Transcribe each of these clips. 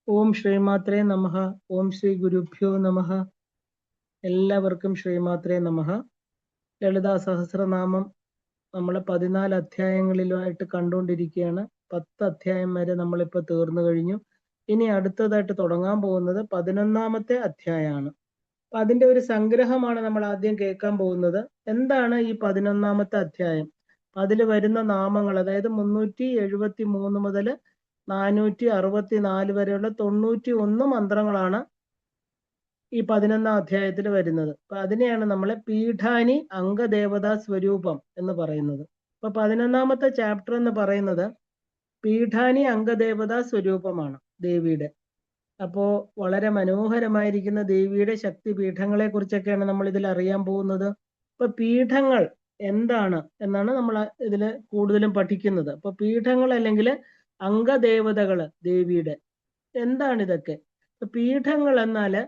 ഓം ശ്രീമാത്രേ നമഃ. ഓം ശ്രീ ഗുരുഭ്യോ നമഃ. എല്ലാവർക്കും ശ്രീമാത്രേ നമഃ. ലളിതാ സഹസ്രനാമം നമ്മൾ 14 അധ്യായങ്ങളിലായിട്ട് കണ്ടുകൊണ്ടിരിക്കുകയാണ്. 10 അധ്യായം വരെ നമ്മളിപ്പോൾ തീർന്നു കഴിഞ്ഞു. ഇനി അടുത്തതായിട്ട് തുടങ്ങാൻ പോകുന്നത് 11ാമത്തെ അധ്യായമാണ്. അപ്പൊ അതിന്റെ ഒരു സംഗ്രഹമാണ് നമ്മൾ ആദ്യം കേൾക്കാൻ പോകുന്നത്. എന്താണ് ഈ 11ാമത്തെ അധ്യായം? അതിൽ വരുന്ന നാമങ്ങൾ, അതായത് 373 മുതൽ 464 വരെയുള്ള 91 മന്ത്രങ്ങളാണ് ഈ 11ാം അധ്യായത്തിൽ വരുന്നത്. അപ്പൊ അതിനെയാണ് നമ്മളെ പീഠാനി അംഗദേവതാ സ്വരൂപം എന്ന് പറയുന്നത്. അപ്പൊ 11ാമത്തെ ചാപ്റ്റർ എന്ന് പറയുന്നത് പീഠാനി അംഗദേവതാ സ്വരൂപമാണ് ദേവിയുടെ. അപ്പോ വളരെ മനോഹരമായിരിക്കുന്ന ദേവിയുടെ ശക്തി പീഠങ്ങളെ കുറിച്ചൊക്കെയാണ് നമ്മൾ ഇതിൽ അറിയാൻ പോകുന്നത്. അപ്പൊ പീഠങ്ങൾ എന്താണ് എന്നാണ് നമ്മൾ ഇതിൽ കൂടുതലും പഠിക്കുന്നത്. അപ്പൊ പീഠങ്ങൾ അല്ലെങ്കിൽ അംഗദേവതകള് ദേവിയുടെ എന്താണ് ഇതൊക്കെ? പീഠങ്ങൾ എന്നാല്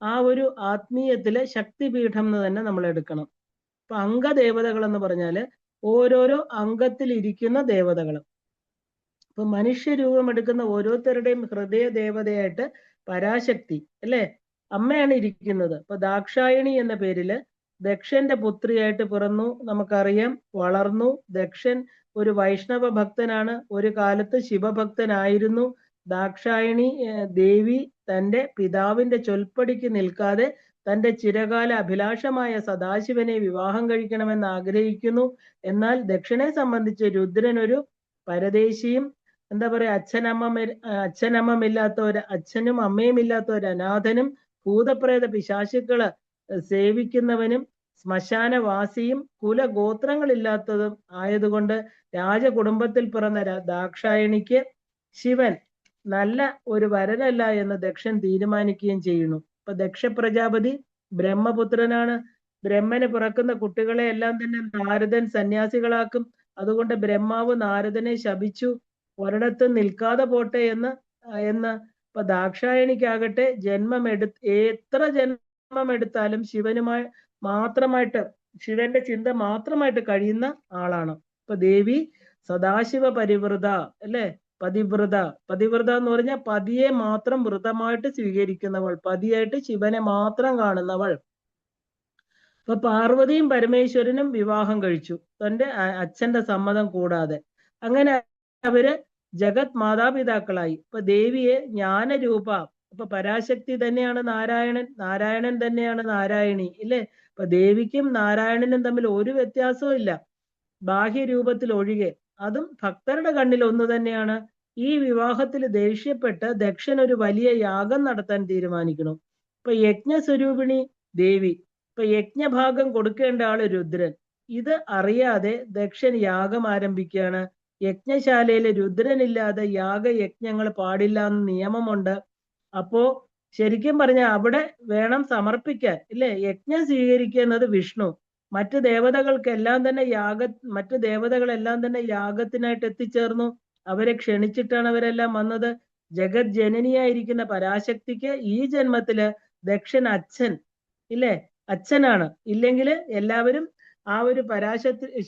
ആ ഒരു ആത്മീയത്തിലെ ശക്തിപീഠം എന്ന് തന്നെ നമ്മൾ എടുക്കണം. അപ്പൊ അംഗദേവതകൾ എന്ന് പറഞ്ഞാല് ഓരോരോ അംഗത്തിൽ ഇരിക്കുന്ന ദേവതകൾ. അപ്പൊ മനുഷ്യരൂപം എടുക്കുന്ന ഓരോരുത്തരുടെയും ഹൃദയ ദേവതയായിട്ട് പരാശക്തി അല്ലെ അമ്മയാണ് ഇരിക്കുന്നത്. അപ്പൊ ദാക്ഷായണി എന്ന പേരില് ദക്ഷന്റെ പുത്രിയായിട്ട് പിറന്നു, നമുക്കറിയാം, വളർന്നു. ദക്ഷൻ ഒരു വൈഷ്ണവ ഭക്തനാണ്, ഒരു കാലത്ത് ശിവഭക്തനായിരുന്നു. ദാക്ഷായണി ദേവി തന്റെ പിതാവിന്റെ ചൊൽപ്പടിക്ക് നിൽക്കാതെ തന്റെ ചിരകാല അഭിലാഷമായ സദാശിവനെ വിവാഹം കഴിക്കണമെന്ന് ആഗ്രഹിക്കുന്നു. എന്നാൽ ദക്ഷനെ സംബന്ധിച്ച് രുദ്രൻ ഒരു പരദേശിയും, എന്താ പറയാ, അച്ഛനമ്മമില്ലാത്ത ഒരു അച്ഛനും അമ്മയും ഇല്ലാത്ത ഒരു അനാഥനും ഭൂതപ്രേത പിശാചുക്കള് സേവിക്കുന്നവനും ശ്മശാനവാസിയും കുലഗോത്രങ്ങളില്ലാത്തതും ആയതുകൊണ്ട് രാജകുടുംബത്തിൽ പിറന്ന ദാക്ഷായണിക്ക് ശിവൻ നല്ല ഒരു വരനല്ല എന്ന് ദക്ഷൻ തീരുമാനിക്കുകയും ചെയ്യുന്നു. അപ്പൊ ദക്ഷ പ്രജാപതി ബ്രഹ്മപുത്രനാണ്. ബ്രഹ്മന് പിറക്കുന്ന കുട്ടികളെ എല്ലാം തന്നെ നാരദൻ സന്യാസികളാക്കും. അതുകൊണ്ട് ബ്രഹ്മാവ് നാരദനെ ശപിച്ചു, ഒരിടത്തും നിൽക്കാതെ പോട്ടെ എന്ന്. ഇപ്പൊ ദാക്ഷായണിക്കാകട്ടെ എത്ര ജന്മം എടുത്താലും ശിവനുമായി മാത്രമായിട്ട്, ശിവന്റെ ചിന്ത മാത്രമായിട്ട് കഴിയുന്ന ആളാണ്. ഇപ്പൊ ദേവി സദാശിവ പരിവൃത അല്ലെ, പതിവ്രത. പതിവ്രത എന്ന് പറഞ്ഞാൽ പതിയെ മാത്രം വ്രതമായിട്ട് സ്വീകരിക്കുന്നവൾ, പതിയായിട്ട് ശിവനെ മാത്രം കാണുന്നവൾ. അപ്പൊ പാർവതിയും പരമേശ്വരനും വിവാഹം കഴിച്ചു, തന്റെ അച്ഛന്റെ സമ്മതം കൂടാതെ. അങ്ങനെ അവര് ജഗത് മാതാപിതാക്കളായി. ഇപ്പൊ ദേവിയെ ജ്ഞാനരൂപ, ഇപ്പൊ പരാശക്തി തന്നെയാണ് നാരായണൻ, നാരായണൻ തന്നെയാണ് നാരായണി ഇല്ലേ. ഇപ്പൊ ദേവിക്കും നാരായണനും തമ്മിൽ ഒരു വ്യത്യാസവും ഇല്ല, ബാഹ്യരൂപത്തിൽ ഒഴികെ. അതും ഭക്തരുടെ കണ്ണിൽ ഒന്ന് തന്നെയാണ്. ഈ വിവാഹത്തിൽ ദേഷ്യപ്പെട്ട് ദക്ഷൻ ഒരു വലിയ യാഗം നടത്താൻ തീരുമാനിക്കണം. ഇപ്പൊ യജ്ഞസ്വരൂപിണി ദേവി, ഇപ്പൊ യജ്ഞഭാഗം കൊടുക്കേണ്ട ആള് രുദ്രൻ. ഇത് അറിയാതെ ദക്ഷൻ യാഗം ആരംഭിക്കുകയാണ്. യജ്ഞശാലയിൽ രുദ്രനില്ലാതെ യാഗയജ്ഞങ്ങൾ പാടില്ല എന്ന് നിയമമുണ്ട്. അപ്പോ ശരിക്കും പറഞ്ഞാൽ അവിടെ വേണം സമർപ്പിക്കാൻ ഇല്ലേ. യജ്ഞം സ്വീകരിക്കുന്നത് വിഷ്ണു. മറ്റു ദേവതകളെല്ലാം തന്നെ യാഗത്തിനായിട്ട് എത്തിച്ചേർന്നു. അവരെ ക്ഷണിച്ചിട്ടാണ് അവരെല്ലാം വന്നത്. ജഗത് ജനനിയായിരിക്കുന്ന പരാശക്തിക്ക് ഈ ജന്മത്തില് ദക്ഷൻ അച്ഛൻ അച്ഛനാണ്. ഇല്ലെങ്കിൽ എല്ലാവരും ആ ഒരു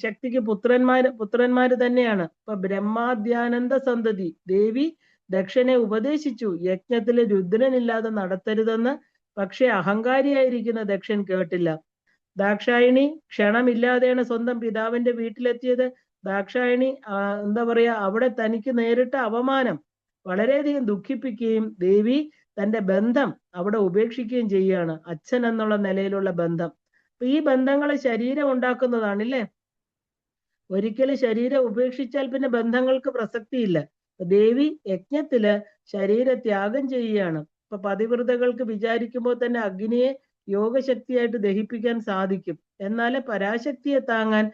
ശക്തിക്ക് പുത്രന്മാര് തന്നെയാണ്. ഇപ്പൊ ബ്രഹ്മാദ്യാനന്ദ സന്തതി ദേവി ദക്ഷനെ ഉപദേശിച്ചു, യജ്ഞത്തില് രുദ്രനില്ലാതെ നടത്തരുതെന്ന്. പക്ഷെ അഹങ്കാരിയായിരിക്കുന്ന ദക്ഷൻ കേട്ടില്ല. ദാക്ഷായണി ക്ഷണമില്ലാതെയാണ് സ്വന്തം പിതാവിന്റെ വീട്ടിലെത്തിയത്. ദാക്ഷായണി എന്താ പറയാ, അവിടെ തനിക്ക് നേരിട്ട അവമാനം വളരെയധികം ദുഃഖിപ്പിക്കുകയും ദേവി തന്റെ ബന്ധം അവിടെ ഉപേക്ഷിക്കുകയും ചെയ്യുകയാണ്, അച്ഛൻ എന്നുള്ള നിലയിലുള്ള ബന്ധം. അപ്പൊ ഈ ബന്ധങ്ങളെ ശരീരം ഉണ്ടാക്കുന്നതാണല്ലേ. ഒരിക്കലും ശരീരം ഉപേക്ഷിച്ചാൽ പിന്നെ ബന്ധങ്ങൾക്ക് പ്രസക്തിയില്ല. ദേവി യജ്ഞത്തില് ശരീരത്യാഗം ചെയ്യുകയാണ്. ഇപ്പൊ പതിവ്രതകൾക്ക് വിചാരിക്കുമ്പോൾ തന്നെ അഗ്നിയെ യോഗശക്തിയായിട്ട് ദഹിപ്പിക്കാൻ സാധിക്കും. എന്നാൽ പരാശക്തിയെ താങ്ങാൻ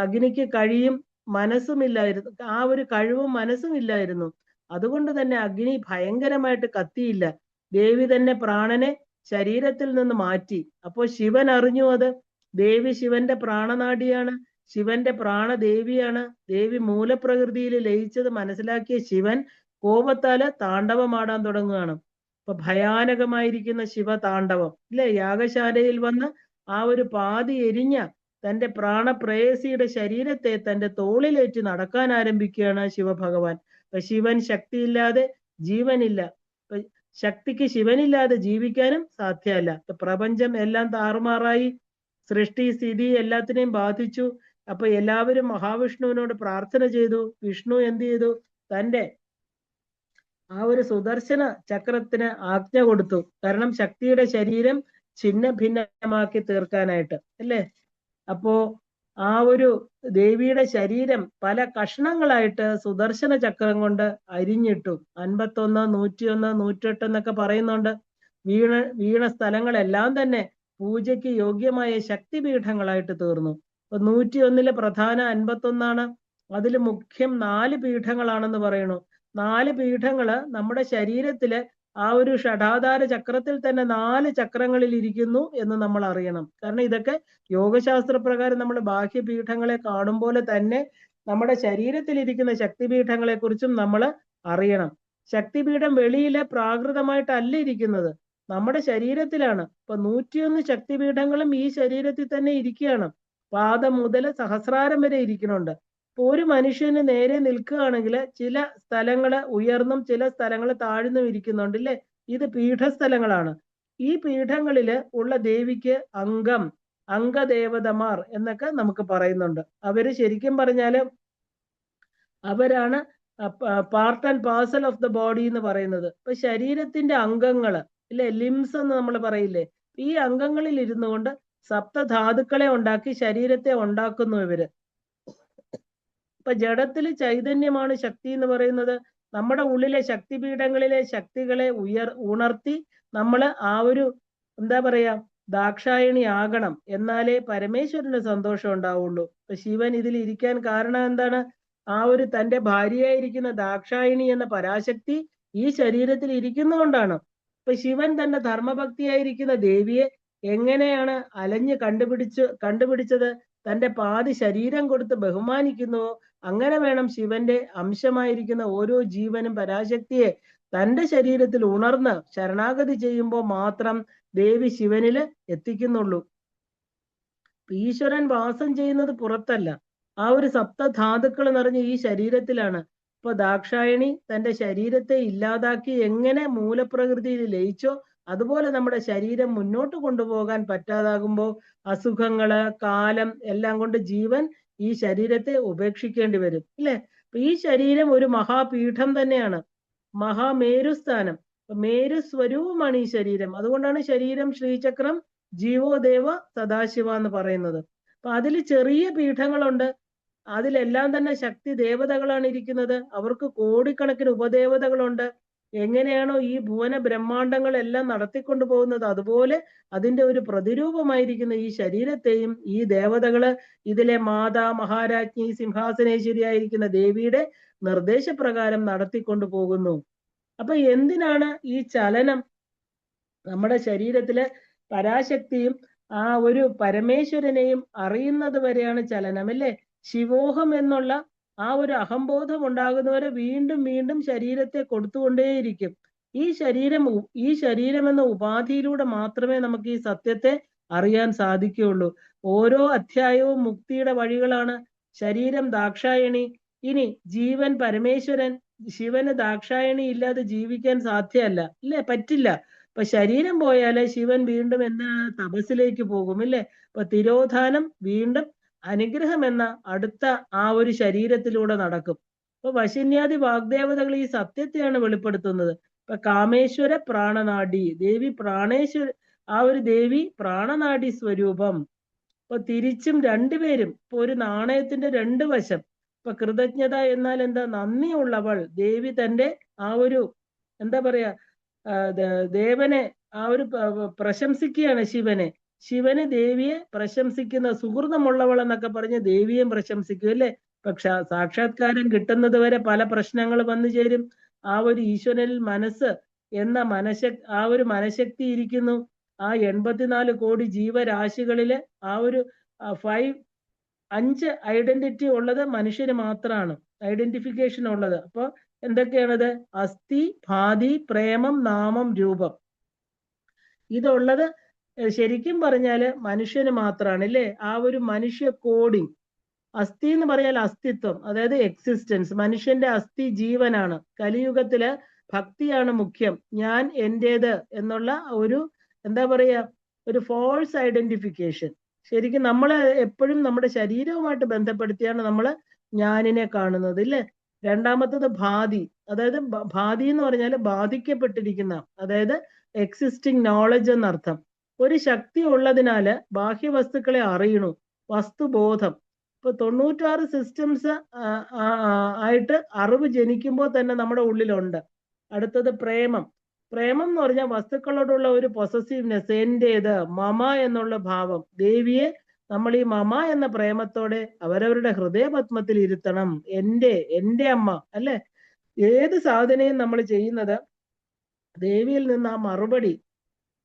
അഗ്നിക്ക് കഴിയും, മനസ്സുമില്ലായിരുന്നു. ആ ഒരു കഴിവും മനസ്സും ഇല്ലായിരുന്നു. അതുകൊണ്ട് തന്നെ അഗ്നി ഭയങ്കരമായിട്ട് കത്തിയില്ല. ദേവി തന്നെ പ്രാണനെ ശരീരത്തിൽ നിന്ന് മാറ്റി. അപ്പോ ശിവൻ അറിഞ്ഞു അത്. ദേവി ശിവന്റെ പ്രാണനാടിയാണ്, ശിവന്റെ പ്രാണദേവിയാണ്. ദേവി മൂലപ്രകൃതിയിൽ ലയിച്ചത് മനസ്സിലാക്കിയ ശിവൻ കോപത്താല് താണ്ഡവമാടാൻ തുടങ്ങുകയാണ്. ഇപ്പൊ ഭയാനകമായിരിക്കുന്ന ശിവതാണ്ഡവം ഇല്ലേ. യാഗശാലയിൽ വന്ന് ആ ഒരു പാതി എരിഞ്ഞ തന്റെ പ്രാണപ്രേയസിയുടെ ശരീരത്തെ തന്റെ തോളിലേറ്റി നടക്കാൻ ആരംഭിക്കുകയാണ് ശിവഭഗവാൻ. ഇപ്പൊ ശിവൻ ശക്തിയില്ലാതെ ജീവനില്ല. ഇപ്പൊ ശക്തിക്ക് ശിവനില്ലാതെ ജീവിക്കാനും സാധ്യമല്ല. പ്രപഞ്ചം എല്ലാം താറുമാറായി, സൃഷ്ടി സ്ഥിതി എല്ലാത്തിനെയും ബാധിച്ചു. അപ്പൊ എല്ലാവരും മഹാവിഷ്ണുവിനോട് പ്രാർത്ഥന ചെയ്തു. വിഷ്ണു എന്ത് ചെയ്തു? തന്റെ ആ ഒരു സുദർശന ചക്രത്തിന് ആജ്ഞ കൊടുത്തു. കാരണം ശക്തിയുടെ ശരീരം ഛിന്ന ഭിന്നമാക്കി തീർക്കാനായിട്ട്, അല്ലേ? അപ്പോ ആ ഒരു ദേവിയുടെ ശരീരം പല കഷ്ണങ്ങളായിട്ട് സുദർശന ചക്രം കൊണ്ട് അരിഞ്ഞിട്ടു. 51, 101, 108 എന്നൊക്കെ പറയുന്നുണ്ട്. വീണ സ്ഥലങ്ങളെല്ലാം തന്നെ പൂജയ്ക്ക് യോഗ്യമായ ശക്തിപീഠങ്ങളായിട്ട് തീർന്നു. അപ്പൊ 101 പ്രധാന 51 അതിൽ മുഖ്യം 4 പീഠങ്ങളാണെന്ന് പറയുന്നു. 4 പീഠങ്ങള് നമ്മുടെ ശരീരത്തില് ആ ഒരു ഷഡാധാര ചക്രത്തിൽ തന്നെ 4 ചക്രങ്ങളിൽ ഇരിക്കുന്നു എന്ന് നമ്മൾ അറിയണം. കാരണം ഇതൊക്കെ യോഗശാസ്ത്ര പ്രകാരം നമ്മൾ ബാഹ്യപീഠങ്ങളെ കാണും പോലെ തന്നെ നമ്മുടെ ശരീരത്തിൽ ഇരിക്കുന്ന ശക്തിപീഠങ്ങളെ കുറിച്ചും നമ്മൾ അറിയണം. ശക്തിപീഠം വെളിയിലെ പ്രാകൃതമായിട്ടല്ല ഇരിക്കുന്നത്, നമ്മുടെ ശരീരത്തിലാണ്. ഇപ്പൊ 101 ശക്തിപീഠങ്ങളും ഈ ശരീരത്തിൽ തന്നെ ഇരിക്കുകയാണ്. പാദം മുതൽ സഹസ്രാരം വരെ ഇരിക്കുന്നുണ്ട്. ഇപ്പൊ ഒരു മനുഷ്യന് നേരെ നിൽക്കുകയാണെങ്കിൽ ചില സ്ഥലങ്ങള് ഉയർന്നും ചില സ്ഥലങ്ങൾ താഴ്ന്നും ഇരിക്കുന്നുണ്ട്, അല്ലേ? ഇത് പീഠസ്ഥലങ്ങളാണ്. ഈ പീഠങ്ങളില് ഉള്ള ദേവിക്ക് അംഗദേവതമാർ എന്നൊക്കെ നമുക്ക് പറയുന്നുണ്ട്. അവര് ശരിക്കും പറഞ്ഞാല് അവരാണ് part and parcel of the body എന്ന് പറയുന്നത്. ഇപ്പൊ ശരീരത്തിന്റെ അംഗങ്ങള്, ഇല്ലേ, ലിംസ് എന്ന് നമ്മൾ പറയില്ലേ, ഈ അംഗങ്ങളിൽ ഇരുന്നു കൊണ്ട് സപ്തധാതുക്കളെ ഉണ്ടാക്കി ശരീരത്തെ ഉണ്ടാക്കുന്നു ഇവര്. ഇപ്പൊ ജഡത്തില് ചൈതന്യമാണ് ശക്തി എന്ന് പറയുന്നത്. നമ്മുടെ ഉള്ളിലെ ശക്തിപീഠങ്ങളിലെ ശക്തികളെ ഉണർത്തി നമ്മള് ആ ഒരു എന്താ പറയാ ദാക്ഷായണി ആകണം, എന്നാലേ പരമേശ്വരന് സന്തോഷം ഉണ്ടാവുള്ളൂ. ഇപ്പൊ ശിവൻ ഇതിൽ ഇരിക്കാൻ കാരണം എന്താണ്? ആ ഒരു തന്റെ ഭാര്യയായിരിക്കുന്ന ദാക്ഷായണി എന്ന പരാശക്തി ഈ ശരീരത്തിൽ ഇരിക്കുന്നതുകൊണ്ടാണ്. ഇപ്പൊ ശിവൻ തന്റെ ധർമ്മഭക്തിയായിരിക്കുന്ന ദേവിയെ എങ്ങനെയാണ് അലഞ്ഞ് കണ്ടുപിടിച്ചത്? തന്റെ പാതി ശരീരം കൊടുത്ത് ബഹുമാനിക്കുന്നുവോ അങ്ങനെ വേണം ശിവന്റെ അംശമായിരിക്കുന്ന ഓരോ ജീവനും പരാശക്തിയെ തന്റെ ശരീരത്തിൽ ഉണർന്ന് ശരണാഗതി ചെയ്യുമ്പോൾ മാത്രം ദേവി ശിവനില് എത്തിക്കുന്നുള്ളൂ. ഈശ്വരൻ വാസം ചെയ്യുന്നത് പുറത്തല്ല, ആ ഒരു സപ്തധാതുക്കൾ നിറഞ്ഞ ഈ ശരീരത്തിലാണ്. ഇപ്പൊ ദാക്ഷായണി തന്റെ ശരീരത്തെ ഇല്ലാതാക്കി എങ്ങനെ മൂലപ്രകൃതിയിൽ ലയിച്ചോ അതുപോലെ നമ്മുടെ ശരീരം മുന്നോട്ട് കൊണ്ടുപോകാൻ പറ്റാതാകുമ്പോൾ അസുഖങ്ങള്, കാലം എല്ലാം കൊണ്ട് ജീവൻ ഈ ശരീരത്തെ ഉപേക്ഷിക്കേണ്ടി വരും, ഇല്ലേ? അപ്പൊ ഈ ശരീരം ഒരു മഹാപീഠം തന്നെയാണ്, മഹാമേരുസ്ഥാനം, മേരു സ്വരൂപമാണ് ഈ ശരീരം. അതുകൊണ്ടാണ് ശരീരം ശ്രീചക്രം ജീവോദേവ സദാശിവ എന്ന് പറയുന്നത്. അപ്പൊ അതിൽ ചെറിയ പീഠങ്ങളുണ്ട്, അതിലെല്ലാം തന്നെ ശക്തി ദേവതകളാണ് ഇരിക്കുന്നത്. അവർക്ക് കോടിക്കണക്കിന് ഉപദേവതകളുണ്ട്. എങ്ങനെയാണോ ഈ ഭുവന ബ്രഹ്മാണ്ടങ്ങളെല്ലാം നടത്തിക്കൊണ്ടു പോകുന്നത് അതുപോലെ അതിന്റെ ഒരു പ്രതിരൂപമായിരിക്കുന്ന ഈ ശരീരത്തെയും ഈ ദേവതകള് ഇതിലെ മാതാ, മഹാരാജ്ഞി, സിംഹാസനേശ്വരിയായിരിക്കുന്ന ദേവിയുടെ നിർദ്ദേശപ്രകാരം നടത്തിക്കൊണ്ടു പോകുന്നു. അപ്പൊ എന്തിനാണ് ഈ ചലനം? നമ്മുടെ ശരീരത്തിലെ പരാശക്തിയും ആ ഒരു പരമേശ്വരനെയും അറിയുന്നത് വരെയാണ് ചലനം, അല്ലേ? ശിവോഹം എന്നുള്ള ആ ഒരു അഹംബോധം ഉണ്ടാകുന്നവരെ വീണ്ടും വീണ്ടും ശരീരത്തെ കൊടുത്തുകൊണ്ടേയിരിക്കും. ഈ ശരീരം എന്ന ഉപാധിയിലൂടെ മാത്രമേ നമുക്ക് ഈ സത്യത്തെ അറിയാൻ സാധിക്കുകയുള്ളൂ. ഓരോ അധ്യായവും മുക്തിയുടെ വഴികളാണ്. ശരീരം ദാക്ഷായണി, ഇനി ജീവൻ പരമേശ്വരൻ. ശിവന് ദാക്ഷായണി ഇല്ലാതെ ജീവിക്കാൻ സാധ്യമല്ല, ഇല്ലേ? പറ്റില്ല. ഇപ്പൊ ശരീരം പോയാല് ശിവൻ വീണ്ടും തപസ്സിലേക്ക് പോകും, ഇല്ലേ? ഇപ്പൊ തിരോധാനം വീണ്ടും അനുഗ്രഹം എന്ന അടുത്ത ആ ഒരു ശരീരത്തിലൂടെ നടക്കും. അപ്പൊ വശന്യാദി വാഗ്ദേവതകൾ ഈ സത്യത്തെയാണ് വെളിപ്പെടുത്തുന്നത്. ഇപ്പൊ കാമേശ്വര പ്രാണനാഡി ദേവി, ആ ഒരു ദേവി പ്രാണനാഡി സ്വരൂപം. ഇപ്പൊ തിരിച്ചും രണ്ടുപേരും, ഇപ്പൊ ഒരു നാണയത്തിന്റെ 2 വശം. ഇപ്പൊ കൃതജ്ഞത എന്നാൽ എന്താ? നന്ദിയുള്ളവൾ ദേവി തന്റെ ആ ഒരു എന്താ പറയാ ദേവനെ ആ ഒരു പ്രശംസിക്കുകയാണ് ശിവന് ദേവിയെ പ്രശംസിക്കുന്ന സുഹൃതമുള്ളവൾ എന്നൊക്കെ പറഞ്ഞ് ദേവിയെ പ്രശംസിക്കും, അല്ലേ? പക്ഷെ സാക്ഷാത്കാരം കിട്ടുന്നത് വരെ പല പ്രശ്നങ്ങൾ വന്നു ചേരും. ആ ഒരു ഈശ്വരനിൽ മനസ്സ് എന്ന ആ ഒരു മനഃശക്തി ഇരിക്കുന്നു. ആ 84 കോടി ജീവരാശികളില് ആ ഒരു 5 ഐഡന്റിറ്റി ഉള്ളത് മനുഷ്യന് മാത്രമാണ്, ഐഡന്റിഫിക്കേഷൻ ഉള്ളത്. അപ്പൊ എന്തൊക്കെയാണത്? അസ്ഥി, ഭാതി, പ്രേമം, നാമം, രൂപം. ഇതുള്ളത് ശരിക്കും പറഞ്ഞാല് മനുഷ്യന് മാത്രമാണ്, അല്ലേ? ആ ഒരു മനുഷ്യ കോഡിങ്, അസ്ഥി എന്ന് പറയാൽ അസ്തിത്വം, അതായത് എക്സിസ്റ്റൻസ്. മനുഷ്യന്റെ അസ്ഥി ജീവനാണ്. കലിയുഗത്തില് ഭക്തിയാണ് മുഖ്യം. ഞാൻ എന്റേത് എന്നുള്ള ഒരു എന്താ പറയാ ഒരു ഫോൾസ് ഐഡന്റിഫിക്കേഷൻ. ശരിക്കും നമ്മൾ എപ്പോഴും നമ്മുടെ ശരീരവുമായിട്ട് ബന്ധപ്പെടുത്തിയാണ് നമ്മൾ ഞാനിനെ കാണുന്നത്, ഇല്ലേ? രണ്ടാമത്തത് ഭാതി, അതായത് ഭാതി എന്ന് പറഞ്ഞാൽ ബാധിക്കപ്പെട്ടിരിക്കുന്ന, അതായത് എക്സിസ്റ്റിംഗ് നോളജ് എന്നർത്ഥം. ഒരു ശക്തി ഉള്ളതിനാല് ബാഹ്യവസ്തുക്കളെ അറിയണു, വസ്തുബോധം. ഇപ്പൊ 96 സിസ്റ്റംസ് ആയിട്ട് അറിവ് ജനിക്കുമ്പോൾ തന്നെ നമ്മുടെ ഉള്ളിലുണ്ട്. അടുത്തത് പ്രേമം. പ്രേമം എന്ന് പറഞ്ഞാൽ വസ്തുക്കളോടുള്ള ഒരു പൊസസീവ്നെസ്, എന്റേത്, മമ എന്നുള്ള ഭാവം. ദേവിയെ നമ്മൾ ഈ മമ എന്ന പ്രേമത്തോടെ അവരവരുടെ ഹൃദയപത്മത്തിൽ ഇരുത്തണം. എന്റെ അമ്മ, അല്ലെ? ഏത് സാധനയും നമ്മൾ ചെയ്യുന്നത് ദേവിയിൽ നിന്ന് ആ മറുപടി,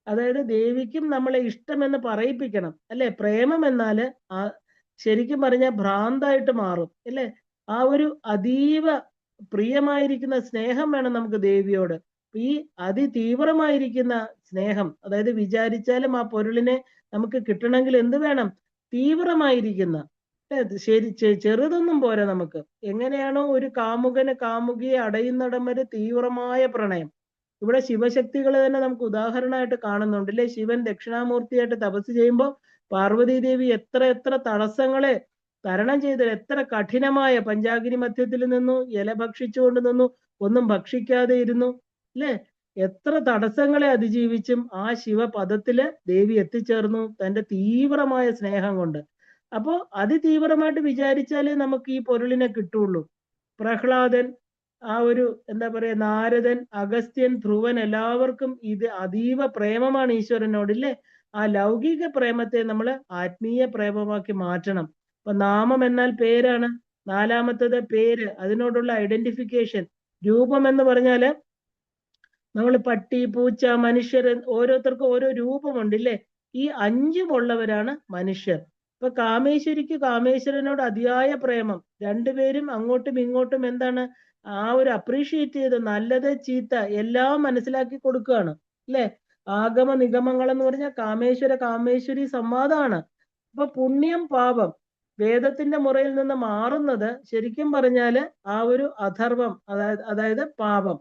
അതായത് ദേവിക്കും നമ്മളെ ഇഷ്ടമെന്ന് പറയിപ്പിക്കണം, അല്ലെ? പ്രേമം എന്നാല് ശരിക്കും പറഞ്ഞാൽ ഭ്രാന്തായിട്ട് മാറും, അല്ലെ? ആ ഒരു അതീവ പ്രിയമായിരിക്കുന്ന സ്നേഹം വേണം നമുക്ക് ദേവിയോട്. ഈ അതിതീവ്രമായിരിക്കുന്ന സ്നേഹം, അതായത് വിചാരിച്ചാലും ആ പൊരുളിനെ നമുക്ക് കിട്ടണമെങ്കിൽ എന്ത് വേണം? തീവ്രമായിരിക്കുന്ന, ശരി, ചെറുതൊന്നും പോരാ നമുക്ക്. എങ്ങനെയാണോ ഒരു കാമുകന് കാമുകിയെ അടയുന്നിടം വരെ തീവ്രമായ പ്രണയം, ഇവിടെ ശിവശക്തികൾ തന്നെ നമുക്ക് ഉദാഹരണമായിട്ട് കാണുന്നുണ്ട്, അല്ലെ? ശിവൻ ദക്ഷിണാമൂർത്തിയായിട്ട് തപസ് ചെയ്യുമ്പോൾ പാർവതി ദേവി എത്ര തടസ്സങ്ങളെ തരണം ചെയ്ത്, എത്ര കഠിനമായ പഞ്ചാഗ്നി മധ്യത്തിൽ നിന്നു, ഇല ഭക്ഷിച്ചുകൊണ്ട് നിന്നു, ഒന്നും ഭക്ഷിക്കാതെ ഇരുന്നു, അല്ലെ? എത്ര തടസ്സങ്ങളെ അതിജീവിച്ചും ആ ശിവപദത്തില് ദേവി എത്തിച്ചേർന്നു തന്റെ തീവ്രമായ സ്നേഹം കൊണ്ട്. അപ്പോ അതിതീവ്രമായിട്ട് വിചാരിച്ചാലേ നമുക്ക് ഈ പൊരുളിനെ കിട്ടുള്ളൂ. പ്രഹ്ലാദൻ, ആ ഒരു എന്താ പറയാ, നാരദൻ, അഗസ്ത്യൻ, ധ്രുവൻ, എല്ലാവർക്കും ഇത് അതീവ പ്രേമമാണ് ഈശ്വരനോട്, ഇല്ലേ? ആ ലൗകിക പ്രേമത്തെ നമ്മൾ ആത്മീയ പ്രേമമാക്കി മാറ്റണം. അപ്പൊ നാമം എന്നാൽ പേരാണ്. നാലാമത്തത് പേര്, അതിനോടുള്ള ഐഡന്റിഫിക്കേഷൻ. രൂപം എന്ന് പറഞ്ഞാല് നമ്മൾ പട്ടി, പൂച്ച, മനുഷ്യർ, ഓരോരുത്തർക്കും ഓരോ രൂപമുണ്ട്, ഇല്ലേ? ഈ 5 ഉള്ളവരാണ് മനുഷ്യർ. ഇപ്പൊ കാമേശ്വരിക്ക് കാമേശ്വരനോട് അതിയായ പ്രേമം. രണ്ടുപേരും അങ്ങോട്ടും ഇങ്ങോട്ടും എന്താണ് ആ ഒരു അപ്രീഷിയേറ്റ് ചെയ്ത്, നല്ലത് ചീത്ത എല്ലാം മനസ്സിലാക്കി കൊടുക്കുകയാണ്, അല്ലെ? ആഗമ നിഗമങ്ങൾ എന്ന് പറഞ്ഞാൽ കാമേശ്വര കാമേശ്വരി സംവാദമാണ്. അപ്പൊ പുണ്യം പാപം വേദത്തിന്റെ മുറയിൽ നിന്ന് മാറുന്നത് ശരിക്കും പറഞ്ഞാല് ആ ഒരു അധർവം, അതായത് പാപം,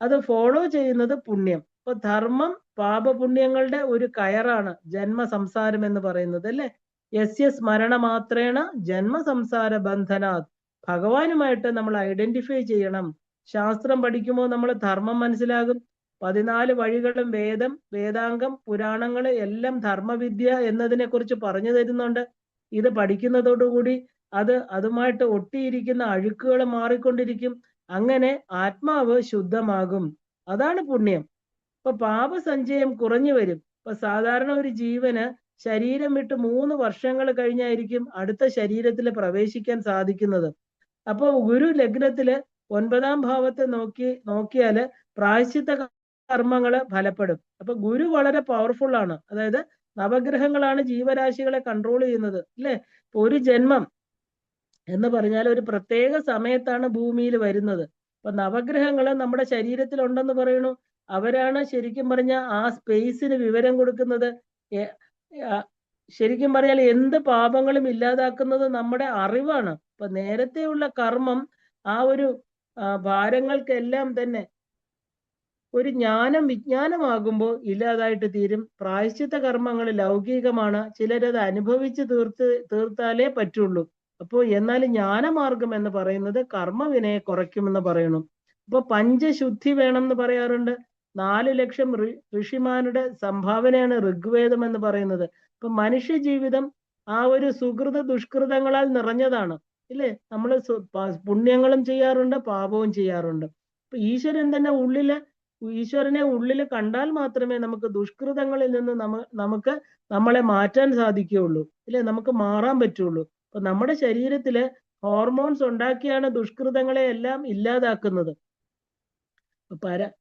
അത് ഫോളോ ചെയ്യുന്നത് പുണ്യം. അപ്പൊ ധർമ്മം പാപപുണ്യങ്ങളുടെ ഒരു കയറാണ് ജന്മസംസാരം എന്ന് പറയുന്നത്, അല്ലെ? യസ്യ സ്മരണ മാത്രേണ ജന്മസംസാര ബന്ധനാത്. ഭഗവാനുമായിട്ട് നമ്മൾ ഐഡന്റിഫൈ ചെയ്യണം. ശാസ്ത്രം പഠിക്കുമ്പോൾ നമ്മൾ ധർമ്മം മനസ്സിലാകും. 14 വഴികളും വേദം, വേദാംഗം, പുരാണങ്ങള് എല്ലാം ധർമ്മവിദ്യ എന്നതിനെ കുറിച്ച് പറഞ്ഞു തരുന്നുണ്ട്. ഇത് പഠിക്കുന്നതോടുകൂടി അതുമായിട്ട് ഒട്ടിയിരിക്കുന്ന അഴുക്കുകൾ മാറിക്കൊണ്ടിരിക്കും. അങ്ങനെ ആത്മാവ് ശുദ്ധമാകും. അതാണ് പുണ്യം. ഇപ്പൊ പാപസഞ്ചയം കുറഞ്ഞു വരും. ഇപ്പൊ സാധാരണ ഒരു ജീവന് ശരീരം വിട്ട് 3 വർഷങ്ങൾ കഴിഞ്ഞായിരിക്കും അടുത്ത ശരീരത്തിൽ പ്രവേശിക്കാൻ സാധിക്കുന്നത്. അപ്പൊ ഗുരു ലഗ്നത്തില് 9ാം ഭാവത്തെ നോക്കിയാല് പ്രായശ്ചിത്ത കർമ്മങ്ങള് ഫലപ്പെടും. അപ്പൊ ഗുരു വളരെ പവർഫുൾ ആണ്. അതായത് നവഗ്രഹങ്ങളാണ് ജീവരാശികളെ കൺട്രോൾ ചെയ്യുന്നത്, അല്ലെ? ഇപ്പൊ ഒരു ജന്മം എന്ന് പറഞ്ഞാൽ ഒരു പ്രത്യേക സമയത്താണ് ഭൂമിയിൽ വരുന്നത്. അപ്പൊ നവഗ്രഹങ്ങള് നമ്മുടെ ശരീരത്തിൽ ഉണ്ടെന്ന് പറയണു. അവരാണ് ശരിക്കും പറഞ്ഞ ആ സ്പേസിന് വിവരം കൊടുക്കുന്നത്. ശരിക്കും പറഞ്ഞാൽ എന്ത് പാപങ്ങളും ഇല്ലാതാക്കുന്നത് നമ്മുടെ അറിവാണ്. അപ്പൊ നേരത്തെയുള്ള കർമ്മം ആ ഒരു ഭാരങ്ങൾക്കെല്ലാം തന്നെ ഒരു വിജ്ഞാനമാകുമ്പോൾ ഇല്ലാതായിട്ട് തീരും. പ്രായശ്ചിത്ത കർമ്മങ്ങൾ ലൗകികമാണ്. ചിലരത് അനുഭവിച്ച് തീർത്താലേ പറ്റുള്ളൂ. അപ്പോൾ എന്നാൽ ജ്ഞാനമാർഗം എന്ന് പറയുന്നത് കർമ്മവിനയെ കുറയ്ക്കുമെന്ന് പറയണു. അപ്പൊ പഞ്ചശുദ്ധി വേണം എന്ന് പറയാറുണ്ട്. 4 ലക്ഷം ഋഷിമാരുടെ സംഭാവനയാണ് ഋഗ്വേദം എന്ന് പറയുന്നത്. ഇപ്പൊ മനുഷ്യ ജീവിതം ആ ഒരു സുകൃത ദുഷ്കൃതങ്ങളാൽ നിറഞ്ഞതാണ്, ഇല്ലേ? നമ്മൾ പുണ്യങ്ങളും ചെയ്യാറുണ്ട്, പാപവും ചെയ്യാറുണ്ട്. അപ്പൊ ഈശ്വരനെ ഉള്ളില് കണ്ടാൽ മാത്രമേ നമുക്ക് ദുഷ്കൃതങ്ങളിൽ നിന്ന് നമുക്ക് നമ്മളെ മാറ്റാൻ സാധിക്കുകയുള്ളൂ, ഇല്ലേ? നമുക്ക് മാറാൻ പറ്റുള്ളൂ. അപ്പൊ നമ്മുടെ ശരീരത്തില് ഹോർമോൺസ് ഉണ്ടാക്കിയാണ് ദുഷ്കൃതങ്ങളെ എല്ലാം ഇല്ലാതാക്കുന്നത്.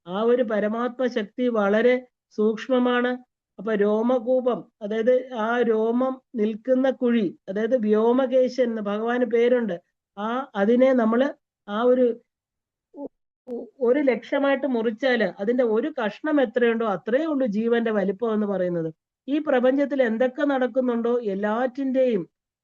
ആ ഒരു പരമാത്മ ശക്തി വളരെ സൂക്ഷ്മമാണ്. അപ്പൊ രോമകൂപം, അതായത് ആ രോമം നിൽക്കുന്ന കുഴി, അതായത് വ്യോമകേശൻ എന്ന് ഭഗവാന് പേരുണ്ട്. അതിനെ നമ്മള് ആ ഒരു ലക്ഷമായിട്ട് മുറിച്ചാല് അതിന്റെ ഒരു കഷ്ണം എത്രയുണ്ടോ അത്രയേ ഉള്ളൂ ജീവന്റെ വലിപ്പം എന്ന് പറയുന്നത്. ഈ പ്രപഞ്ചത്തിൽ എന്തൊക്കെ നടക്കുന്നുണ്ടോ എല്ലാറ്റിന്റെയും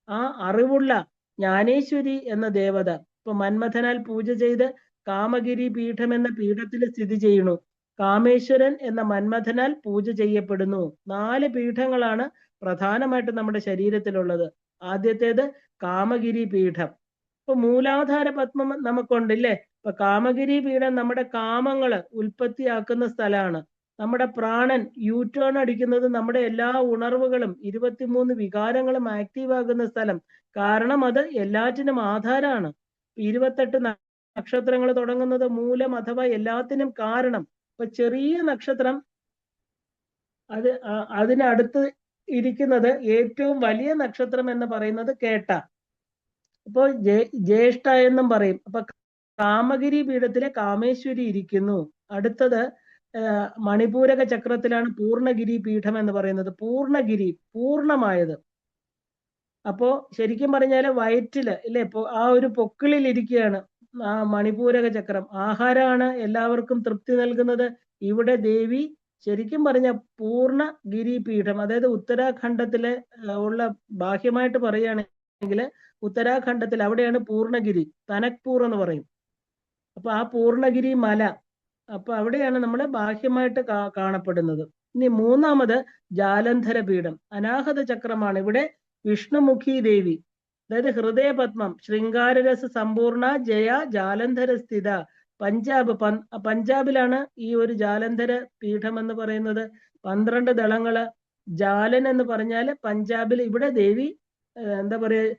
ആ അറിവുള്ള ജ്ഞാനേശ്വരി എന്ന ദേവത. ഇപ്പൊ മന്മഥനാൽ പൂജ ചെയ്ത് കാമഗിരി പീഠം എന്ന പീഠത്തിൽ സ്ഥിതി ചെയ്യുന്നു. കാമേശ്വരൻ എന്ന മന്മഥനാൽ പൂജ ചെയ്യപ്പെടുന്നു. 4 പീഠങ്ങളാണ് പ്രധാനമായിട്ട് നമ്മുടെ ശരീരത്തിലുള്ളത്. ആദ്യത്തേത് കാമഗിരി പീഠം. ഇപ്പൊ മൂലാധാര പത്മം നമുക്കുണ്ട് ഇല്ലേ? ഇപ്പൊ കാമഗിരി പീഠം നമ്മുടെ കാമങ്ങള് ഉൽപ്പത്തിയാക്കുന്ന സ്ഥലമാണ്. നമ്മുടെ പ്രാണൻ യൂട്ടേൺ അടിക്കുന്നത് നമ്മുടെ എല്ലാ ഉണർവുകളും 23 വികാരങ്ങളും ആക്റ്റീവ് ആകുന്ന സ്ഥലം. കാരണം അത് എല്ലാറ്റിനും ആധാരമാണ്. 28 നക്ഷത്രങ്ങൾ തുടങ്ങുന്നത് മൂലം അഥവാ എല്ലാത്തിനും കാരണം. ഇപ്പൊ ചെറിയ നക്ഷത്രം അതിനടുത്ത് ഇരിക്കുന്നത് ഏറ്റവും വലിയ നക്ഷത്രം എന്ന് പറയുന്നത് കേട്ട. അപ്പോ ജ്യേഷ്ഠ എന്നും പറയും. അപ്പൊ കാമഗിരി പീഠത്തിലെ കാമേശ്വരി ഇരിക്കുന്നു. അടുത്തത് മണിപൂരക ചക്രത്തിലാണ് പൂർണ്ണഗിരി പീഠം എന്ന് പറയുന്നത്. പൂർണ്ണഗിരി, പൂർണ്ണമായത്. അപ്പോ ശരിക്കും പറഞ്ഞാല് വയറ്റില് ഇല്ലേ, ആ ഒരു പൊക്കിളിൽ ഇരിക്കുകയാണ് ആ മണിപൂരക ചക്രം. ആഹാരമാണ് എല്ലാവർക്കും തൃപ്തി നൽകുന്നത്. ഇവിടെ ദേവി ശരിക്കും പറഞ്ഞ പൂർണ്ണഗിരി പീഠം, അതായത് ഉത്തരാഖണ്ഡത്തിലെ ഉള്ള ബാഹ്യമായിട്ട് പറയുകയാണെങ്കിൽ ഉത്തരാഖണ്ഡത്തിൽ അവിടെയാണ് പൂർണ്ണഗിരി, തനക്പൂർ എന്ന് പറയും. അപ്പൊ ആ പൂർണ്ണഗിരി മല, അപ്പൊ അവിടെയാണ് നമ്മൾ ബാഹ്യമായിട്ട് കാണപ്പെടുന്നത്. ഇനി മൂന്നാമത് ജാലന്ധര പീഠം, അനാഹത ചക്രമാണ്. ഇവിടെ വിഷ്ണുമുഖി ദേവി, അതായത് ഹൃദയപത്മം, ശൃംഗാരരസ സമ്പൂർണ ജയ ജാലന്ധര സ്ഥിത. പഞ്ചാബിലാണ് ഈ ഒരു ജാലന്ധര പീഠം എന്ന് പറയുന്നത്. 12 ദളങ്ങള്. ജാലൻ എന്ന് പറഞ്ഞാല് പഞ്ചാബിൽ, ഇവിടെ ദേവി എന്താ പറയുക,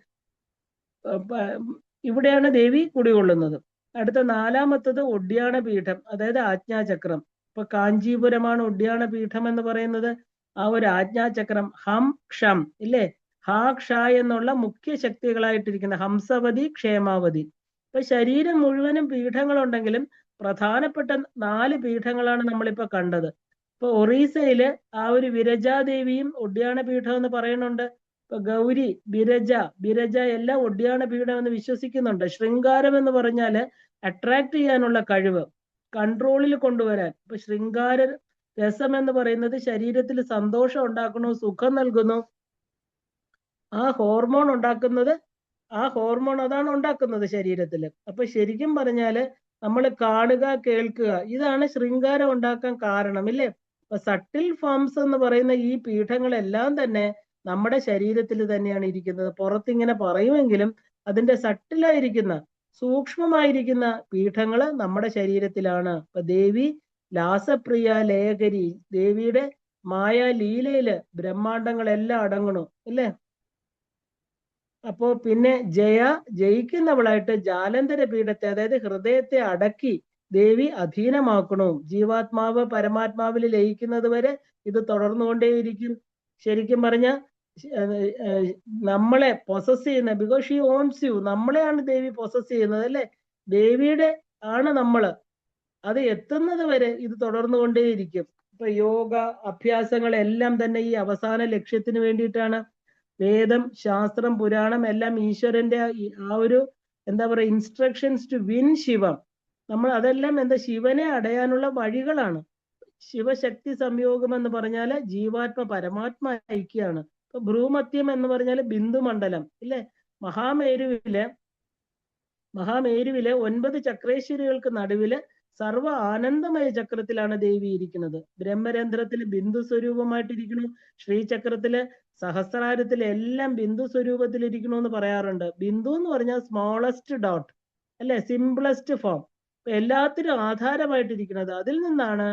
ഇവിടെയാണ് ദേവി കുടികൊള്ളുന്നത്. അടുത്ത നാലാമത്തത് ഒഡ്യാണ പീഠം, അതായത് ആജ്ഞാചക്രം. ഇപ്പൊ കാഞ്ചീപുരമാണ് ഒഡ്യാണ പീഠം എന്ന് പറയുന്നത്. ആ ഒരു ആജ്ഞാചക്രം ഹം ഷം ഇല്ലേ, ഹാ ക്ഷ എന്നുള്ള മുഖ്യ ശക്തികളായിട്ടിരിക്കുന്ന ഹംസവതി ക്ഷേമാവതി. ഇപ്പൊ ശരീരം മുഴുവനും പീഠങ്ങളുണ്ടെങ്കിലും പ്രധാനപ്പെട്ട 4 പീഠങ്ങളാണ് നമ്മളിപ്പോ കണ്ടത്. ഇപ്പൊ ഒറീസയില് ആ ഒരു വിരജാദേവിയും ഒഡ്യാണ പീഠം എന്ന് പറയുന്നുണ്ട്. ഇപ്പൊ ഗൗരി, ബിരജ എല്ലാം ഒഡ്യാണ പീഠം എന്ന് വിശ്വസിക്കുന്നുണ്ട്. ശൃംഗാരം എന്ന് പറഞ്ഞാല് അട്രാക്ട് ചെയ്യാനുള്ള കഴിവ്, കൺട്രോളിൽ കൊണ്ടുവരാൻ. ഇപ്പൊ ശൃംഗാര രസം എന്ന് പറയുന്നത് ശരീരത്തിൽ സന്തോഷം ഉണ്ടാക്കുന്നു, സുഖം നൽകുന്നു. ആ ഹോർമോൺ അതാണ് ഉണ്ടാക്കുന്നത് ശരീരത്തില്. അപ്പൊ ശരിക്കും പറഞ്ഞാല് നമ്മൾ കാണുക, കേൾക്കുക, ഇതാണ് ശൃംഗാരം ഉണ്ടാക്കാൻ കാരണം ഇല്ലേ? അപ്പൊ സട്ടിൽ ഫോംസ് എന്ന് പറയുന്ന ഈ പീഠങ്ങളെല്ലാം തന്നെ നമ്മുടെ ശരീരത്തിൽ തന്നെയാണ് ഇരിക്കുന്നത്. പുറത്തിങ്ങനെ പറയുമെങ്കിലും അതിന്റെ സട്ടിലായിരിക്കുന്ന, സൂക്ഷ്മമായിരിക്കുന്ന പീഠങ്ങള് നമ്മുടെ ശരീരത്തിലാണ്. അപ്പൊ ദേവി ലാസപ്രിയ ലേഖരി, ദേവിയുടെ മായ ലീലയില് ബ്രഹ്മാണ്ടങ്ങളെല്ലാം അടങ്ങണു അല്ലേ? അപ്പോ പിന്നെ ജയിക്കുന്നവളായിട്ട് ജാലന്ധര പീഠത്തെ, അതായത് ഹൃദയത്തെ അടക്കി ദേവി അധീനമാക്കണു. ജീവാത്മാവ് പരമാത്മാവിൽ ലയിക്കുന്നത് വരെ ഇത് തുടർന്നുകൊണ്ടേയിരിക്കും. ശരിക്കും പറഞ്ഞ നമ്മളെ പൊസസ് ചെയ്യുന്ന, ബിക്കോസ് ഷീ ഓൺസ് യു, നമ്മളെയാണ് ദേവി പൊസസ് ചെയ്യുന്നത് അല്ലെ? ദേവിയുടെ ആണ് നമ്മള്. അത് എത്തുന്നത് വരെ ഇത് തുടർന്നുകൊണ്ടേയിരിക്കും. ഇപ്പൊ യോഗ അഭ്യാസങ്ങളെല്ലാം തന്നെ ഈ അവസാന ലക്ഷ്യത്തിന് വേണ്ടിയിട്ടാണ്. വേദം, ശാസ്ത്രം, പുരാണം എല്ലാം ഈശ്വരന്റെ ആ ഒരു എന്താ പറയുക, ഇൻസ്ട്രക്ഷൻസ് ടു വിൻ ശിവം. നമ്മൾ അതെല്ലാം ശിവനെ അടയാനുള്ള വഴികളാണ്. ശിവശക്തി സംയോഗം എന്ന് പറഞ്ഞാല് ജീവാത്മ പരമാത്മ ഐക്യാണ്. ഇപ്പൊ ഭ്രൂമത്യം എന്ന് പറഞ്ഞാല് ബിന്ദു മണ്ഡലം ഇല്ലേ? മഹാമേരുവിലെ 9 ചക്രേശ്വരികൾക്ക് നടുവില് സർവ ആനന്ദമയ ചക്രത്തിലാണ് ദേവി ഇരിക്കുന്നത്. ബ്രഹ്മരന്ധ്രത്തില് ബിന്ദു സ്വരൂപമായിട്ടിരിക്കുന്നു. ശ്രീചക്രത്തില്, സഹസ്രാരത്തില് എല്ലാം ബിന്ദു സ്വരൂപത്തിലിരിക്കണു എന്ന് പറയാറുണ്ട്. ബിന്ദു എന്ന് പറഞ്ഞാൽ സ്മോളസ്റ്റ് ഡോട്ട് അല്ലെ, സിംപിളസ്റ്റ് ഫോം. എല്ലാത്തിനും ആധാരമായിട്ടിരിക്കുന്നത്, അതിൽ നിന്നാണ്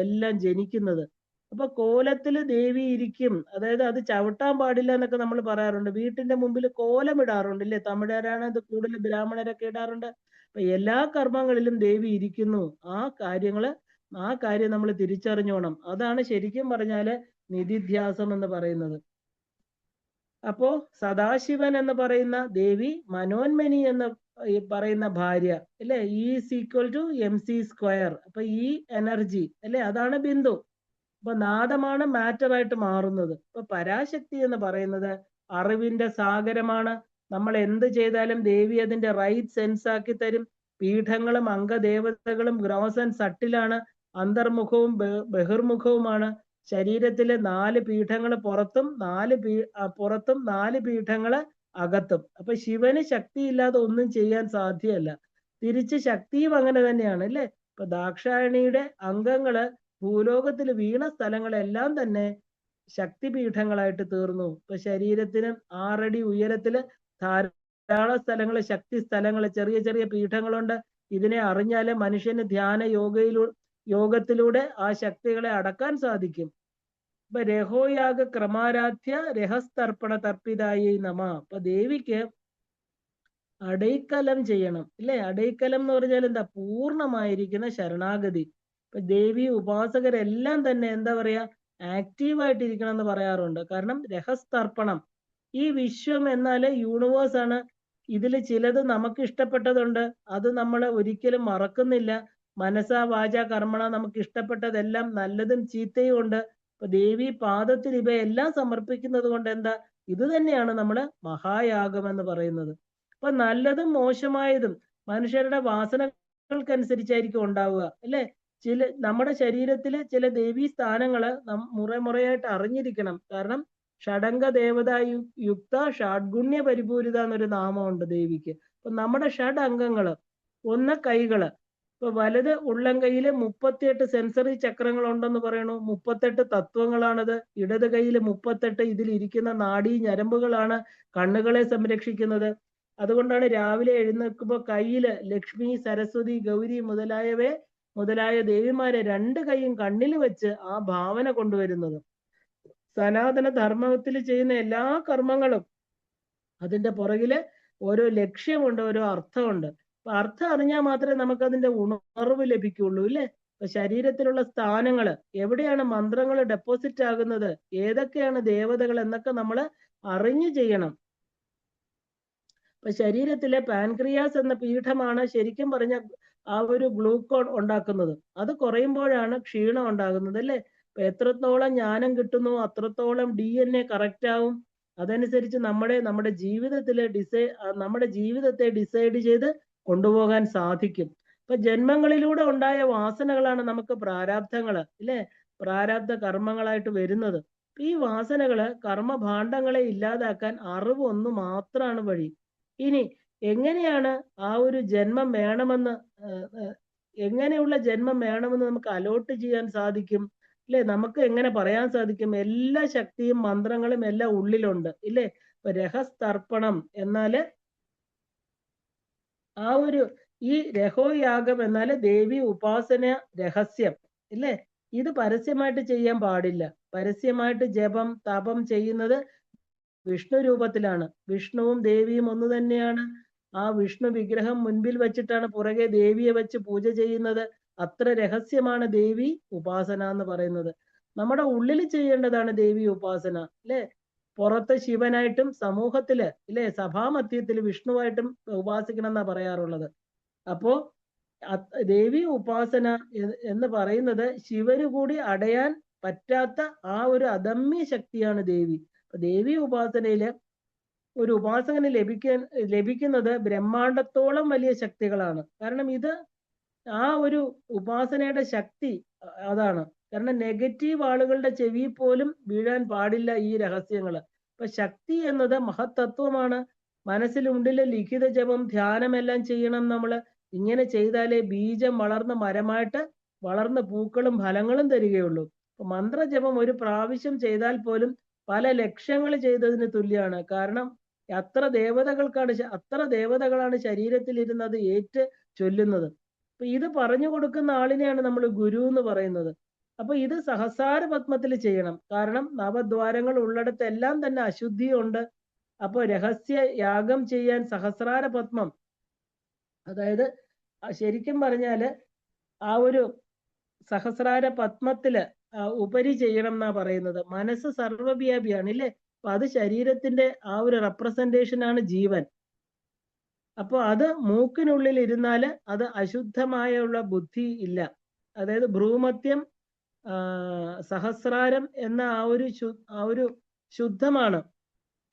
എല്ലാം ജനിക്കുന്നത്. അപ്പൊ കോലത്തില് ദേവി ഇരിക്കും, അതായത് അത് ചവിട്ടാൻ പാടില്ല എന്നൊക്കെ നമ്മൾ പറയാറുണ്ട്. വീട്ടിന്റെ മുമ്പിൽ കോലം ഇടാറുണ്ട് ഇല്ലേ? തമിഴരാണ് ഇത് കൂടുതൽ, ബ്രാഹ്മണരൊക്കെ ഇടാറുണ്ട്. അപ്പൊ എല്ലാ കർമ്മങ്ങളിലും ദേവി ഇരിക്കുന്നു. ആ കാര്യം നമ്മൾ തിരിച്ചറിഞ്ഞോണം. അതാണ് ശരിക്കും പറഞ്ഞാല് നിധിധ്യാസം എന്ന് പറയുന്നത്. അപ്പോ സദാശിവൻ എന്ന് പറയുന്ന ദേവി, മനോന്മനി എന്ന് ഈ പറയുന്ന ഭാര്യ അല്ലെ, ഈസ് ഈക്വൽ ടു mc². അപ്പൊ ഈ എനർജി അല്ലെ, അതാണ് ബിന്ദു. അപ്പൊ നാദമാണ് മാറ്റർ ആയിട്ട് മാറുന്നത്. ഇപ്പൊ പരാശക്തി എന്ന് പറയുന്നത് അറിവിന്റെ സാഗരമാണ്. നമ്മൾ എന്ത് ചെയ്താലും ദേവി അതിന്റെ റൈറ്റ് സെൻസ് ആക്കി തരും. പീഠങ്ങളും അംഗദേവതകളും ഗ്രോസ് ആൻഡ് സട്ടിലാണ്. അന്തർമുഖവും ബഹിർമുഖവുമാണ്. ശരീരത്തിലെ 4 പീഠങ്ങൾ പുറത്തും 4 പീഠങ്ങള് അകത്തും. അപ്പൊ ശിവന് ശക്തിയില്ലാതെ ഒന്നും ചെയ്യാൻ സാധ്യമല്ല. തിരിച്ച് ശക്തിയും അങ്ങനെ തന്നെയാണ് അല്ലേ? ഇപ്പൊ ദാക്ഷായണിയുടെ അംഗങ്ങള് ഭൂലോകത്തിൽ വീണ സ്ഥലങ്ങളെല്ലാം തന്നെ ശക്തിപീഠങ്ങളായിട്ട് തീർന്നു. ഇപ്പൊ ശരീരത്തിന് 6 അടി ഉയരത്തില് ധാരാളം സ്ഥലങ്ങള് ശക്തി സ്ഥലങ്ങള് ചെറിയ ചെറിയ പീഠങ്ങളുണ്ട്. ഇതിനെ അറിഞ്ഞാല് മനുഷ്യന് ധ്യാന യോഗത്തിലൂടെ ആ ശക്തികളെ അടക്കാൻ സാധിക്കും. ഇപ്പൊ രഹോയാഗ ക്രമാരാധ്യ രഹസ്തർപ്പണ തർപ്പിതായി നമ. അപ്പൊ ദേവിക്ക് അടൈക്കലം ചെയ്യണം ഇല്ലേ? അടൈക്കലം എന്ന് പറഞ്ഞാൽ എന്താ? പൂർണ്ണമായിരിക്കുന്ന ശരണാഗതി. ഇപ്പൊ ദേവി ഉപാസകരെല്ലാം തന്നെ എന്താ പറയാ, ആക്റ്റീവായിട്ടിരിക്കണം എന്ന് പറയാറുണ്ട്. കാരണം രഹസ്തർപ്പണം, ഈ വിശ്വം എന്നാല് യൂണിവേഴ്സ് ആണ്. ഇതിൽ ചിലത് നമുക്ക് ഇഷ്ടപ്പെട്ടതുണ്ട്, അത് നമ്മൾ ഒരിക്കലും മറക്കുന്നില്ല. മനസാ വാച കർമ്മണ നമുക്ക് ഇഷ്ടപ്പെട്ടതെല്ലാം നല്ലതും ചീത്തയും ഉണ്ട്. ഇപ്പൊ ദേവി പാദത്തിൽ ഇവയെല്ലാം സമർപ്പിക്കുന്നത് കൊണ്ട് എന്താ, ഇത് തന്നെയാണ് നമ്മള് മഹായാഗം എന്ന് പറയുന്നത്. അപ്പൊ നല്ലതും മോശമായതും മനുഷ്യരുടെ വാസനകൾക്കനുസരിച്ചായിരിക്കും ഉണ്ടാവുക അല്ലെ? നമ്മുടെ ശരീരത്തില് ചില ദേവീ സ്ഥാനങ്ങള് മുറയായിട്ട് അറിഞ്ഞിരിക്കണം. കാരണം ഷഡംഗ ദേവത യുക്ത ഷഡ്ഗുണ്യ പരിപൂരിത എന്നൊരു നാമമുണ്ട് ദേവിക്ക്. അപ്പൊ നമ്മുടെ ഷഡ് അംഗങ്ങള്, ഒന്ന് കൈകള്. ഇപ്പൊ വലത് ഉള്ളം കൈയില് 38 സെൻസറി ചക്രങ്ങൾ ഉണ്ടെന്ന് പറയണു. 38 തത്വങ്ങളാണത്. ഇടത് കൈയില് 38 ഇതിലിരിക്കുന്ന നാഡീ ഞരമ്പുകളാണ് കണ്ണുകളെ സംരക്ഷിക്കുന്നത്. അതുകൊണ്ടാണ് രാവിലെ എഴുന്നേൽക്കുമ്പോൾ കയ്യില് ലക്ഷ്മി, സരസ്വതി, ഗൗരി മുതലായ ദേവിമാരെ 2 കൈയും കണ്ണിൽ വെച്ച് ആ ഭാവന കൊണ്ടുവരുന്നത്. സനാതന ധർമ്മത്തിൽ ചെയ്യുന്ന എല്ലാ കർമ്മങ്ങളും അതിന്റെ പുറകില് ഓരോ ലക്ഷ്യമുണ്ട്, ഓരോ അർത്ഥമുണ്ട്. അപ്പൊ അർത്ഥം അറിഞ്ഞാൽ മാത്രമേ നമുക്ക് അതിന്റെ ഉണർവ് ലഭിക്കുള്ളൂ ഇല്ലേ? ഇപ്പൊ ശരീരത്തിലുള്ള സ്ഥാനങ്ങള് എവിടെയാണ് മന്ത്രങ്ങൾ ഡെപ്പോസിറ്റ് ആകുന്നത്, ഏതൊക്കെയാണ് ദേവതകൾ എന്നൊക്കെ നമ്മൾ അറിഞ്ഞു ചെയ്യണം. ഇപ്പൊ ശരീരത്തിലെ പാൻക്രിയാസ് എന്ന പീഠമാണ് ശരിക്കും പറഞ്ഞ ആ ഒരു ഗ്ലൂക്കോൺ ഉണ്ടാക്കുന്നത്. അത് കുറയുമ്പോഴാണ് ക്ഷീണം ഉണ്ടാകുന്നത് അല്ലേ? ഇപ്പൊ എത്രത്തോളം ജ്ഞാനം കിട്ടുന്നു അത്രത്തോളം DNA കറക്റ്റ് ആവും. അതനുസരിച്ച് നമ്മുടെ ജീവിതത്തെ ഡിസൈഡ് ചെയ്ത് കൊണ്ടുപോകാൻ സാധിക്കും. ഇപ്പൊ ജന്മങ്ങളിലൂടെ ഉണ്ടായ വാസനകളാണ് നമുക്ക് പ്രാരാബ്ധങ്ങള് ഇല്ലേ? പ്രാരാബ്ധ കർമ്മങ്ങളായിട്ട് വരുന്നത്. ഈ വാസനകള് കർമ്മഭാണ്ഡങ്ങളെ ഇല്ലാതാക്കാൻ അറിവ് ഒന്ന് മാത്രമാണ് വഴി. ഇനി എങ്ങനെയാണ് ആ ഒരു ജന്മം വേണമെന്ന് എങ്ങനെയുള്ള ജന്മം വേണമെന്ന് നമുക്ക് അലോട്ട് ചെയ്യാൻ സാധിക്കും ഇല്ലേ? നമുക്ക് എങ്ങനെ പറയാൻ സാധിക്കും? എല്ലാ ശക്തിയും മന്ത്രങ്ങളും എല്ലാം ഉള്ളിലുണ്ട് ഇല്ലേ? ഇപ്പൊ രഹസ്തർപ്പണം എന്നാല് ആ ഒരു ഈ രഹോയാഗം എന്നാല് ദേവി ഉപാസന രഹസ്യം ഇല്ലേ? ഇത് പരസ്യമായിട്ട് ചെയ്യാൻ പാടില്ല. പരസ്യമായിട്ട് ജപം തപം ചെയ്യുന്നത് വിഷ്ണു രൂപത്തിലാണ്. വിഷ്ണുവും ദേവിയും ഒന്ന് തന്നെയാണ്. ആ വിഷ്ണു വിഗ്രഹം മുൻപിൽ വെച്ചിട്ടാണ് പുറകെ ദേവിയെ വെച്ച് പൂജ ചെയ്യുന്നത്. അത്ര രഹസ്യമാണ് ദേവി ഉപാസന എന്ന് പറയുന്നത്. നമ്മുടെ ഉള്ളിൽ ചെയ്യേണ്ടതാണ് ദേവി ഉപാസന അല്ലെ? പുറത്ത് ശിവനായിട്ടും സമൂഹത്തില് ഇല്ലേ സഭാമധ്യത്തിൽ വിഷ്ണുവായിട്ടും ഉപാസിക്കണം എന്നാ പറയാറുള്ളത്. അപ്പോ ദേവി ഉപാസന എന്ന് പറയുന്നത് ശിവന് കൂടി അടയാൻ പറ്റാത്ത ആ ഒരു അദമ്യ ശക്തിയാണ് ദേവി. ദേവി ഉപാസനയില് ഒരു ഉപാസകന് ലഭിക്കുന്നത് ബ്രഹ്മാണ്ടത്തോളം വലിയ ശക്തികളാണ്. കാരണം ഇത് ആ ഒരു ഉപാസനയുടെ ശക്തി അതാണ്. കാരണം നെഗറ്റീവ് ആളുകളുടെ ചെവി പോലും വീഴാൻ പാടില്ല ഈ രഹസ്യങ്ങള്. അപ്പൊ ശക്തി എന്നത് മഹത്തത്വമാണ്. മനസ്സിലുണ്ടില് ലിഖിത ജപം ധ്യാനമെല്ലാം ചെയ്യണം നമ്മള്. ഇങ്ങനെ ചെയ്താലേ ബീജം വളർന്ന് മരമായിട്ട് വളർന്ന് പൂക്കളും ഫലങ്ങളും തരികയുള്ളൂ. അപ്പൊ മന്ത്രജപം ഒരു പ്രാവശ്യം ചെയ്താൽ പോലും പല ലക്ഷങ്ങൾ ചെയ്തതിന് തുല്യമാണ്. കാരണം അത്ര ദേവതകളാണ് ശരീരത്തിൽ ഇരുന്നത് ഏറ്റ് ചൊല്ലുന്നത്. അപ്പൊ ഇത് പറഞ്ഞു കൊടുക്കുന്ന ആളിനെയാണ് നമ്മൾ ഗുരു എന്ന് പറയുന്നത്. അപ്പൊ ഇത് സഹസ്രാര പത്മത്തിൽ ചെയ്യണം. കാരണം നവദ്വാരങ്ങൾ ഉള്ളിടത്തെല്ലാം തന്നെ അശുദ്ധിയുണ്ട്. അപ്പൊ രഹസ്യ യാഗം ചെയ്യാൻ സഹസ്രാര പത്മം, അതായത് ശരിക്കും പറഞ്ഞാല് ആ ഒരു സഹസ്രാര പത്മത്തില് ഉപരി ചെയ്യണം എന്നാ പറയുന്നത്. മനസ്സ് സർവ്വവ്യാപിയാണ് ഇല്ലേ? അപ്പൊ അത് ശരീരത്തിന്റെ ആ ഒരു റെപ്രസെന്റേഷൻ ആണ് ജീവൻ. അപ്പൊ അത് മൂക്കിനുള്ളിൽ ഇരുന്നാല് അത് അശുദ്ധമായുള്ള ബുദ്ധി ഇല്ല. അതായത് ഭ്രൂമത്യം സഹസ്രാരം എന്ന ആ ഒരു ശുദ്ധമാണ്.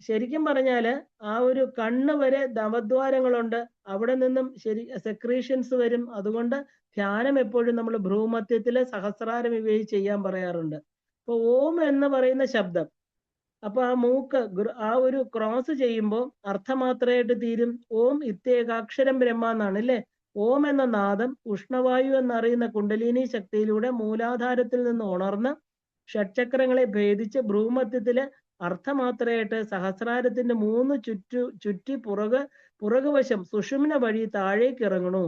ശരിക്കും പറഞ്ഞാല് ആ ഒരു കണ്ണ് വരെ നവദ്വാരങ്ങളുണ്ട്. അവിടെ നിന്നും സെക്രീഷൻസ് വരും. അതുകൊണ്ട് ധ്യാനം എപ്പോഴും നമ്മൾ ഭ്രൂമധ്യത്തില് സഹസ്രാരം ഇവയിൽ ചെയ്യാൻ പറയാറുണ്ട്. അപ്പൊ ഓം എന്ന് പറയുന്ന ശബ്ദം അപ്പൊ ആ മൂക്ക് ആ ഒരു ക്രോസ് ചെയ്യുമ്പോൾ അർത്ഥമാത്രയായിട്ട് തീരും ഓം ഇത്യേകാക്ഷരം ബ്രഹ്മ എന്നാണ് അല്ലേ. ഓം എന്ന നാദം ഉഷ്ണവായു എന്നറിയുന്ന കുണ്ടലിനി ശക്തിയിലൂടെ മൂലാധാരത്തിൽ നിന്ന് ഉണർന്ന് ഷഡ്ചക്രങ്ങളെ ഭേദിച്ച് ഭ്രൂമധ്യത്തില് അർത്ഥമാത്രയായിട്ട് സഹസ്രാരത്തിന്റെ 3 ചുറ്റി പുറകുവശം സുഷുമ്ന വഴി താഴേക്ക് ഇറങ്ങണു.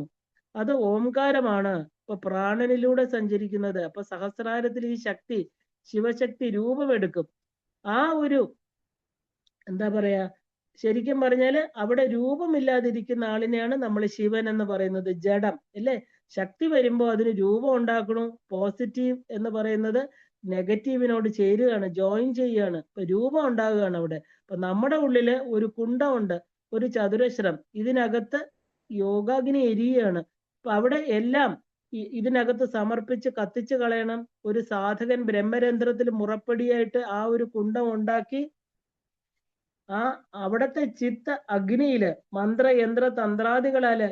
അത് ഓംകാരമാണ്. ഇപ്പൊ പ്രാണനിലൂടെ സഞ്ചരിക്കുന്നത്. അപ്പൊ സഹസ്രാരത്തിൽ ഈ ശക്തി ശിവശക്തി രൂപമെടുക്കും. ആ ഒരു എന്താ പറയാ, ശരിക്കും പറഞ്ഞാല് അവിടെ രൂപമില്ലാതിരിക്കുന്ന ആളിനെയാണ് നമ്മൾ ശിവൻ എന്ന് പറയുന്നത്. ജഡം അല്ലേ. ശക്തി വരുമ്പോ അതിന് രൂപം ഉണ്ടാക്കണു. പോസിറ്റീവ് എന്ന് പറയുന്നത് നെഗറ്റീവിനോട് ചേരുകയാണ്, ജോയിൻ ചെയ്യുകയാണ്. ഇപ്പൊ രൂപം ഉണ്ടാകുകയാണ് അവിടെ. അപ്പൊ നമ്മുടെ ഉള്ളില് ഒരു കുണ്ടമുണ്ട്, ഒരു ചതുരശ്രം. ഇതിനകത്ത് യോഗാഗ്നി എരിയുകയാണ്. അപ്പൊ അവിടെ എല്ലാം ഇതിനകത്ത് സമർപ്പിച്ച് കത്തിച്ചു കളയണം. ഒരു സാധകൻ ബ്രഹ്മരന്ധ്രത്തിൽ മുറപ്പടിയായിട്ട് ആ ഒരു കുണ്ടം ഉണ്ടാക്കി ആ അവിടത്തെ ചിത്ത അഗ്നിയില് മന്ത്രയന്ത്ര തന്ത്രാദികളാല്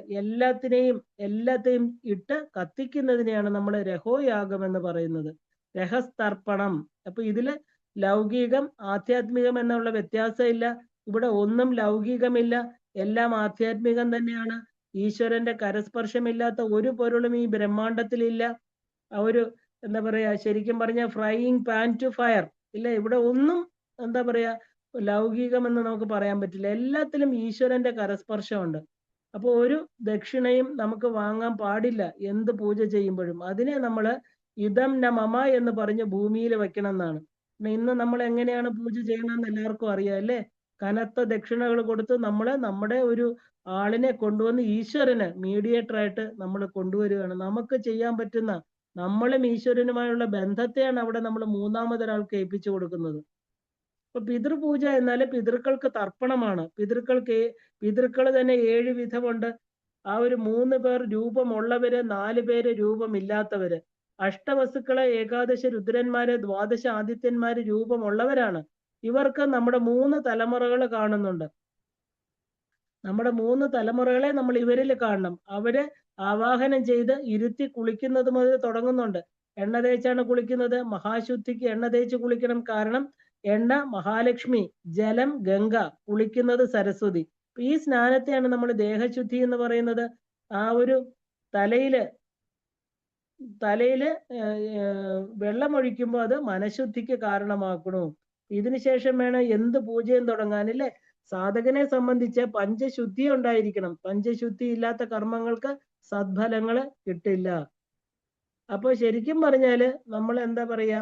എല്ലാത്തെയും ഇട്ട് കത്തിക്കുന്നതിനെയാണ് നമ്മൾ രഹോയാഗം എന്ന് പറയുന്നത്. രഹസ്തർപ്പണം. അപ്പൊ ഇതില് ലൗകികം ആധ്യാത്മികം എന്നുള്ള വ്യത്യാസമില്ല. ഇവിടെ ഒന്നും ലൗകികമില്ല, എല്ലാം ആധ്യാത്മികം തന്നെയാണ്. ഈശ്വരന്റെ കരസ്പർശമില്ലാത്ത ഒരു പൊരുളും ഈ ബ്രഹ്മാണ്ടത്തിലില്ല. ആ ഒരു എന്താ പറയാ, ശരിക്കും പറഞ്ഞ ഫ്രൈയിങ് പാൻ ടു ഫയർ ഇല്ല. ഇവിടെ ഒന്നും എന്താ പറയാ ലൗകികമെന്ന് നമുക്ക് പറയാൻ പറ്റില്ല. എല്ലാത്തിലും ഈശ്വരന്റെ കരസ്പർശമുണ്ട്. അപ്പൊ ഒരു ദക്ഷിണയും നമുക്ക് വാങ്ങാൻ പാടില്ല എന്ത് പൂജ ചെയ്യുമ്പോഴും. അതിനെ നമ്മൾ ഇതം ന മമ എന്ന് പറഞ്ഞ് ഭൂമിയിൽ വെക്കണം എന്നാണ്. ഇന്ന് നമ്മൾ എങ്ങനെയാണ് പൂജ ചെയ്യണമെന്ന് എല്ലാവർക്കും അറിയാം അല്ലേ. കനത്ത ദക്ഷിണകൾ കൊടുത്ത് നമ്മുടെ ഒരു ആളിനെ കൊണ്ടുവന്ന് ഈശ്വരന് മീഡിയേറ്റർ ആയിട്ട് നമ്മൾ കൊണ്ടുവരികയാണ്. നമുക്ക് ചെയ്യാൻ പറ്റുന്ന നമ്മളും ഈശ്വരനുമായുള്ള ബന്ധത്തെയാണ് അവിടെ നമ്മൾ മൂന്നാമതൊരാൾക്ക് ഏൽപ്പിച്ചു കൊടുക്കുന്നത്. ഇപ്പൊ പിതൃപൂജ എന്നാൽ പിതൃക്കൾക്ക് തർപ്പണമാണ്. പിതൃക്കൾ തന്നെ 7 വിധമുണ്ട്. ആ ഒരു 3 പേർ രൂപമുള്ളവര്, 4 പേര് രൂപമില്ലാത്തവര്. അഷ്ടവസുക്കളെ ഏകാദശ രുദ്രന്മാര്, ദ്വാദശ ആദിത്യന്മാര് രൂപമുള്ളവരാണ്. ഇവർക്ക് നമ്മുടെ 3 തലമുറകൾ കാണുന്നുണ്ട്. നമ്മുടെ 3 തലമുറകളെ നമ്മൾ ഇവരിൽ കാണണം. അവര് ആവാഹനം ചെയ്ത് ഇരുത്തി കുളിക്കുന്നത് മുതൽ തുടങ്ങുന്നുണ്ട്. എണ്ണ തേച്ചാണ് കുളിക്കുന്നത്. മഹാശുദ്ധിക്ക് എണ്ണ തേച്ച് കുളിക്കണം. കാരണം എണ്ണ മഹാലക്ഷ്മി, ജലം ഗംഗ, കുളിക്കുന്നത് സരസ്വതി. ഈ സ്നാനത്തെയാണ് നമ്മൾ ദേഹശുദ്ധി എന്ന് പറയുന്നത്. ആ ഒരു തലയില് വെള്ളമൊഴിക്കുമ്പോൾ അത് മനഃശുദ്ധിക്ക് കാരണമാക്കണു. ഇതിനുശേഷം വേണം എന്ത് പൂജയും തുടങ്ങാനില്ലേ. സാധകനെ സംബന്ധിച്ച് പഞ്ചശുദ്ധി ഉണ്ടായിരിക്കണം. പഞ്ചശുദ്ധി ഇല്ലാത്ത കർമ്മങ്ങൾക്ക് സദ്ഫലങ്ങള് കിട്ടില്ല. അപ്പൊ ശരിക്കും പറഞ്ഞാല് നമ്മൾ എന്താ പറയാ,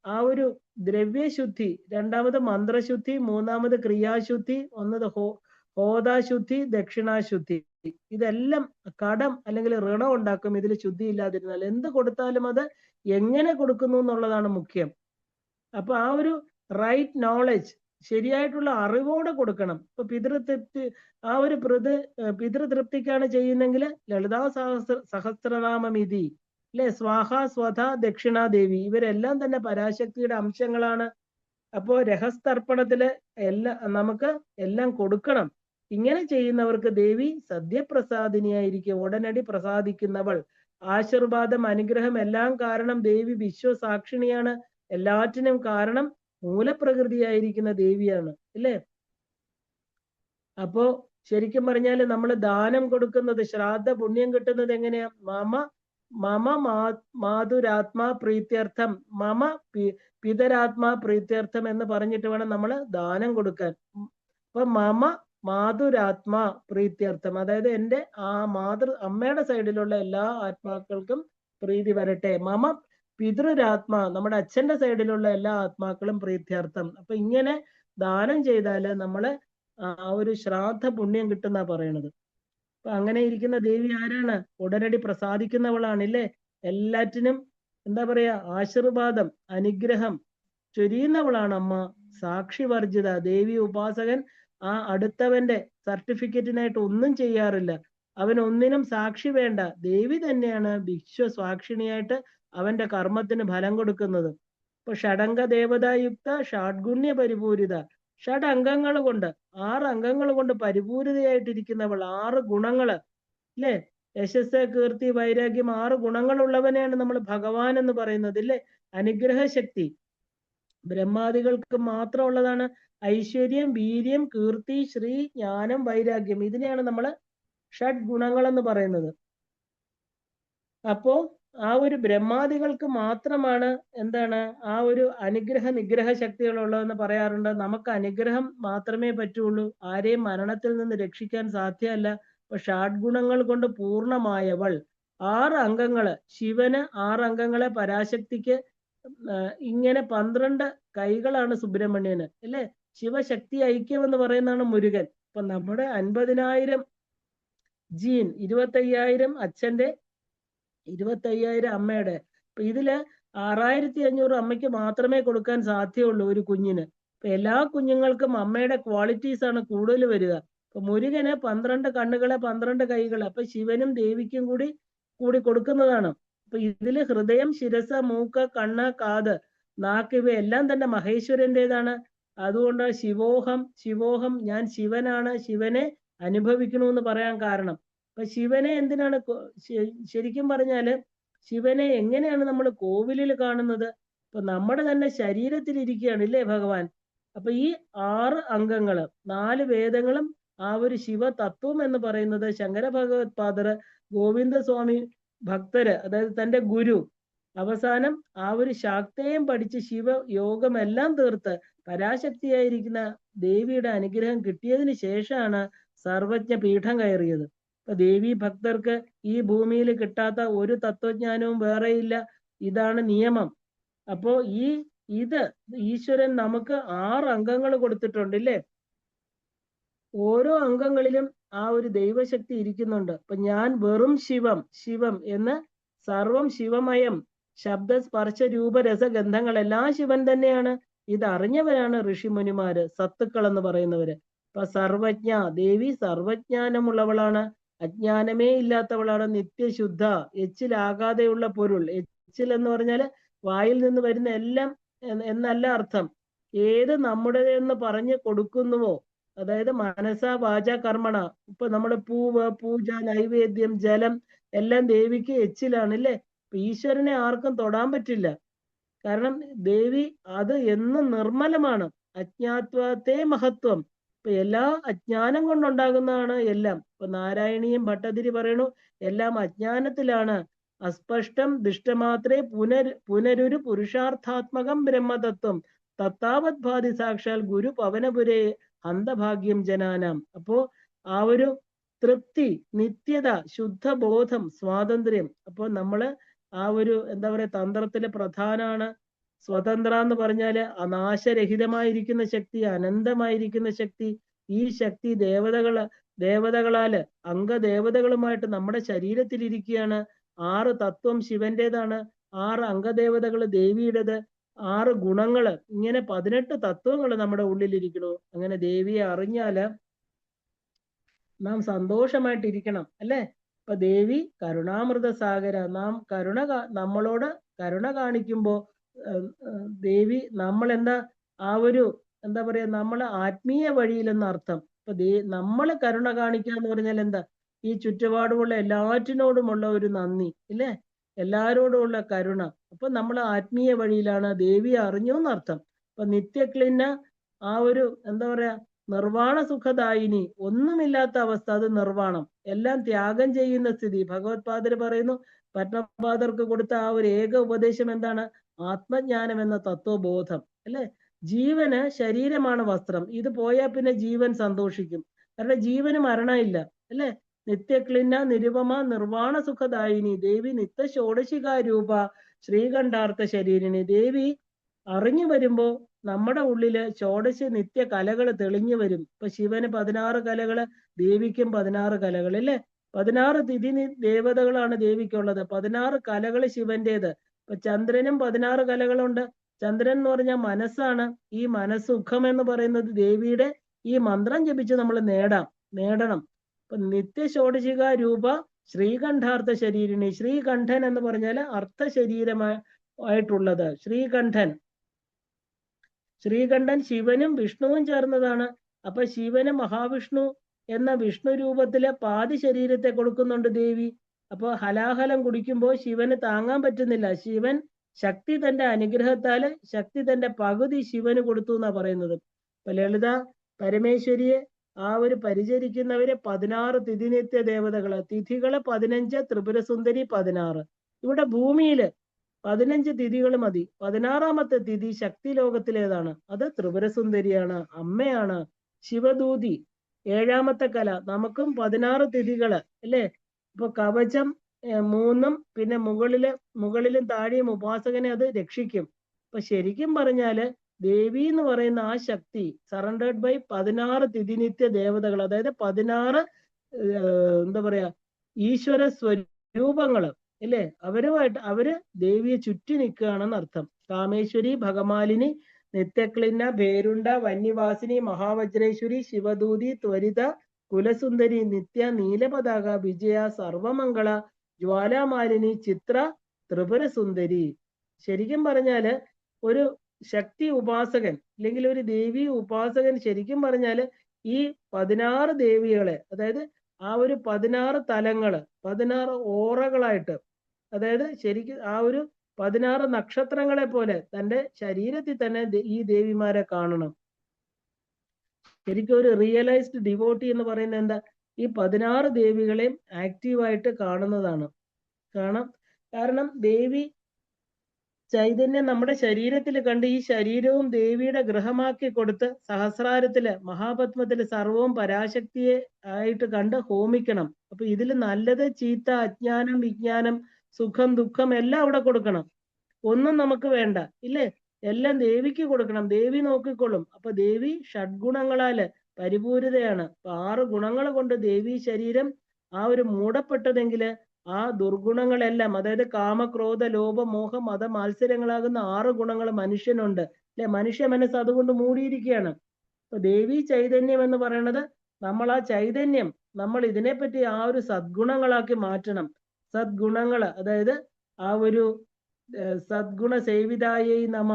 ആ ഒരു ദ്രവ്യശുദ്ധി, രണ്ടാമത് മന്ത്രശുദ്ധി, മൂന്നാമത് ക്രിയാശുദ്ധി, ഒന്നത് ഹോതാശുദ്ധി, ദക്ഷിണാശുദ്ധി. ഇതെല്ലാം കടം അല്ലെങ്കിൽ ഋണം ഉണ്ടാക്കും ഇതിൽ ശുദ്ധി ഇല്ലാതിരുന്നാൽ. എന്ത് കൊടുത്താലും അത് എങ്ങനെ കൊടുക്കുന്നു എന്നുള്ളതാണ് മുഖ്യം. അപ്പൊ ആ ഒരു റൈറ്റ് നോളജ്, ശരിയായിട്ടുള്ള അറിവോടെ കൊടുക്കണം. ഇപ്പൊ പിതൃതൃപ്തി, ആ ഒരു പിതൃതൃപ്തിക്കാണ് ചെയ്യുന്നെങ്കിൽ ലളിതാ സഹസ്രനാമമിതി അല്ലെ, സ്വാഹ സ്വധ ദക്ഷിണാദേവി, ഇവരെല്ലാം തന്നെ പരാശക്തിയുടെ അംശങ്ങളാണ്. അപ്പോ രഹസ്തർപ്പണത്തില് നമുക്ക് എല്ലാം കൊടുക്കണം. ഇങ്ങനെ ചെയ്യുന്നവർക്ക് ദേവി സദ്യപ്രസാദിനിയായിരിക്കും, ഉടനടി പ്രസാദിക്കുന്നവൾ. ആശീർവാദം, അനുഗ്രഹം എല്ലാം കാരണം ദേവി വിശ്വസാക്ഷിണിയാണ്. എല്ലാറ്റിനും കാരണം മൂലപ്രകൃതിയായിരിക്കുന്ന ദേവിയാണ് അല്ലേ. അപ്പോ ശരിക്കും പറഞ്ഞാല് നമ്മൾ ദാനം കൊടുക്കുന്നത്, ശ്രാദ്ധ പുണ്യം കിട്ടുന്നത് എങ്ങനെയാ? മമ മാതുരാത്മാ പ്രീത്യർത്ഥം, മമ പിതരാത്മാ പ്രീത്യർത്ഥം എന്ന് പറഞ്ഞിട്ട് വേണം നമ്മൾ ദാനം കൊടുക്കാൻ. അപ്പൊ മമ മാതുരാത്മാ പ്രീത്യർത്ഥം, അതായത് എൻ്റെ ആ അമ്മയുടെ സൈഡിലുള്ള എല്ലാ ആത്മാക്കൾക്കും പ്രീതി വരട്ടെ. മമ പിതൃരാത്മാ, നമ്മുടെ അച്ഛന്റെ സൈഡിലുള്ള എല്ലാ ആത്മാക്കളും പ്രീത്യർത്ഥം. അപ്പൊ ഇങ്ങനെ ദാനം ചെയ്താല് നമ്മള് ആ ഒരു ശ്രാദ്ധ പുണ്യം കിട്ടുന്ന പറയണത്. അപ്പൊ അങ്ങനെ ഇരിക്കുന്ന ദേവി ആരാണ്? ഉടനടി പ്രസാദിക്കുന്നവളാണില്ലേ. എല്ലാറ്റിനും എന്താ പറയാ, ആശീർവാദം അനുഗ്രഹം ചൊരിയുന്നവളാണ് അമ്മ. സാക്ഷി വർജിത ദേവി ഉപാസകൻ ആ അടുത്തവന്റെ സർട്ടിഫിക്കറ്റിനായിട്ട് ഒന്നും ചെയ്യാറില്ല. അവൻ ഒന്നിനും സാക്ഷി വേണ്ട. ദേവി തന്നെയാണ് വിശ്വസാക്ഷിണിയായിട്ട് അവന്റെ കർമ്മത്തിന് ഫലം കൊടുക്കുന്നത്. ഇപ്പൊ ഷഡംഗ ദേവതായുക്ത ഷാഡ്ഗുണ്യ പരിപൂരിത, ഷഡ് അംഗങ്ങൾ കൊണ്ട് 6 അംഗങ്ങൾ കൊണ്ട് പരിപൂരിതയായിട്ടിരിക്കുന്നവൾ. 6 ഗുണങ്ങള് അല്ലേ. യശസ്, കീർത്തി, വൈരാഗ്യം, 6 ഗുണങ്ങളുള്ളവനെയാണ് നമ്മൾ ഭഗവാൻ എന്ന് പറയുന്നത് അല്ലേ. അനുഗ്രഹ ശക്തി, ബ്രഹ്മാദികൾക്ക് മാത്രമുള്ളതാണ്. ഐശ്വര്യം, വീര്യം, കീർത്തി, ശ്രീ, ജ്ഞാനം, വൈരാഗ്യം, ഇതിനെയാണ് നമ്മൾ ഷഡ് ഗുണങ്ങൾ എന്ന് പറയുന്നത്. അപ്പോ ആ ഒരു ബ്രഹ്മാദികൾക്ക് മാത്രമാണ് എന്താണ് ആ ഒരു അനുഗ്രഹ നിഗ്രഹ ശക്തികളുള്ളതെന്ന് പറയാറുണ്ട്. നമുക്ക് അനുഗ്രഹം മാത്രമേ പറ്റുള്ളൂ, ആരെയും മരണത്തിൽ നിന്ന് രക്ഷിക്കാൻ സാധ്യമല്ല. അപ്പൊ ഷഡ്ഗുണങ്ങൾ കൊണ്ട് പൂർണ്ണമായവൾ. 6 അംഗങ്ങള്, ശിവന് 6 അംഗങ്ങളെ, പരാശക്തിക്ക് ഇങ്ങനെ 12 കൈകളാണ് സുബ്രഹ്മണ്യന്, അല്ലെ? ശിവശക്തി ഐക്യം എന്ന് പറയുന്നതാണ് മുരുകൻ. അപ്പൊ നമ്മുടെ 50,000 ജീൻ, 25,000 അച്ഛന്റെ, 25,000 അമ്മയുടെ. അപ്പൊ ഇതില് 6,500 അമ്മയ്ക്ക് മാത്രമേ കൊടുക്കാൻ സാധ്യമുള്ളൂ ഒരു കുഞ്ഞിന്. അപ്പൊ എല്ലാ കുഞ്ഞുങ്ങൾക്കും അമ്മയുടെ ക്വാളിറ്റീസ് ആണ് കൂടുതൽ വരിക. അപ്പൊ മുരുകന് 12 കണ്ണുകളെ, 12 കൈകള്, അപ്പൊ ശിവനും ദേവിക്കും കൂടി കൊടുക്കുന്നതാണ്. അപ്പൊ ഇതില് ഹൃദയം, ശിരസ്, മൂക്ക്, കണ്ണ്, കാത്, നാക്ക് ഇവയെല്ലാം തന്നെ മഹേശ്വരന്റേതാണ്. അതുകൊണ്ട് ശിവോഹം, ശിവോഹം, ഞാൻ ശിവനാണ്, ശിവനെ അനുഭവിക്കണമെന്ന് പറയാൻ കാരണം. അപ്പൊ ശിവനെ എന്തിനാണ് ശരിക്കും പറഞ്ഞാല് ശിവനെ എങ്ങനെയാണ് നമ്മൾ കോവിലിൽ കാണുന്നത്? ഇപ്പൊ നമ്മുടെ തന്നെ ശരീരത്തിൽ ഇരിക്കുകയാണ്, ഇല്ലേ ഭഗവാൻ? അപ്പൊ ഈ 6 അംഗങ്ങള്, 4 വേദങ്ങളും ആ ഒരു ശിവ തത്വം എന്ന് പറയുന്നത് ശങ്കര ഭഗവത് പാദർ, ഗോവിന്ദസ്വാമി ഭക്തര്, അതായത് തന്റെ ഗുരു, അവസാനം ആ ഒരു ശാക്തേയം പഠിച്ച് ശിവയോഗമെല്ലാം തീർത്ത് പരാശക്തിയായിരിക്കുന്ന ദേവിയുടെ അനുഗ്രഹം കിട്ടിയതിന് ശേഷമാണ് സർവജ്ഞ പീഠം കയറിയത്. അപ്പൊ ദേവി ഭക്തർക്ക് ഈ ഭൂമിയിൽ കിട്ടാത്ത ഒരു തത്വജ്ഞാനവും വേറെയില്ല. ഇതാണ് നിയമം. അപ്പോ ഇത് ഈശ്വരൻ നമുക്ക് 6 അംഗങ്ങൾ കൊടുത്തിട്ടുണ്ട്, ഇല്ലേ? ഓരോ അംഗങ്ങളിലും ആ ഒരു ദൈവശക്തി ഇരിക്കുന്നുണ്ട്. അപ്പൊ ഞാൻ വെറും ശിവം, ശിവം എന്ന്, സർവം ശിവമയം, ശബ്ദ, സ്പർശ, രൂപ, രസഗന്ധങ്ങളെല്ലാം ശിവൻ തന്നെയാണ്. ഇതറിഞ്ഞവരാണ് ഋഷിമുനിമാര്, സത്തുക്കൾ എന്ന് പറയുന്നവര്. അപ്പൊ സർവജ്ഞ ദേവി സർവജ്ഞാനമുള്ളവളാണ്, അജ്ഞാനമേ ഇല്ലാത്തവളാണ്, നിത്യശുദ്ധ, എച്ചിലാകാതെയുള്ള പൊരുൾ. എച്ചിൽ എന്ന് പറഞ്ഞാല് വായിൽ നിന്ന് വരുന്ന എല്ലാം എന്നല്ല അർത്ഥം. ഏത് നമ്മുടേതെന്ന് പറഞ്ഞു കൊടുക്കുന്നുവോ, അതായത് മനസ വാച കർമ്മണ. ഇപ്പൊ നമ്മുടെ പൂവ്, പൂജ, നൈവേദ്യം, ജലം എല്ലാം ദേവിക്ക് എച്ചിലാണ്, അല്ലേ? ഈശ്വരനെ ആർക്കും തൊടാൻ പറ്റില്ല. കാരണം ദേവി അത് എന്നും നിർമ്മലമാണ്. അജ്ഞാത്വത്തെ മഹത്വം. ഇപ്പൊ എല്ലാ അജ്ഞാനം കൊണ്ടുണ്ടാകുന്നതാണ് എല്ലാം. ഇപ്പൊ നാരായണീയം ഭട്ടതിരി പറയണു, എല്ലാം അജ്ഞാനത്തിലാണ്. അസ്പഷ്ടം ദുഷ്ടമാത്രേ പുനരുരു പുരുഷാർത്ഥാത്മകം ബ്രഹ്മതത്വം തത്താവത് ഭാതി സാക്ഷാൽ ഗുരു പവനപുരേ അന്ധഭാഗ്യം ജനാനാം. അപ്പോ ആ ഒരു തൃപ്തി, നിത്യത, ശുദ്ധബോധം, സ്വാതന്ത്ര്യം. അപ്പോൾ നമ്മള് ആ ഒരു എന്താ പറയാ തന്ത്രത്തിലെ പ്രധാനാണ്. സ്വതന്ത്ര എന്ന് പറഞ്ഞാല് അനാശരഹിതമായിരിക്കുന്ന ശക്തി, അനന്തമായിരിക്കുന്ന ശക്തി. ഈ ശക്തി ദേവതകളാല് അംഗദേവതകളുമായിട്ട് നമ്മുടെ ശരീരത്തിൽ ഇരിക്കുകയാണ്. 6 തത്വം ശിവന്റേതാണ്, 6 അംഗദേവതകള് ദേവിയുടേത്, 6 ഗുണങ്ങള്, ഇങ്ങനെ 18 തത്വങ്ങള് നമ്മുടെ ഉള്ളിലിരിക്കണു. അങ്ങനെ ദേവിയെ അറിഞ്ഞാല് നാം സന്തോഷമായിട്ടിരിക്കണം, അല്ലെ? അപ്പൊ ദേവി കരുണാമൃത സാഗര. നാം നമ്മളോട് കരുണ കാണിക്കുമ്പോ ദേവി നമ്മൾ ആ ഒരു എന്താ പറയാ നമ്മള് ആത്മീയ വഴിയിലെന്ന അർത്ഥം. അപ്പൊ നമ്മള് കരുണ കാണിക്കുക എന്ന് പറഞ്ഞാൽ എന്താ? ഈ ചുറ്റുപാടുമുള്ള എല്ലാറ്റിനോടുമുള്ള ഒരു നന്ദി, ഇല്ലേ? എല്ലാരോടുമുള്ള കരുണ. അപ്പൊ നമ്മൾ ആത്മീയ വഴിയിലാണ്, ദേവിയെ അറിഞ്ഞു എന്നർത്ഥം. അപ്പൊ നിത്യക്ലിന്ന ആ ഒരു എന്താ പറയാ നിർവാണ സുഖദായിനി, ഒന്നുമില്ലാത്ത അവസ്ഥ, അത് നിർവാണം. എല്ലാം ത്യാഗം ചെയ്യുന്ന സ്ഥിതി. ഭഗവത് പാദര് പറയുന്നു, പത്മപാദർക്ക് കൊടുത്ത ആ ഒരു ഏക ഉപദേശം എന്താണ്? ആത്മജ്ഞാനം എന്ന തത്വബോധം, അല്ലെ? ജീവന് ശരീരമാണ് വസ്ത്രം. ഇത് പോയാൽ പിന്നെ ജീവൻ സന്തോഷിക്കും. കാരണം ജീവന് മരണമില്ല, അല്ലെ? നിത്യക്ലിന്ന നിരുപമ നിർവാണ സുഖദായിനി ദേവി നിത്യ ഷോഡശികാരൂപ ശ്രീകണ്ഠാർത്ഥ ശരീരിണി. ദേവി അറിഞ്ഞു വരുമ്പോ നമ്മുടെ ഉള്ളില് ഷോഡശ നിത്യ കലകൾ തെളിഞ്ഞു വരും. ഇപ്പൊ ശിവന് 16 കലകള്, ദേവിക്കും 16 കലകൾ, അല്ലേ? 16 തിഥി ദേവതകളാണ് ദേവിക്കുള്ളത്, 16 കലകള് ശിവന്റേത്. ഇപ്പൊ ചന്ദ്രനും 16 കലകളുണ്ട്. ചന്ദ്രൻ എന്ന് പറഞ്ഞാൽ മനസ്സാണ്. ഈ മനസ്സുഖം എന്ന് പറയുന്നത് ദേവിയുടെ ഈ മന്ത്രം ജപിച്ച് നമ്മൾ നേടണം. അപ്പൊ നിത്യ ഷോഡശിക രൂപ ശ്രീകണ്ഠാർത്ഥ ശരീരിണി. ശ്രീകണ്ഠൻ എന്ന് പറഞ്ഞാൽ അർത്ഥ ശരീരമായിട്ടുള്ളത് ശ്രീകണ്ഠൻ. ശ്രീകണ്ഠൻ ശിവനും വിഷ്ണുവും ചേർന്നതാണ്. അപ്പൊ ശിവന് മഹാവിഷ്ണു എന്ന വിഷ്ണു രൂപത്തിലെ പാതി ശരീരത്തെ കൊടുക്കുന്നുണ്ട് ദേവി. അപ്പൊ ഹലാഹലം കുടിക്കുമ്പോൾ ശിവന് താങ്ങാൻ പറ്റുന്നില്ല. ശിവൻ ശക്തി തന്റെ അനുഗ്രഹത്താല് ശക്തി തന്റെ പകുതി ശിവന് കൊടുത്തു എന്നാ പറയുന്നത്. ഇപ്പൊ ലളിത പരമേശ്വരിയെ പരിചരിക്കുന്നവര് 16 തിഥിനിത്യ ദേവതകള്, തിഥികള് 15, ത്രിപുരസുന്ദരി 16. ഇവിടെ ഭൂമിയില് 15 തിഥികൾ മതി. 16ാമത്തെ തിഥി ശക്തി ലോകത്തിലേതാണ്? അത് ത്രിപുരസുന്ദരിയാണ്, അമ്മയാണ്, ശിവദൂതി. 7ാമത്തെ കല, നമുക്കും 16 തിഥികള് അല്ലേ? ഇപ്പൊ കവചം 3ഉം പിന്നെ മുകളിലും താഴെയും ഉപാസകനെ അത് രക്ഷിക്കും. അപ്പൊ ശരിക്കും പറഞ്ഞാല് ദേവി എന്ന് പറയുന്ന ആ ശക്തി സറണ്ടേർഡ് ബൈ 16 തിഥിനിത്യ ദേവതകൾ, അതായത് 16 എന്താ പറയാ ഈശ്വര സ്വരൂപങ്ങള് അല്ലേ? അവര് ദേവിയെ ചുറ്റി നിൽക്കുകയാണെന്ന് അർത്ഥം. കാമേശ്വരി, ഭഗമാലിനി, നിത്യക്ലിന്ന, ഭേരുണ്ട, വന്യവാസിനി, മഹാവജ്രേശ്വരി, ശിവദൂതി, ത്വരിത, കുലസുന്ദരി, നിത്യ, നീലപതാക, വിജയ, സർവമംഗള, ജ്വാലാമാലിനി, ചിത്ര, ത്രിപുരസുന്ദരി. ശരിക്കും പറഞ്ഞാല് ഒരു ശക്തി ഉപാസകൻ അല്ലെങ്കിൽ ഒരു ദേവി ഉപാസകൻ ശരിക്കും പറഞ്ഞാല് ഈ 16 ദേവികളെ, അതായത് ആ 16 തലങ്ങള് 16 ഓറകളായിട്ട്, അതായത് ശരിക്കും 16 നക്ഷത്രങ്ങളെ പോലെ തന്റെ ശരീരത്തിൽ തന്നെ ഈ ദേവിമാരെ കാണണം. ശരിക്കും ഒരു റിയലൈസ്ഡ് ഡിവോട്ടി എന്ന് പറയുന്നത് എന്താ? ഈ 16 ദേവികളെയും ആക്റ്റീവായിട്ട് കാണുന്നതാണ്. കാരണം ദേവി ചൈതന്യം നമ്മുടെ ശരീരത്തിൽ കണ്ട് ഈ ശരീരവും ദേവിയുടെ ഗൃഹമാക്കി കൊടുത്ത് സഹസ്രാരത്തില് മഹാപത്മത്തില് സർവവും പരാശക്തിയെ ആയിട്ട് കണ്ട് ഹോമിക്കണം. അപ്പൊ ഇതില് നല്ലത് ചീത്ത, അജ്ഞാനം, വിജ്ഞാനം, സുഖം, ദുഃഖം എല്ലാം അവിടെ കൊടുക്കണം. ഒന്നും നമുക്ക് വേണ്ട ഇല്ലേ? എല്ലാം ദേവിക്ക് കൊടുക്കണം. ദേവി നോക്കിക്കൊള്ളും. അപ്പൊ ദേവി ഷഡ്ഗുണങ്ങളാല് പരിപൂരിതയാണ്. അപ്പൊ 6 ഗുണങ്ങൾ കൊണ്ട് ദേവി ശരീരം മൂടപ്പെട്ടതെങ്കില് ആ ദുർഗുണങ്ങളെല്ലാം, അതായത് കാമക്രോധ ലോഭ മോഹ മത മാത്സര്യങ്ങളാകുന്ന 6 ഗുണങ്ങൾ മനുഷ്യനുണ്ട് അല്ലെ? മനുഷ്യ മനസ്സ് അതുകൊണ്ട് മൂടിയിരിക്കുകയാണ്. അപ്പൊ ദേവി ചൈതന്യം എന്ന് പറയുന്നത് നമ്മൾ ആ ചൈതന്യം ഇതിനെപ്പറ്റി സദ്ഗുണങ്ങളാക്കി മാറ്റണം. സദ്ഗുണങ്ങള്, അതായത് സദ്ഗുണ സേവിതായൈ നമ.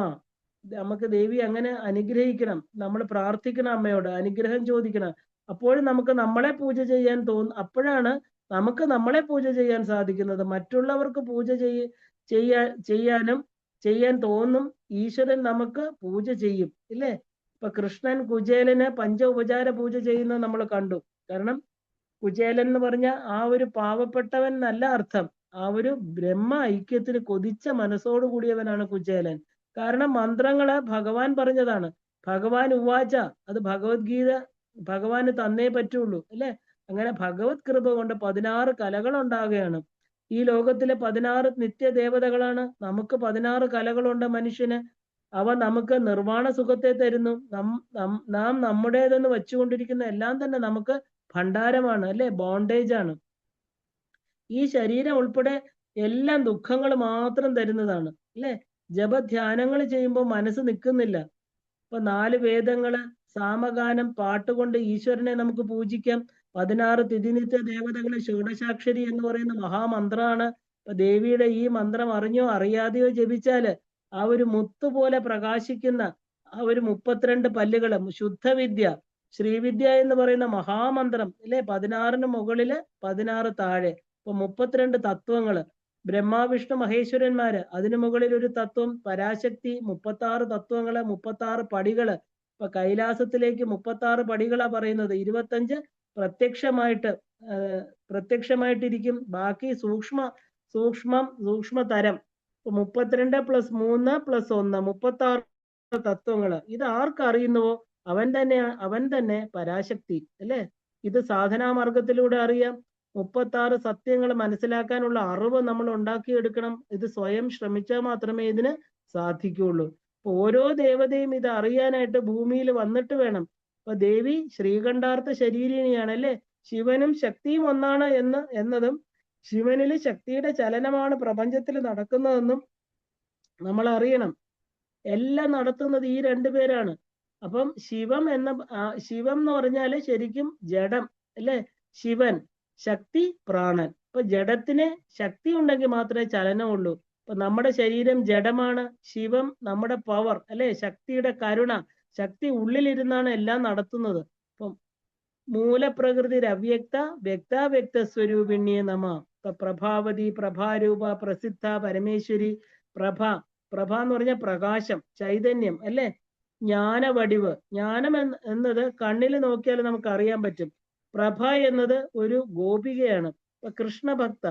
നമുക്ക് ദേവി അങ്ങനെ അനുഗ്രഹിക്കണം. നമ്മൾ പ്രാർത്ഥിക്കണം, അമ്മയോട് അനുഗ്രഹം ചോദിക്കണം. അപ്പോഴും നമുക്ക് നമ്മളെ പൂജ ചെയ്യാൻ അപ്പോഴാണ് നമുക്ക് നമ്മളെ പൂജ ചെയ്യാൻ സാധിക്കുന്നത്. മറ്റുള്ളവർക്ക് പൂജ ചെയ്യാൻ തോന്നും. ഈശ്വരൻ നമുക്ക് പൂജ ചെയ്യും ഇല്ലേ? ഇപ്പൊ കൃഷ്ണൻ കുചേലന് പഞ്ച ഉപചാര പൂജ ചെയ്യുന്നത് നമ്മൾ കണ്ടു. കാരണം കുചേലൻ എന്ന് പറഞ്ഞ പാവപ്പെട്ടവൻ എന്നല്ല അർത്ഥം. ബ്രഹ്മ ഐക്യത്തിന് കൊതിച്ച മനസ്സോട് കൂടിയവനാണ് കുചേലൻ. കാരണം മന്ത്രങ്ങള് ഭഗവാൻ പറഞ്ഞതാണ്. ഭഗവാൻ ഉവാച, അത് ഭഗവത്ഗീത ഭഗവാന് തന്നേ പറ്റുള്ളൂ അല്ലെ? അങ്ങനെ ഭഗവത് കൃപ കൊണ്ട് 16 കലകൾ ഉണ്ടാകുകയാണ്. ഈ ലോകത്തിലെ 16 നിത്യദേവതകളാണ്. നമുക്ക് 16 കലകളുണ്ട് മനുഷ്യന്. അവ നമുക്ക് നിർവാണ സുഖത്തെ തരുന്നു. നാം നമ്മുടേതെന്ന് വെച്ചുകൊണ്ടിരിക്കുന്ന എല്ലാം തന്നെ നമുക്ക് ഭണ്ഡാരമാണ് അല്ലെ? ബോണ്ടേജ് ആണ്. ഈ ശരീരം ഉൾപ്പെടെ എല്ലാം ദുഃഖങ്ങൾ മാത്രം തരുന്നതാണ് അല്ലെ? ജപധ്യാനങ്ങൾ ചെയ്യുമ്പോൾ മനസ്സ് നിൽക്കുന്നില്ല. ഇപ്പൊ 4 വേദങ്ങള്, സാമഗാനം, പാട്ടുകൊണ്ട് ഈശ്വരനെ നമുക്ക് പൂജിക്കാം. 16 തിഥിനിത്യ ദേവതകളെ ഷോഡശാക്ഷരി എന്ന് പറയുന്ന മഹാമന്ത്രമാണ്. ഇപ്പൊ ദേവിയുടെ ഈ മന്ത്രം അറിഞ്ഞോ അറിയാതെയോ ജപിച്ചാല് മുത്തുപോലെ പ്രകാശിക്കുന്ന 32 പല്ലുകള്, ശുദ്ധവിദ്യ, ശ്രീവിദ്യ എന്ന് പറയുന്ന മഹാമന്ത്രം അല്ലെ? 16 മുകളില് 16 താഴെ. ഇപ്പൊ 32 തത്വങ്ങള്, ബ്രഹ്മാവിഷ്ണു മഹേശ്വരന്മാര്, അതിനു മുകളിൽ ഒരു തത്വം, പരാശക്തി, 36 തത്വങ്ങള്, 36 പടികള്. ഇപ്പൊ കൈലാസത്തിലേക്ക് 36 പടികളാ പറയുന്നത്. 25 പ്രത്യക്ഷമായിട്ടിരിക്കും. ബാക്കി സൂക്ഷ്മതരം. 32 + 3 + 1 36 തത്വങ്ങള്. ഇത് ആർക്കറിയുന്നുവോ അവൻ തന്നെ പരാശക്തി അല്ലെ? ഇത് സാധനാമാർഗത്തിലൂടെ അറിയാം. 36 സത്യങ്ങൾ മനസ്സിലാക്കാനുള്ള അറിവ് നമ്മൾ ഉണ്ടാക്കിയെടുക്കണം. ഇത് സ്വയം ശ്രമിച്ചാൽ മാത്രമേ ഇതിന് സാധിക്കുകയുള്ളൂ. ഓരോ ദേവതയും ഇത് അറിയാനായിട്ട് ഭൂമിയിൽ വന്നിട്ട് വേണം. അപ്പൊ ദേവി ശ്രീകണ്ഠാർത്ഥ ശരീരിണിയാണ് അല്ലെ? ശിവനും ശക്തിയും ഒന്നാണ് എന്നതും ശിവനിൽ ശക്തിയുടെ ചലനമാണ് പ്രപഞ്ചത്തിൽ നടക്കുന്നതെന്നും നമ്മൾ അറിയണം. എല്ലാം നടത്തുന്നത് ഈ 2 പേരാണ്. അപ്പം ശിവം എന്ന് പറഞ്ഞാല് ശരിക്കും ജഡം അല്ലെ? ശിവൻ, ശക്തി, പ്രാണൻ. ഇപ്പൊ ജഡത്തിന് ശക്തി ഉണ്ടെങ്കിൽ മാത്രമേ ചലനമുള്ളൂ. ഇപ്പൊ നമ്മുടെ ശരീരം ജഡമാണ്. ശിവം നമ്മുടെ പവർ അല്ലെ? ശക്തിയുടെ കരുണ. ശക്തി ഉള്ളിലിരുന്നാണ് എല്ലാം നടത്തുന്നത്. ഇപ്പം മൂലപ്രകൃതി അവ്യക്ത വ്യക്താവ്യക്ത സ്വരൂപിണ്യേ നമ. ഇപ്പൊ പ്രഭാവതി, പ്രഭാരൂപ, പ്രസിദ്ധ, പരമേശ്വരി, പ്രഭ പ്രഭ എന്ന് പറഞ്ഞ പ്രകാശം, ചൈതന്യം അല്ലെ, ജ്ഞാനവടിവ്. ജ്ഞാനം എന്നത് കണ്ണിൽ നോക്കിയാൽ നമുക്ക് അറിയാൻ പറ്റും. പ്രഭ എന്നത് ഒരു ഗോപികയാണ്, കൃഷ്ണഭക്ത.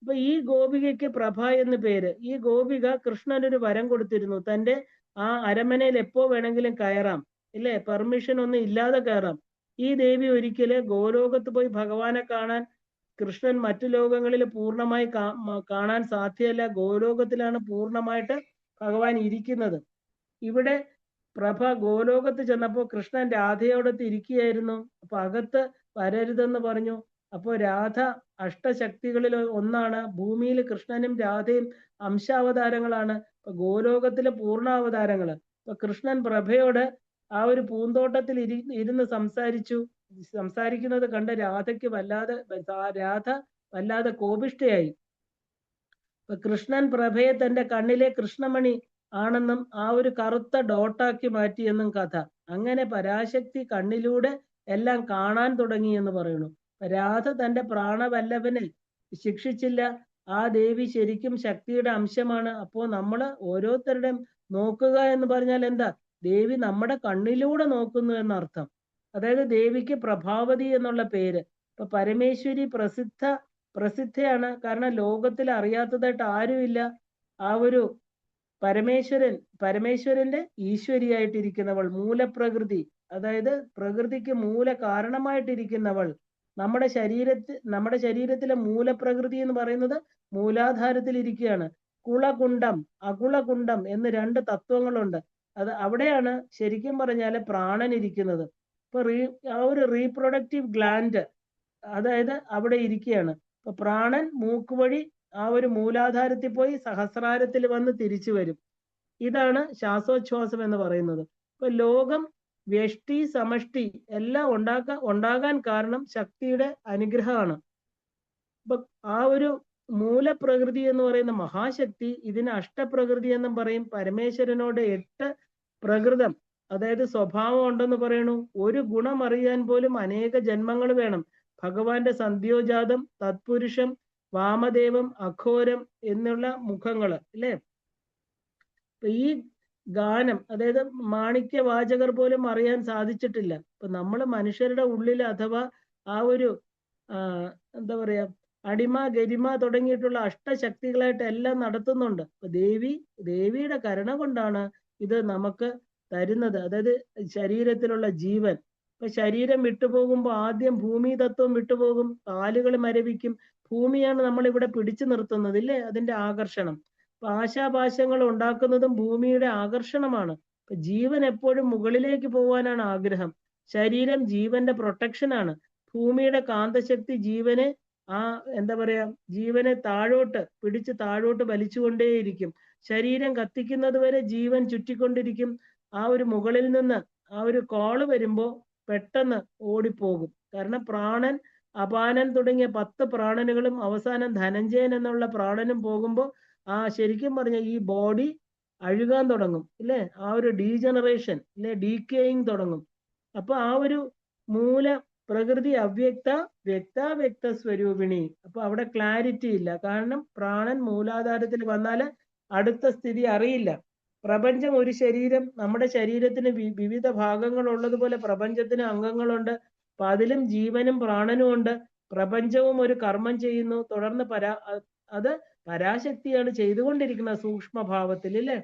അപ്പൊ ഈ ഗോപികയ്ക്ക് പ്രഭ എന്ന് പേര്. ഈ ഗോപിക കൃഷ്ണനൊരു വരം കൊടുത്തിരുന്നു, തന്റെ ആ അരമനയിൽ എപ്പോ വേണമെങ്കിലും കയറാം, ഇല്ലേ, പെർമിഷൻ ഒന്നും ഇല്ലാതെ കയറാം. ഈ ദേവി ഒരിക്കല് ഗോലോകത്ത് പോയി ഭഗവാനെ കാണാൻ കൃഷ്ണൻ മറ്റു ലോകങ്ങളിൽ പൂർണ്ണമായി കാണാൻ സാധ്യമല്ല. ഗോലോകത്തിലാണ് പൂർണ്ണമായിട്ട് ഭഗവാൻ ഇരിക്കുന്നത്. ഇവിടെ പ്രഭ ഗോലോകത്ത് ചെന്നപ്പോ കൃഷ്ണൻ രാധയോടൊത്ത് ഇരിക്കുകയായിരുന്നു. അപ്പൊ അകത്ത് വരരുതെന്ന് പറഞ്ഞു. അപ്പോ രാധ അഷ്ടശക്തികളിൽ ഒന്നാണ്. ഭൂമിയിൽ കൃഷ്ണനും രാധയും അംശാവതാരങ്ങളാണ്. ഗോലോകത്തിലെ പൂർണ്ണാവതാരങ്ങള്. അപ്പൊ കൃഷ്ണൻ പ്രഭയോട് ആ ഒരു പൂന്തോട്ടത്തിൽ ഇരുന്ന് സംസാരിക്കുന്നത് കണ്ട് രാധ വല്ലാതെ കോപിഷ്ഠയായി. കൃഷ്ണൻ പ്രഭയെ തന്റെ കണ്ണിലെ കൃഷ്ണമണി ആണെന്നും ആ ഒരു കറുത്ത ഡോട്ടാക്കി മാറ്റിയെന്നും കഥ. അങ്ങനെ പരാശക്തി കണ്ണിലൂടെ എല്ലാം കാണാൻ തുടങ്ങി എന്ന് പറയുന്നു. രാധ തന്റെ പ്രാണവല്ലഭനെ ശിക്ഷിച്ചില്ല. ആ ദേവി ശരിക്കും ശക്തിയുടെ അംശമാണ്. അപ്പോ നമ്മള് ഓരോരുത്തരുടെയും നോക്കുക എന്ന് പറഞ്ഞാൽ എന്താ, ദേവി നമ്മുടെ കണ്ണിലൂടെ നോക്കുന്നു എന്നർത്ഥം. അതായത് ദേവിക്ക് പ്രഭാവതി എന്നുള്ള പേര്. ഇപ്പൊ പരമേശ്വരി പ്രസിദ്ധയാണ്. കാരണം ലോകത്തിൽ അറിയാത്തതായിട്ട് ആരുമില്ല. ആ ഒരു പരമേശ്വരന്റെ ഈശ്വരിയായിട്ടിരിക്കുന്നവൾ, മൂലപ്രകൃതി, അതായത് പ്രകൃതിക്ക് മൂല കാരണമായിട്ടിരിക്കുന്നവൾ. നമ്മുടെ ശരീരത്തിലെ മൂലപ്രകൃതി എന്ന് പറയുന്നത് മൂലാധാരത്തിൽ ഇരിക്കുകയാണ്. കുളകുണ്ടം അകുളകുണ്ടം എന്ന് രണ്ട് തത്വങ്ങളുണ്ട്. അത് അവിടെയാണ് ശരിക്കും പറഞ്ഞാല് പ്രാണൻ ഇരിക്കുന്നത്. ഇപ്പൊ ആ ഒരു റീപ്രൊഡക്റ്റീവ് ഗ്ലാൻഡ്, അതായത് അവിടെ ഇരിക്കുകയാണ്. ഇപ്പൊ പ്രാണൻ മൂക്കുവഴി ആ ഒരു മൂലാധാരത്തിൽ പോയി സഹസ്രാരത്തിൽ വന്ന് തിരിച്ചു വരും. ഇതാണ് ശ്വാസോച്ഛ്വാസം എന്ന് പറയുന്നത്. ഇപ്പൊ ലോകം വ്യഷ്ടി സമഷ്ടി എല്ലാം ഉണ്ടാകാൻ കാരണം ശക്തിയുടെ അനുഗ്രഹമാണ്. ഇപ്പൊ ആ ഒരു മൂലപ്രകൃതി എന്ന് പറയുന്ന മഹാശക്തി, ഇതിന് അഷ്ടപ്രകൃതി എന്നും പറയും. പരമേശ്വരനോട് 8 പ്രകൃതം, അതായത് സ്വഭാവം ഉണ്ടെന്ന് പറയണു. ഒരു ഗുണം അറിയാൻ പോലും അനേക ജന്മങ്ങൾ വേണം. ഭഗവാന്റെ സന്ധ്യോജാതം, തത്പുരുഷം, വാമദേവം, അഘോരം എന്നുള്ള മുഖങ്ങള് അല്ലേ. ഈ ഗാനം, അതായത് മാണിക്യവാചകർ പോലും അറിയാൻ സാധിച്ചിട്ടില്ല. ഇപ്പൊ നമ്മൾ മനുഷ്യരുടെ ഉള്ളിൽ അഥവാ ആ ഒരു എന്താ പറയാ, അടിമ ഗരിമ തുടങ്ങിയിട്ടുള്ള അഷ്ടശക്തികളായിട്ട് എല്ലാം നടത്തുന്നുണ്ട്. അപ്പൊ ദേവിയുടെ കരുണ കൊണ്ടാണ് ഇത് നമുക്ക് തരുന്നത്, അതായത് ശരീരത്തിലുള്ള ജീവൻ. ഇപ്പൊ ശരീരം വിട്ടുപോകുമ്പോൾ ആദ്യം ഭൂമി തത്വം വിട്ടുപോകും, കാലുകൾ മരവിക്കും. ഭൂമിയാണ് നമ്മൾ ഇവിടെ പിടിച്ചു നിർത്തുന്നത്, ഇല്ലേ, അതിന്റെ ആകർഷണം. ആശാപാശങ്ങൾ ഉണ്ടാക്കുന്നതും ഭൂമിയുടെ ആകർഷണമാണ്. ഇപ്പൊ ജീവൻ എപ്പോഴും മുകളിലേക്ക് പോകാനാണ് ആഗ്രഹം. ശരീരം ജീവന്റെ പ്രൊട്ടക്ഷനാണ്. ഭൂമിയുടെ കാന്തശക്തി ജീവനെ എന്താ പറയാ, ജീവനെ പിടിച്ച് താഴോട്ട് വലിച്ചുകൊണ്ടേയിരിക്കും. ശരീരം കത്തിക്കുന്നത് വരെ ജീവൻ ചുറ്റിക്കൊണ്ടിരിക്കും. ആ ഒരു മുകളിൽ നിന്ന് ആ ഒരു കോള് വരുമ്പോ പെട്ടെന്ന് ഓടിപ്പോകും. കാരണം പ്രാണൻ, അപാനൻ തുടങ്ങിയ 10 പ്രാണനുകളും അവസാനം ധനഞ്ജയൻ എന്നുള്ള പ്രാണനും പോകുമ്പോൾ ശരിക്കും പറഞ്ഞ ഈ ബോഡി അഴുകാൻ തുടങ്ങും, ഇല്ലേ, ആ ഒരു ഡീജനറേഷൻ, ഇല്ലേ, ഡീക്കേയിങ് തുടങ്ങും. അപ്പൊ ആ ഒരു മൂല പ്രകൃതി വ്യക്ത സ്വരൂപിണി. അപ്പൊ അവിടെ ക്ലാരിറ്റി ഇല്ല. കാരണം പ്രാണൻ മൂലാധാരത്തിൽ വന്നാല് അടുത്ത സ്ഥിതി അറിയില്ല. പ്രപഞ്ചം ഒരു ശരീരം, നമ്മുടെ ശരീരത്തിന് വിവിധ ഭാഗങ്ങൾ ഉള്ളതുപോലെ പ്രപഞ്ചത്തിന് അംഗങ്ങളുണ്ട്. അപ്പൊ അതിലും ജീവനും പ്രാണനും ഉണ്ട്. പ്രപഞ്ചവും ഒരു കർമ്മം ചെയ്യുന്നു, തുടർന്ന് അത് പരാശക്തിയാണ് ചെയ്തുകൊണ്ടിരിക്കുന്നത് സൂക്ഷ്മഭാവത്തിൽ, അല്ലേ.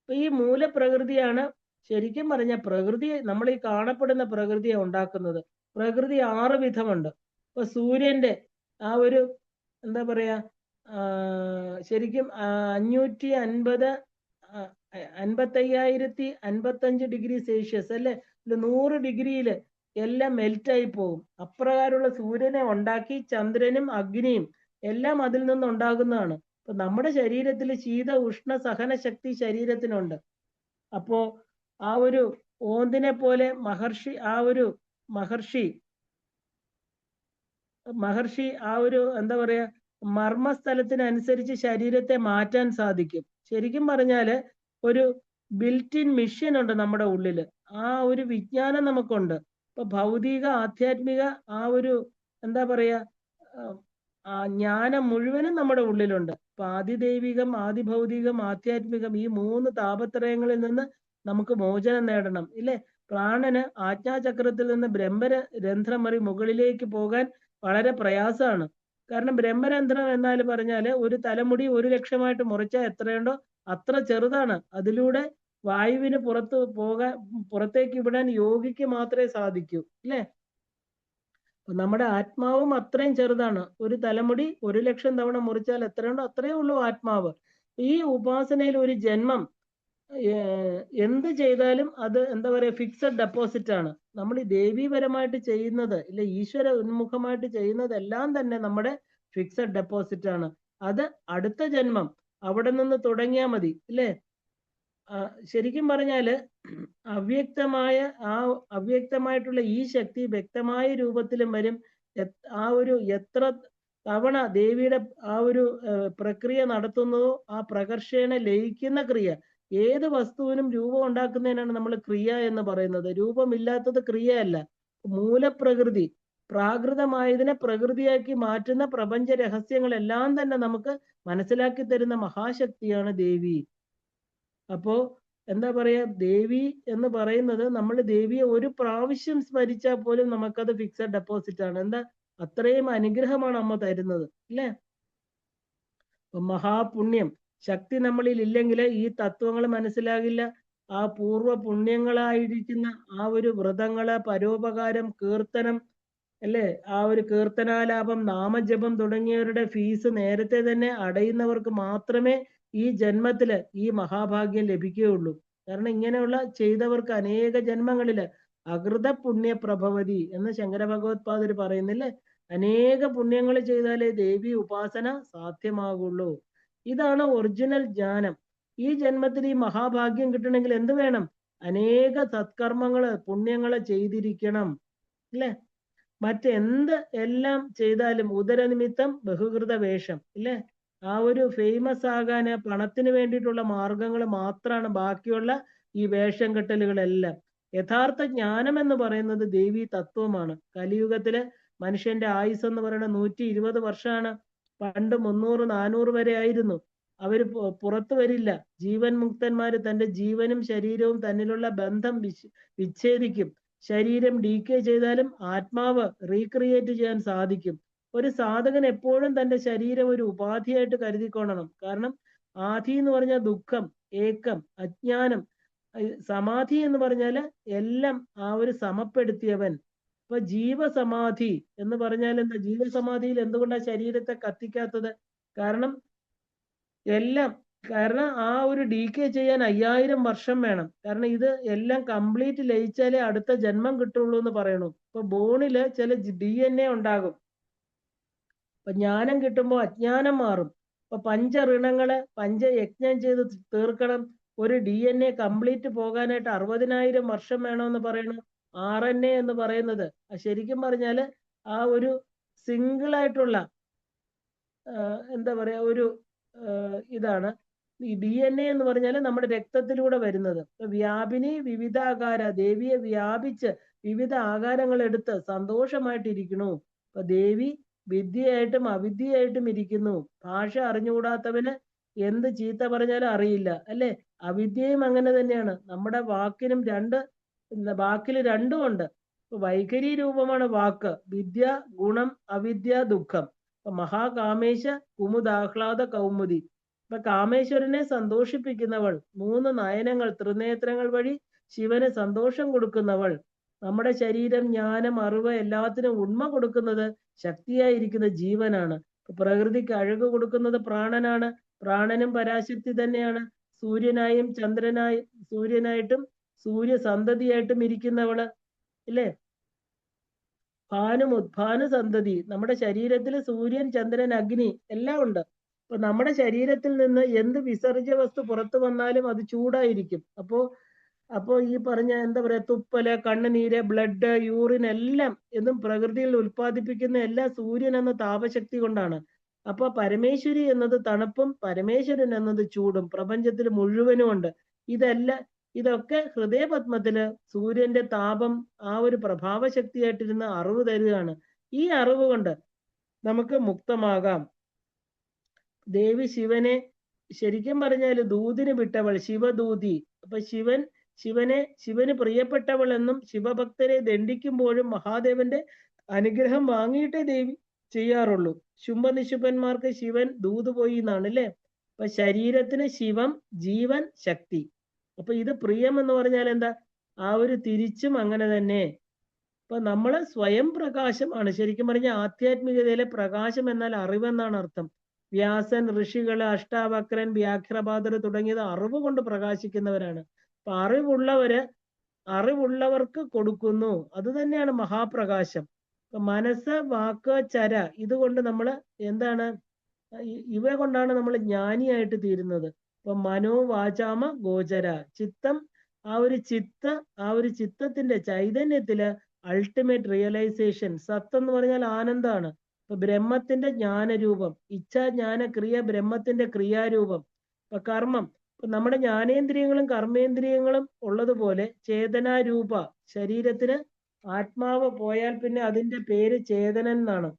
അപ്പൊ ഈ മൂലപ്രകൃതിയാണ് ശരിക്കും പറഞ്ഞ പ്രകൃതി, നമ്മൾ ഈ കാണപ്പെടുന്ന പ്രകൃതിയെ ഉണ്ടാക്കുന്നത്. പ്രകൃതി 6 വിധമുണ്ട്. ഇപ്പൊ സൂര്യന്റെ ആ ഒരു എന്താ പറയാ, ശരിക്കും 550,55 ഡിഗ്രി സെൽഷ്യസ് അല്ലെ, 100 ഡിഗ്രിയിൽ എല്ലാം മെൽറ്റായി പോകും. അപ്രകാരമുള്ള സൂര്യനെ ഉണ്ടാക്കി ചന്ദ്രനും അഗ്നിയും എല്ലാം അതിൽ നിന്നുണ്ടാകുന്നതാണ്. അപ്പൊ നമ്മുടെ ശരീരത്തിൽ ശീത ഉഷ്ണ സഹന ശക്തി ശരീരത്തിനുണ്ട്. അപ്പോ ആ ഒരു ഓന്തിനെ പോലെ മഹർഷി ആ ഒരു എന്താ പറയാ, മർമ്മസ്ഥലത്തിനനുസരിച്ച് ശരീരത്തെ മാറ്റാൻ സാധിക്കും. ശരിക്കും പറഞ്ഞാല് ഒരു ബിൽറ്റ് ഇൻ മിഷൻ ഉണ്ട് നമ്മുടെ ഉള്ളില്. ആ ഒരു വിജ്ഞാനം നമുക്കുണ്ട്. ഇപ്പൊ ഭൗതിക ആധ്യാത്മിക ആ ഒരു എന്താ പറയാ, ജ്ഞാനം മുഴുവനും നമ്മുടെ ഉള്ളിലുണ്ട്. അപ്പൊ ആദിദൈവികം, ആദിഭൗതികം, ആധ്യാത്മികം, ഈ 3 താപത്രയങ്ങളിൽ നിന്ന് നമുക്ക് മോചനം നേടണം ഇല്ലേ? പ്രാണന് ആജ്ഞാചക്രത്തിൽ നിന്ന് ബ്രഹ്മരന്ധ്രം വഴി മുകളിലേക്ക് പോകാൻ വളരെ പ്രയാസമാണ്. കാരണം ബ്രഹ്മരന്ധ്രം എന്നാൽ പറഞ്ഞാല് ഒരു തലമുടി 1 ലക്ഷമായിട്ട് മുറിച്ചാൽ എത്രയുണ്ടോ അത്ര ചെറുതാണ്. അതിലൂടെ വായുവിന് പുറത്തേക്ക് വിടാൻ യോഗിക്ക് മാത്രമേ സാധിക്കൂ ഇല്ലേ? നമ്മുടെ ആത്മാവും അത്രയും ചെറുതാണ്. ഒരു തലമുടി 1 ലക്ഷം തവണ മുറിച്ചാൽ എത്രയുണ്ടോ അത്രയേ ഉള്ളൂ ആത്മാവ്. ഈ ഉപാസനയിൽ ഒരു ജന്മം എന്ത് ചെയ്താലും അത് എന്താ പറയുക, ഫിക്സഡ് ഡെപ്പോസിറ്റ് ആണ്. നമ്മൾ ഈ ദേവീപരമായിട്ട് ചെയ്യുന്നത് ഇല്ല, ഈശ്വര ഉന്മുഖമായിട്ട് ചെയ്യുന്നതെല്ലാം തന്നെ നമ്മുടെ ഫിക്സഡ് ഡെപ്പോസിറ്റ് ആണ്. അത് അടുത്ത ജന്മം അവിടെ നിന്ന് തുടങ്ങിയാൽ മതി ഇല്ലേ? ശരിക്കും പറഞ്ഞാല് അവ്യക്തമായിട്ടുള്ള ഈ ശക്തി വ്യക്തമായ രൂപത്തിലും വരും. എത്ര തവണ ദേവിയുടെ പ്രക്രിയ നടത്തുന്നതോ ആ പ്രകർഷേണ ലയിക്കുന്ന ക്രിയ, ഏത് വസ്തുവിനും രൂപം ഉണ്ടാക്കുന്നതിനാണ് നമ്മൾ ക്രിയ എന്ന് പറയുന്നത്. രൂപമില്ലാത്തത് ക്രിയയല്ല. മൂലപ്രകൃതി പ്രാകൃതമായതിനെ പ്രകൃതിയാക്കി മാറ്റുന്ന പ്രപഞ്ച രഹസ്യങ്ങളെല്ലാം തന്നെ നമുക്ക് മനസ്സിലാക്കി തരുന്ന മഹാശക്തിയാണ് ദേവി. അപ്പോ എന്താ പറയാ, ദേവി എന്ന് പറയുന്നത് നമ്മൾ ദേവിയെ ഒരു പ്രാവശ്യം സ്മരിച്ചാൽ പോലും നമുക്കത് ഫിക്സഡ് ഡെപ്പോസിറ്റ് ആണ്. എന്താ, അത്രയും അനുഗ്രഹമാണ് അമ്മ തരുന്നത് അല്ലേ? മഹാപുണ്യം ശക്തി നമ്മളിൽ ഇല്ലെങ്കിൽ ഈ തത്വങ്ങൾ മനസ്സിലാകില്ല. ആ പൂർവ്വ പുണ്യങ്ങളായിരിക്കുന്ന വ്രതങ്ങള്, പരോപകാരം, കീർത്തനം അല്ലേ, കീർത്തനാലാപം, നാമജപം തുടങ്ങിയവരുടെ ഫീസ് നേരത്തെ തന്നെ അടയുന്നവർക്ക് മാത്രമേ ഈ ജന്മത്തില് ഈ മഹാഭാഗ്യം ലഭിക്കുകയുള്ളൂ. കാരണം ഇങ്ങനെയുള്ള ചെയ്തവർക്ക് അനേക ജന്മങ്ങളില് അകൃത പുണ്യ പ്രഭവതി എന്ന് ശങ്കര ഭഗവത്പാദർ പറയുന്നില്ലേ? അനേക പുണ്യങ്ങൾ ചെയ്താലേ ദേവി ഉപാസന സാധ്യമാകുള്ളൂ. ഇതാണ് ഒറിജിനൽ ജ്ഞാനം. ഈ ജന്മത്തിൽ ഈ മഹാഭാഗ്യം കിട്ടണമെങ്കിൽ എന്ത് വേണം? അനേക സത്കർമ്മങ്ങള്, പുണ്യങ്ങള് ചെയ്തിരിക്കണം അല്ലേ? മറ്റെന്ത് എല്ലാം ചെയ്താലും ഉദരനിമിത്തം ബഹുകൃത വേഷം ഇല്ലേ? ഫേമസ് ആകാന് പണത്തിന് വേണ്ടിയിട്ടുള്ള മാർഗങ്ങൾ മാത്രമാണ് ബാക്കിയുള്ള ഈ വേഷം കെട്ടലുകളെല്ലാം. യഥാർത്ഥ ജ്ഞാനം എന്ന് പറയുന്നത് ദേവി തത്വമാണ്. കലിയുഗത്തില് മനുഷ്യന്റെ ആയുസ് എന്ന് പറയുന്നത് 120 വർഷമാണ്. പണ്ട് 300-400 വരെ ആയിരുന്നു. അവര് പുറത്തു വരില്ല. ജീവൻ മുക്തന്മാര് തന്റെ ജീവനും ശരീരവും തന്നിലുള്ള ബന്ധം വിച്ഛേദിക്കും. ശരീരം ഡീക്കേ ചെയ്താലും ആത്മാവ് റീക്രിയേറ്റ് ചെയ്യാൻ സാധിക്കും. ഒരു സാധകൻ എപ്പോഴും തന്റെ ശരീരം ഒരു ഉപാധിയായിട്ട് കരുതിക്കൊള്ളണം. കാരണം ആധി എന്ന് പറഞ്ഞാൽ ദുഃഖം, ഏക്കം, അജ്ഞാനം. സമാധി എന്ന് പറഞ്ഞാല് എല്ലാം സമപ്പെടുത്തിയവൻ. ഇപ്പൊ ജീവസമാധി എന്ന് പറഞ്ഞാൽ എന്താ? ജീവസമാധിയിൽ എന്തുകൊണ്ടാ ശരീരത്തെ കത്തിക്കാത്തത്? കാരണം ഡീക്കേ ചെയ്യാൻ 5000 വർഷം വേണം. കാരണം ഇത് എല്ലാം കംപ്ലീറ്റ് ലയിച്ചാലേ അടുത്ത ജന്മം കിട്ടുള്ളൂ എന്ന് പറയണു. ഇപ്പൊ ബോണില് ചില DNA ഉണ്ടാകും. അപ്പൊ ജ്ഞാനം കിട്ടുമ്പോൾ അജ്ഞാനം മാറും. അപ്പൊ പഞ്ചയജ്ഞം ചെയ്ത് തീർക്കണം. ഒരു DNA കംപ്ലീറ്റ് പോകാനായിട്ട് 60,000 വർഷം വേണമെന്ന് പറയണു. RNA എന്ന് പറയുന്നത് ശരിക്കും പറഞ്ഞാല് സിംഗിൾ ആയിട്ടുള്ള എന്താ പറയാ ഇതാണ്. ഈ DNA എന്ന് പറഞ്ഞാൽ നമ്മുടെ രക്തത്തിലൂടെ വരുന്നത്. വ്യാപിനി വിവിധാകാര, ദേവിയെ വ്യാപിച്ച് വിവിധ ആകാരങ്ങൾ എടുത്ത് സന്തോഷമായിട്ടിരിക്കണു. അപ്പൊ ദേവി വിദ്യയായിട്ടും അവിദ്യയായിട്ടും ഇരിക്കുന്നു. ഭാഷ അറിഞ്ഞുകൂടാത്തവന് എന്ത് ചീത്ത പറഞ്ഞാലും അറിയില്ല അല്ലെ? അവിദ്യയും അങ്ങനെ തന്നെയാണ്. നമ്മുടെ വാക്കിൽ രണ്ടും ഉണ്ട്. വൈഖരി രൂപമാണ് വാക്ക്. വിദ്യ ഗുണം, അവിദ്യ ദുഃഖം. മഹാകാമേശ കുമുദാഹ്ലാദ കൗമുദി. ഇപ്പൊ കാമേശ്വരനെ സന്തോഷിപ്പിക്കുന്നവൾ, 3 നയനങ്ങൾ, ത്രിനേത്രങ്ങൾ വഴി ശിവന് സന്തോഷം കൊടുക്കുന്നവൾ. നമ്മുടെ ശരീരം, ജ്ഞാനം, അറിവ് എല്ലാത്തിനും ഉണ്മ കൊടുക്കുന്നത് ശക്തിയായിരിക്കുന്ന ജീവനാണ്. പ്രകൃതിക്ക് അഴക് കൊടുക്കുന്നത് പ്രാണനാണ്. പ്രാണനും പരാശക്തി തന്നെയാണ്. സൂര്യനായിട്ടും സൂര്യസന്തതിയായിട്ടും ഇരിക്കുന്നവള് ഇല്ലേ? ഭാനു സന്തതി. നമ്മുടെ ശരീരത്തിൽ സൂര്യൻ, ചന്ദ്രൻ, അഗ്നി എല്ലാം ഉണ്ട്. അപ്പൊ നമ്മുടെ ശരീരത്തിൽ നിന്ന് എന്ത് വിസർജ്യ വസ്തു പുറത്തു വന്നാലും അത് ചൂടായിരിക്കും. അപ്പോ ഈ പറഞ്ഞ എന്താ പറയാ, തുപ്പല്, കണ്ണുനീര്, ബ്ലഡ്, യൂറിൻ എല്ലാം എന്നും പ്രകൃതിയിൽ ഉൽപ്പാദിപ്പിക്കുന്ന എല്ലാം സൂര്യൻ എന്ന താപശക്തി കൊണ്ടാണ്. അപ്പൊ പരമേശ്വരി എന്നത് തണുപ്പും പരമേശ്വരൻ എന്നത് ചൂടും പ്രപഞ്ചത്തിൽ മുഴുവനും ഉണ്ട്. ഇതൊക്കെ ഹൃദയപത്മത്തില് സൂര്യന്റെ താപം പ്രഭാവശക്തിയായിട്ടിരുന്ന അറിവ് തരികയാണ്. ഈ അറിവ് കൊണ്ട് നമുക്ക് മുക്തമാകാം. ദേവി ശിവനെ ശരിക്കും പറഞ്ഞാൽ ദൂതിന് വിട്ടവൾ, ശിവദൂതി. അപ്പൊ ശിവന് പ്രിയപ്പെട്ടവൾ എന്നും ശിവഭക്തരെ ദണ്ഡിക്കുമ്പോഴും മഹാദേവന്റെ അനുഗ്രഹം വാങ്ങിയിട്ടേ ദേവി ചെയ്യാറുള്ളൂ. ശുംഭനിശുംഭന്മാർക്ക് ശിവൻ ദൂത് പോയി എന്നാണ് അല്ലേ. അപ്പൊ ശരീരത്തിന് ശിവം, ജീവൻ, ശക്തി. അപ്പൊ ഇത് പ്രിയം എന്ന് പറഞ്ഞാൽ എന്താ? ആ ഒരു തിരിച്ചും അങ്ങനെ തന്നെ. അപ്പൊ നമ്മള് സ്വയം പ്രകാശമാണ്. ശരിക്കും പറഞ്ഞാൽ ആധ്യാത്മികതയിലെ പ്രകാശം എന്നാൽ അറിവെന്നാണ് അർത്ഥം. വ്യാസൻ, ഋഷികള്, അഷ്ടാവക്രൻ, വ്യാഘ്രപാദർ തുടങ്ങിയത് അറിവ് കൊണ്ട് പ്രകാശിക്കുന്നവരാണ്. അപ്പൊ അറിവുള്ളവർക്ക് കൊടുക്കുന്നു. അത് തന്നെയാണ് മഹാപ്രകാശം. അപ്പൊ മനസ്സ്, വാക്ക്, ചര, ഇതുകൊണ്ട് നമ്മൾ എന്താണ്, ഇവ കൊണ്ടാണ് നമ്മൾ ജ്ഞാനിയായിട്ട് തീരുന്നത്. ഇപ്പൊ മനോ വാചാമ ഗോചര, ചിത്തം, ആ ഒരു ചിത്തത്തിന്റെ ചൈതന്യത്തില് അൾട്ടിമേറ്റ് റിയലൈസേഷൻ. സത്ത് എന്ന് പറഞ്ഞാൽ ആനന്ദമാണ്. ഇപ്പൊ ബ്രഹ്മത്തിന്റെ ജ്ഞാനരൂപം, ഇച്ഛാജ്ഞാന ക്രിയ ബ്രഹ്മത്തിന്റെ ക്രിയാരൂപം. ഇപ്പൊ കർമ്മം, ഇപ്പൊ നമ്മുടെ ജ്ഞാനേന്ദ്രിയങ്ങളും കർമ്മേന്ദ്രിയങ്ങളും ഉള്ളതുപോലെ ചേതനാരൂപ ശരീരത്തിന് ആത്മാവ് പോയാൽ പിന്നെ അതിന്റെ പേര് ചേതനൻ എന്നാണ്.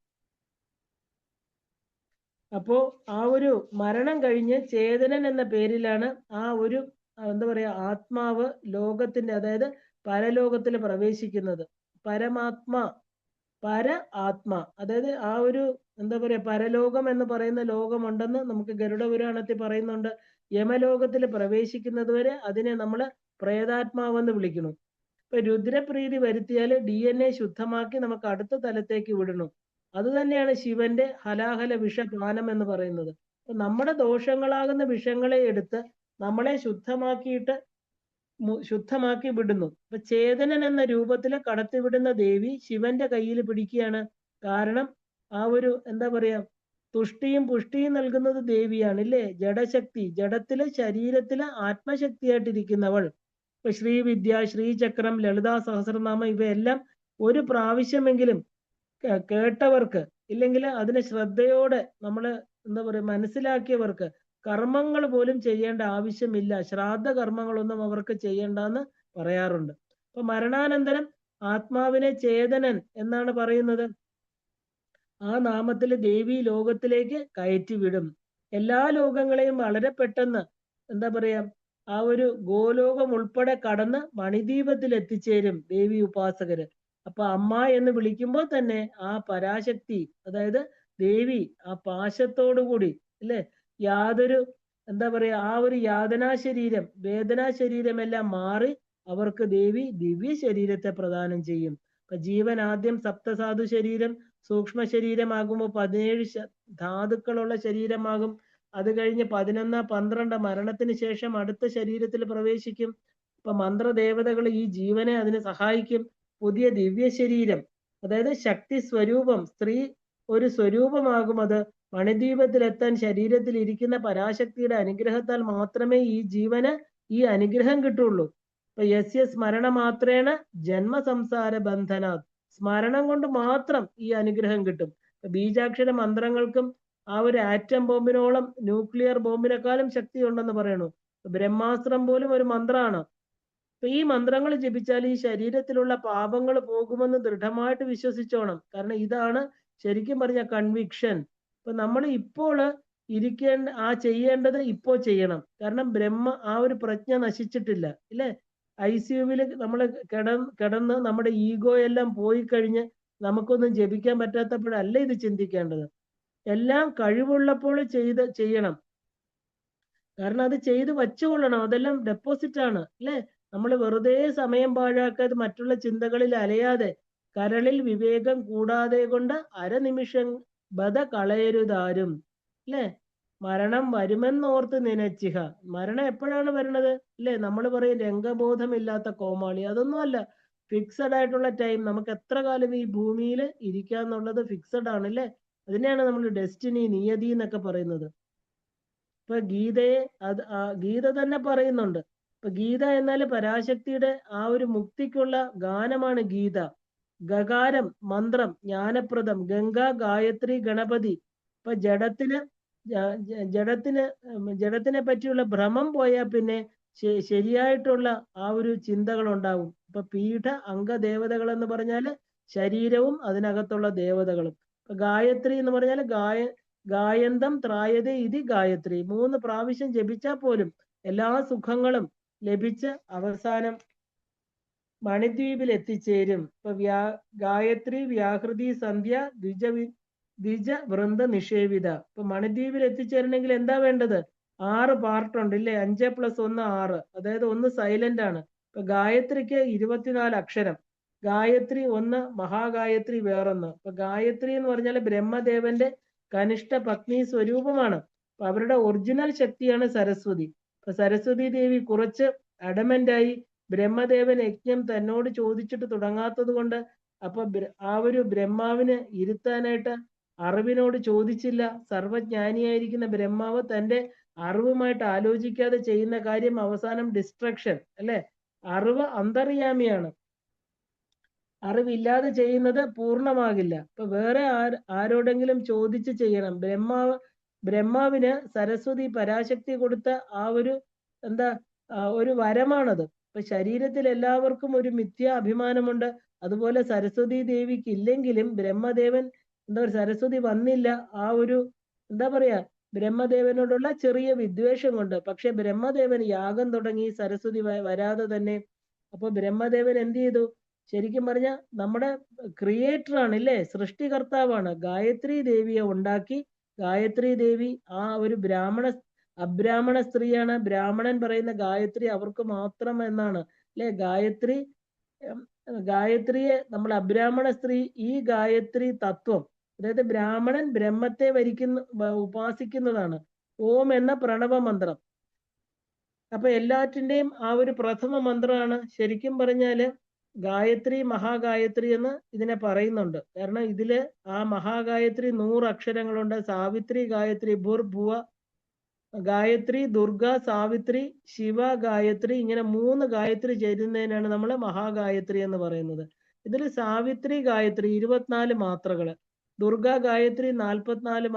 അപ്പോ ആ ഒരു മരണം കഴിഞ്ഞ് ചേതനൻ എന്ന പേരിലാണ് ആ ഒരു എന്താ പറയാ ആത്മാവ് ലോകത്തിന്റെ, അതായത് പരലോകത്തിൽ പ്രവേശിക്കുന്നത്. പര ആത്മ, അതായത് ആ ഒരു എന്താ പറയാ പരലോകം എന്ന് പറയുന്ന ലോകമുണ്ടെന്ന് നമുക്ക് ഗരുഡ പുരാണത്തിൽ പറയുന്നുണ്ട്. യമലോകത്തിൽ പ്രവേശിക്കുന്നത് വരെ അതിനെ നമ്മൾ പ്രേതാത്മാവെന്ന് വിളിക്കുന്നു. ഇപ്പൊ രുദ്രപ്രീതി വരുത്തിയാൽ DNA ശുദ്ധമാക്കി നമുക്ക് അടുത്ത തലത്തേക്ക് വിടണം. അത് തന്നെയാണ് ശിവന്റെ ഹലാഹല വിഷപാനം എന്ന് പറയുന്നത്. അപ്പൊ നമ്മുടെ ദോഷങ്ങളാകുന്ന വിഷങ്ങളെ എടുത്ത് നമ്മളെ ശുദ്ധമാക്കി വിടുന്നു. അപ്പൊ ചേതനൻ എന്ന രൂപത്തിൽ കടത്തിവിടുന്ന ദേവി ശിവന്റെ കയ്യിൽ പിടിക്കുകയാണ്. കാരണം ആ ഒരു എന്താ പറയാ തുഷ്ടിയും പുഷ്ടിയും നൽകുന്നത് ദേവിയാണ് ഇല്ലേ. ജഡശക്തി, ജഡത്തിലെ ശരീരത്തിലെ ആത്മശക്തിയായിട്ടിരിക്കുന്നവൾ. ഇപ്പൊ ശ്രീവിദ്യ, ശ്രീചക്രം, ലളിതാ സഹസ്രനാമം ഇവയെല്ലാം ഒരു പ്രാവശ്യമെങ്കിലും കേട്ടവർക്ക്, ഇല്ലെങ്കിൽ അതിനെ ശ്രദ്ധയോടെ നമ്മൾ എന്താ പറയുക മനസ്സിലാക്കിയവർക്ക് കർമ്മങ്ങൾ പോലും ചെയ്യേണ്ട ആവശ്യമില്ല. ശ്രാദ്ധ കർമ്മങ്ങളൊന്നും അവർക്ക് ചെയ്യേണ്ടെന്ന് പറയാറുണ്ട്. അപ്പൊ മരണാനന്തരം ആത്മാവിനെ ചേതനൻ എന്നാണ് പറയുന്നത്. ആ നാമത്തിൽ ദേവി ലോകത്തിലേക്ക് കയറ്റിവിടും. എല്ലാ ലോകങ്ങളെയും വളരെ പെട്ടെന്ന് എന്താ പറയാ ആ ഒരു ഗോലോകം ഉൾപ്പെടെ കടന്ന് മണിദ്വീപത്തിൽ എത്തിച്ചേരും ദേവി ഉപാസകര്. അപ്പൊ അമ്മ എന്ന് വിളിക്കുമ്പോൾ തന്നെ ആ പരാശക്തി, അതായത് ദേവി ആ പാശത്തോടു കൂടി അല്ലെ, യാതൊരു എന്താ പറയാ ആ ഒരു യാതനാ ശരീരം, വേദനാ ശരീരമെല്ലാം മാറി അവർക്ക് ദേവി ദിവ്യ ശരീരത്തെ പ്രദാനം ചെയ്യും. അപ്പൊ ജീവൻ ആദ്യം സപ്തസാധു ശരീരം, സൂക്ഷ്മ ശരീരമാകുമ്പോൾ 17 ധാതുക്കളുള്ള ശരീരമാകും. അത് കഴിഞ്ഞ് 11, 12 മരണത്തിന് ശേഷം അടുത്ത ശരീരത്തിൽ പ്രവേശിക്കും. ഇപ്പൊ മന്ത്രദേവതകൾ ഈ ജീവനെ അതിന് സഹായിക്കും. പുതിയ ദിവ്യ ശരീരം, അതായത് ശക്തി സ്വരൂപം, സ്ത്രീ ഒരു സ്വരൂപമാകും. അത് മണിദ്വീപത്തിലെത്താൻ ശരീരത്തിൽ ഇരിക്കുന്ന പരാശക്തിയുടെ അനുഗ്രഹത്താൽ മാത്രമേ ഈ ജീവന് ഈ അനുഗ്രഹം കിട്ടുള്ളൂ. ഇപ്പൊ യസ്യ സ്മരണ മാത്രേണ ജന്മ സംസാര ബന്ധന, സ്മരണം കൊണ്ട് മാത്രം ഈ അനുഗ്രഹം കിട്ടും. ബീജാക്ഷര മന്ത്രങ്ങൾക്കും ആ ഒരു ആറ്റം ബോംബിനോളം, ന്യൂക്ലിയർ ബോംബിനെക്കാളും ശക്തി ഉണ്ടെന്ന് പറയണു. ബ്രഹ്മാസ്ത്രം പോലും ഒരു മന്ത്രമാണ്. അപ്പൊ ഈ മന്ത്രങ്ങൾ ജപിച്ചാൽ ഈ ശരീരത്തിലുള്ള പാപങ്ങൾ പോകുമെന്ന് ദൃഢമായിട്ട് വിശ്വസിച്ചോണം. കാരണം ഇതാണ് ശരിക്കും പറഞ്ഞ കൺവിക്ഷൻ. ഇപ്പൊ നമ്മൾ ഇപ്പോൾ ചെയ്യേണ്ടത് ഇപ്പോ ചെയ്യണം. കാരണം ആ ഒരു പ്രജ്ഞ നശിച്ചിട്ടില്ല ഇല്ലേ. ICUവിൽ നമ്മൾ കിടന്ന് നമ്മുടെ ഈഗോ എല്ലാം പോയി കഴിഞ്ഞ് നമുക്കൊന്നും ജപിക്കാൻ പറ്റാത്തപ്പോഴല്ല ഇത് ചിന്തിക്കേണ്ടത്. എല്ലാം കഴിവുള്ളപ്പോൾ ചെയ്യണം. കാരണം അത് ചെയ്ത് വച്ചുകൊള്ളണം. അതെല്ലാം ഡെപ്പോസിറ്റ് ആണ് അല്ലെ. നമ്മൾ വെറുതെ സമയം പാഴാക്കാതെ മറ്റുള്ള ചിന്തകളിൽ അലയാതെ കരളിൽ വിവേകം കൂടാതെ കൊണ്ട് അരനിമിഷം ബധ കളയരുതാരും അല്ലെ. മരണം വരുമെന്നോർത്ത് നനച്ചിഹ. മരണം എപ്പോഴാണ് വരുന്നത് അല്ലെ. നമ്മൾ പറയും രംഗബോധമില്ലാത്ത കോമാളി. അതൊന്നും അല്ല. ഫിക്സഡ് ആയിട്ടുള്ള ടൈം. നമുക്ക് എത്ര കാലം ഈ ഭൂമിയിൽ ഇരിക്കാന്നുള്ളത് ഫിക്സഡ് ആണ് അല്ലെ. അതിനെയാണ് നമ്മൾ ഡെസ്റ്റിനി, നിയതി എന്നൊക്കെ പറയുന്നത്. ഇപ്പൊ ഗീത തന്നെ പറയുന്നുണ്ട്. ഇപ്പൊ ഗീത എന്നാൽ പരാശക്തിയുടെ ആ ഒരു മുക്തിക്കുള്ള ഗാനമാണ് ഗീത. ഗകാരം മന്ത്രം, ജ്ഞാനപ്രദം, ഗംഗ, ഗായത്രി, ഗണപതി. ഇപ്പൊ ജഡത്തിനെ പറ്റിയുള്ള ഭ്രമം പോയാൽ പിന്നെ ശരിയായിട്ടുള്ള ആ ഒരു ചിന്തകൾ ഉണ്ടാവും. ഇപ്പൊ പീഠ അംഗദേവതകൾ എന്ന് പറഞ്ഞാല് ശരീരവും അതിനകത്തുള്ള ദേവതകളും. ഗായത്രി എന്ന് പറഞ്ഞാൽ ഗായന്തം ത്രായതേ ഇതി ഗായത്രി. 3 പ്രാവശ്യം ജപിച്ചാൽ പോലും എല്ലാ സുഖങ്ങളും ലഭിച്ച് അവസാനം മണിദ്വീപിൽ എത്തിച്ചേരും. ഇപ്പൊ ഗായത്രി വ്യാഹൃതി സന്ധ്യ ദ്വിജ വൃന്ദ നിഷേവിത. ഇപ്പൊ മണിദ്വീപിൽ എത്തിച്ചേരണമെങ്കിൽ എന്താ വേണ്ടത്? 6 പാർട്ട് ഉണ്ട് ഇല്ലേ? 5+1 6. അതായത് 1 സൈലന്റ് ആണ്. ഇപ്പൊ ഗായത്രിക്ക് 24 അക്ഷരം. ഗായത്രി 1, മഹാഗായത്രി വേറൊന്ന്. ഇപ്പൊ ഗായത്രി എന്ന് പറഞ്ഞാൽ ബ്രഹ്മദേവന്റെ കനിഷ്ഠ പത്നി സ്വരൂപമാണ്. അപ്പൊ അവരുടെ ഒറിജിനൽ ശക്തിയാണ് സരസ്വതി. അപ്പൊ സരസ്വതി ദേവി കുറച്ച് അഡമന്റായി ബ്രഹ്മദേവൻ യജ്ഞം തന്നോട് ചോദിച്ചിട്ട് തുടങ്ങാത്തത് കൊണ്ട് അപ്പൊ ആ ഒരു ബ്രഹ്മാവിന് ഇരുത്താനായിട്ട് അറിവിനോട് ചോദിച്ചില്ല. സർവജ്ഞാനിയായിരിക്കുന്ന ബ്രഹ്മാവ് തന്റെ അറിവുമായിട്ട് ആലോചിക്കാതെ ചെയ്യുന്ന കാര്യം അവസാനം ഡിസ്ട്രക്ഷൻ അല്ലെ? അറിവ് അന്തർയാമിയാണ്. അറിവില്ലാതെ ചെയ്യുന്നത് പൂർണ്ണമാകില്ല. ഇപ്പൊ വേറെ ആരോടെങ്കിലും ചോദിച്ച് ചെയ്യണം. ബ്രഹ്മാവിന് സരസ്വതി പരാശക്തി കൊടുത്ത ആ ഒരു ഒരു വരമാണത്. ഇപ്പൊ ശരീരത്തിൽ എല്ലാവർക്കും ഒരു മിഥ്യാ അഭിമാനമുണ്ട്. അതുപോലെ സരസ്വതി ദേവിക്ക് ഇല്ലെങ്കിലും ബ്രഹ്മദേവൻ സരസ്വതി വന്നില്ല, ആ ഒരു ബ്രഹ്മദേവനോടുള്ള ചെറിയ വിദ്വേഷം കൊണ്ട്. പക്ഷെ ബ്രഹ്മദേവൻ യാഗം തുടങ്ങി സരസ്വതി വരാതെ തന്നെ. അപ്പൊ ബ്രഹ്മദേവൻ എന്ത് ചെയ്തു? ശരിക്കും പറഞ്ഞ നമ്മുടെ ക്രിയേറ്റർ ആണ് ഇല്ലേ? സൃഷ്ടികർത്താവാണ്. ഗായത്രി ദേവിയെ ഉണ്ടാക്കി. ഗായത്രി ദേവി ആ ഒരു അബ്രാഹ്മണ സ്ത്രീയാണ്. ബ്രാഹ്മണൻ പറയുന്ന ഗായത്രി അവർക്ക് മാത്രം എന്നാണ് അല്ലെ? ഗായത്രിയെ നമ്മൾ അബ്രാഹ്മണ സ്ത്രീ ഈ ഗായത്രി തത്വം, അതായത് ബ്രാഹ്മണൻ ബ്രഹ്മത്തെ ഉപാസിക്കുന്നതാണ്. ഓം എന്ന പ്രണവ മന്ത്രം. അപ്പൊ എല്ലാറ്റിന്റെയും ആ ഒരു പ്രഥമ മന്ത്രമാണ് ശരിക്കും പറഞ്ഞാല് ഗായത്രി, മഹാഗായത്രി എന്ന് ഇതിനെ പറയുന്നുണ്ട്. കാരണം ഇതില് ആ മഹാഗായത്രി 100 അക്ഷരങ്ങളുണ്ട്. സാവിത്രി, ഗായത്രി, ഭുവ ഗായത്രി, ദുർഗ, സാവിത്രി, ശിവ ഗായത്രി, ഇങ്ങനെ 3 ഗായത്രി ചേരുന്നതിനാണ് നമ്മൾ മഹാഗായത്രി എന്ന് പറയുന്നത്. ഇതിൽ സാവിത്രി ഗായത്രി 24 മാത്രകള്, ദുർഗ ഗായത്രി 44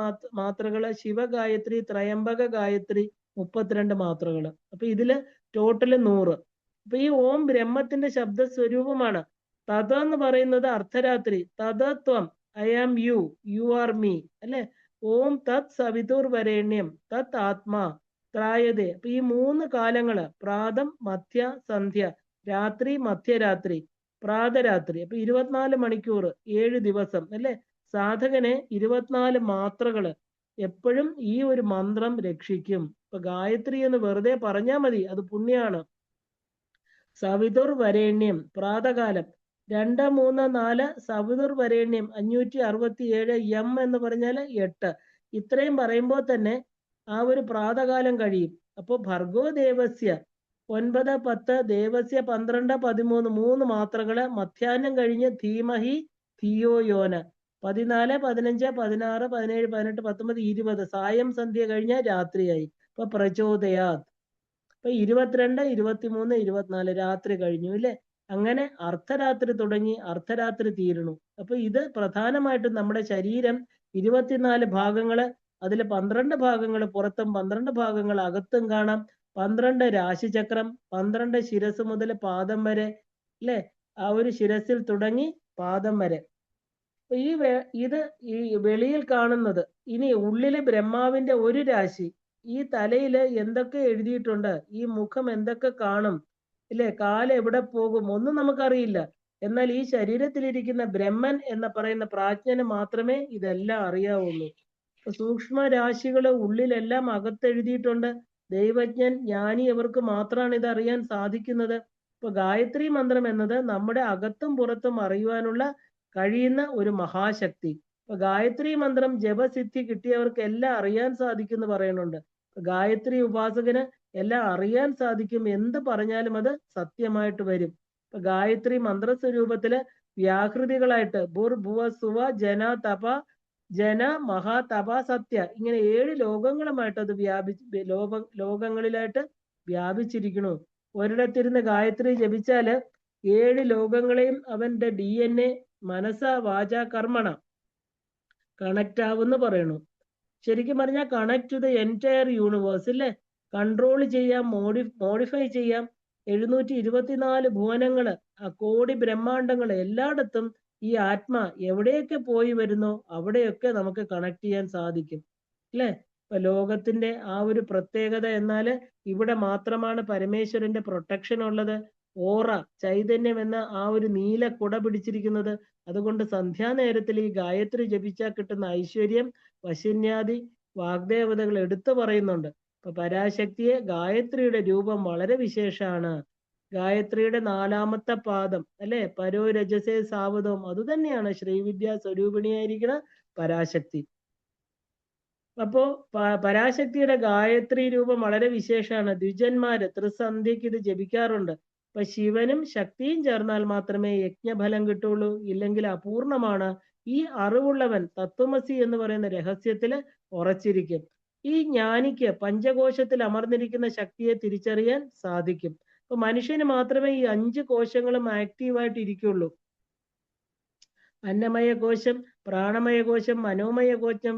മാത്രകള്, ശിവ ഗായത്രി, ത്രയംബക ഗായത്രി 32 മാത്രകള്. അപ്പൊ ഇതില് ടോട്ടല് 100. അപ്പൊ ഈ ഓം ബ്രഹ്മത്തിന്റെ ശബ്ദ സ്വരൂപമാണ്. തത എന്ന് പറയുന്നത് അർദ്ധരാത്രി. തതത്വം, I am you, you are me അല്ലെ? ഓം തത് സവിതുർ വരേണ്യം തത് ആത്മാ ത്രായതേ. അപ്പൊ ഈ 3 കാലങ്ങള്, പ്രാതം, മധ്യ, സന്ധ്യ, രാത്രി, മധ്യരാത്രി, പ്രാതരാത്രി. അപ്പൊ 24 മണിക്കൂർ, 7 ദിവസം അല്ലെ? സാധകനെ 24 മാത്രകള് എപ്പോഴും ഈ ഒരു മന്ത്രം രക്ഷിക്കും. ഇപ്പൊ ഗായത്രി എന്ന് വെറുതെ പറഞ്ഞാൽ മതി, അത് പുണ്യാണ്. സവിതുർ വരേണ്യം പ്രാതകാലം 2, 3, 4. സവിതുർ വരേണ്യം 567. എം എന്ന് പറഞ്ഞാൽ 8. ഇത്രയും പറയുമ്പോൾ തന്നെ ആ ഒരു പ്രാതകാലം കഴിയും. അപ്പൊ ഭർഗോ ദേവസ്യ 9, 10, ദേവസ്യ 12, 13 3 മാത്രകള്. മധ്യാഹ്നം കഴിഞ്ഞ് ധീമഹി ധിയോ യോന 14, 15, 16, 17, 18, 19, 20. സായം സന്ധ്യ കഴിഞ്ഞ രാത്രിയായി. അപ്പൊ പ്രചോദയാത്. അപ്പൊ 22, 23, 24 രാത്രി കഴിഞ്ഞു ഇല്ലേ? അങ്ങനെ അർദ്ധരാത്രി തുടങ്ങി അർദ്ധരാത്രി തീരണു. അപ്പൊ ഇത് പ്രധാനമായിട്ടും നമ്മുടെ ശരീരം 24 ഭാഗങ്ങള്, അതിൽ 12 ഭാഗങ്ങൾ പുറത്തും 12 ഭാഗങ്ങൾ അകത്തും കാണാം. 12 രാശിചക്രം, 12 ശിരസ് മുതൽ പാദം വരെ അല്ലെ? ആ ഒരു ശിരസിൽ തുടങ്ങി പാദം വരെ. ഇത് ഈ വെളിയിൽ കാണുന്നത്. ഇനി ഉള്ളില് ബ്രഹ്മാവിന്റെ ഒരു രാശി. ഈ തലയില് എന്തൊക്കെ എഴുതിയിട്ടുണ്ട്, ഈ മുഖം എന്തൊക്കെ കാണും ഇല്ലേ? കാല് എവിടെ പോകും ഒന്നും നമുക്കറിയില്ല. എന്നാൽ ഈ ശരീരത്തിലിരിക്കുന്ന ബ്രഹ്മൻ എന്ന് പറയുന്ന പ്രാജ്ഞന് മാത്രമേ ഇതെല്ലാം അറിയാവുള്ളൂ. സൂക്ഷ്മ രാശികള് ഉള്ളിലെല്ലാം അകത്തെഴുതിയിട്ടുണ്ട്. ദൈവജ്ഞൻ, ജ്ഞാനി അവർക്ക് മാത്രമാണ് ഇത് അറിയാൻ സാധിക്കുന്നത്. ഇപ്പൊ ഗായത്രി മന്ത്രം എന്നത് നമ്മുടെ അകത്തും പുറത്തും അറിയുവാനുള്ള കഴിയുന്ന ഒരു മഹാശക്തി. ഇപ്പൊ ഗായത്രി മന്ത്രം ജപസിദ്ധി കിട്ടിയവർക്ക് എല്ലാം അറിയാൻ സാധിക്കും എന്ന് പറയുന്നുണ്ട്. ഗായത്രി ഉപാസകന് എല്ലാം അറിയാൻ സാധിക്കും. എന്ത് പറഞ്ഞാലും അത് സത്യമായിട്ട് വരും. ഇപ്പൊ ഗായത്രി മന്ത്രസ്വരൂപത്തില് വ്യാകൃതികളായിട്ട് ഭുർ ഭുവ സുവ ജന തപ ജന മഹാ തപ സത്യ, ഇങ്ങനെ 7 ലോകങ്ങളുമായിട്ട് അത് ലോകങ്ങളിലായിട്ട് വ്യാപിച്ചിരിക്കണു. ഒരിടത്തിരുന്ന് ഗായത്രി ജപിച്ചാല് 7 ലോകങ്ങളെയും അവന്റെ DNA മനസ്സ വാച കർമ്മണ കണക്ട് ആവുമെന്ന് പറയണു. ശരിക്കും പറഞ്ഞാൽ connect to the entire universe അല്ലേ? കൺട്രോൾ ചെയ്യാം, മോഡിഫൈ ചെയ്യാം. 724 ഭുവനങ്ങള്, ആ കോടി ബ്രഹ്മാണ്ടങ്ങള് എല്ലായിടത്തും ഈ ആത്മ എവിടെയൊക്കെ പോയി വരുന്നോ അവിടെയൊക്കെ നമുക്ക് കണക്ട് ചെയ്യാൻ സാധിക്കും, അല്ലേ? ഇപ്പൊ ലോകത്തിന്റെ ആ ഒരു പ്രത്യേകത എന്നാല് ഇവിടെ മാത്രമാണ് പരമേശ്വരന്റെ പ്രൊട്ടക്ഷൻ ഉള്ളത്. ഓറ, ചൈതന്യം എന്ന ആ ഒരു നീല കുട പിടിച്ചിരിക്കുന്നത്. അതുകൊണ്ട് സന്ധ്യാനേരത്തിൽ ഈ ഗായത്രി ജപിച്ചാൽ കിട്ടുന്ന ഐശ്വര്യം വശന്യാദി വാഗ്ദേവതകൾ എടുത്തു പറയുന്നുണ്ട്. ഇപ്പൊ പരാശക്തിയെ ഗായത്രിയുടെ രൂപം വളരെ വിശേഷമാണ്. ഗായത്രിയുടെ 4ാമത്തെ പാദം അല്ലെ, പരോ രജസേ സാവതവും, അത് തന്നെയാണ് ശ്രീവിദ്യാ സ്വരൂപിണിയായിരിക്കുന്ന പരാശക്തി. അപ്പോ പരാശക്തിയുടെ ഗായത്രി രൂപം വളരെ വിശേഷമാണ്. ദ്വിജന്മാര് ത്രിസന്ധ്യക്ക് ഇത് ജപിക്കാറുണ്ട്. അപ്പൊ ശിവനും ശക്തിയും ചേർന്നാൽ മാത്രമേ യജ്ഞഫലം കിട്ടുള്ളൂ, ഇല്ലെങ്കിൽ അപൂർണമാണ്. ഈ അറിവുള്ളവൻ തത്വമസി എന്ന് പറയുന്ന രഹസ്യത്തില് ഉറച്ചിരിക്കും. ഈ ജ്ഞാനിക്ക് പഞ്ചകോശത്തിൽ അമർന്നിരിക്കുന്ന ശക്തിയെ തിരിച്ചറിയാൻ സാധിക്കും. അപ്പൊ മനുഷ്യന് മാത്രമേ ഈ 5 കോശങ്ങളും ആക്റ്റീവായിട്ട് ഇരിക്കുള്ളൂ. അന്നമയ കോശം, പ്രാണമയ കോശം, മനോമയ കോശം,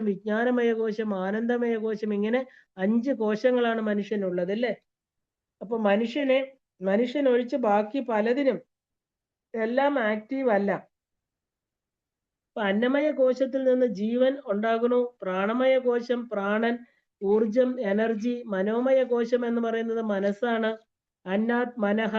വിജ്ഞാനമയ കോശം, ആനന്ദമയ കോശം, ഇങ്ങനെ 5 കോശങ്ങളാണ് മനുഷ്യനുള്ളത്, അല്ലേ? അപ്പൊ മനുഷ്യൻ ഒഴിച്ച് ബാക്കി പലതിനും എല്ലാം ആക്റ്റീവ് അല്ല. അപ്പൊ അന്നമയ കോശത്തിൽ നിന്ന് ജീവൻ ഉണ്ടാകുന്നു. പ്രാണമയ കോശം പ്രാണൻ, ഊർജം, എനർജി. മനോമയ കോശം എന്ന് പറയുന്നത് മനസ്സാണ്. അന്നാത് മനഃ,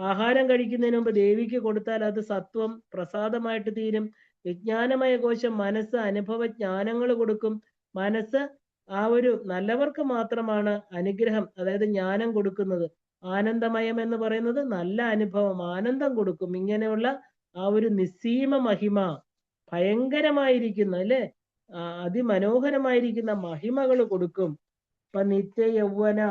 ആഹാരം കഴിക്കുന്നതിന് മുമ്പ് ദേവിക്ക് കൊടുത്താൽ അത് സത്വം പ്രസാദമായിട്ട് തീരും. വിജ്ഞാനമയ കോശം മനസ്സ് അനുഭവ ജ്ഞാനങ്ങൾ കൊടുക്കും. മനസ്സ് ആ ഒരു നല്ലവർക്ക് മാത്രമാണ് അനുഗ്രഹം, അതായത് ജ്ഞാനം കൊടുക്കുന്നത്. ആനന്ദമയം എന്ന് പറയുന്നത് നല്ല അനുഭവം, ആനന്ദം കൊടുക്കും. ഇങ്ങനെയുള്ള ആ ഒരു നിസ്സീമ മഹിമ, ഭയങ്കരമായിരിക്കുന്ന അല്ലെ, അതിമനോഹരമായിരിക്കുന്ന മഹിമകൾ കൊടുക്കും. ഇപ്പൊ നിത്യ യൗവന,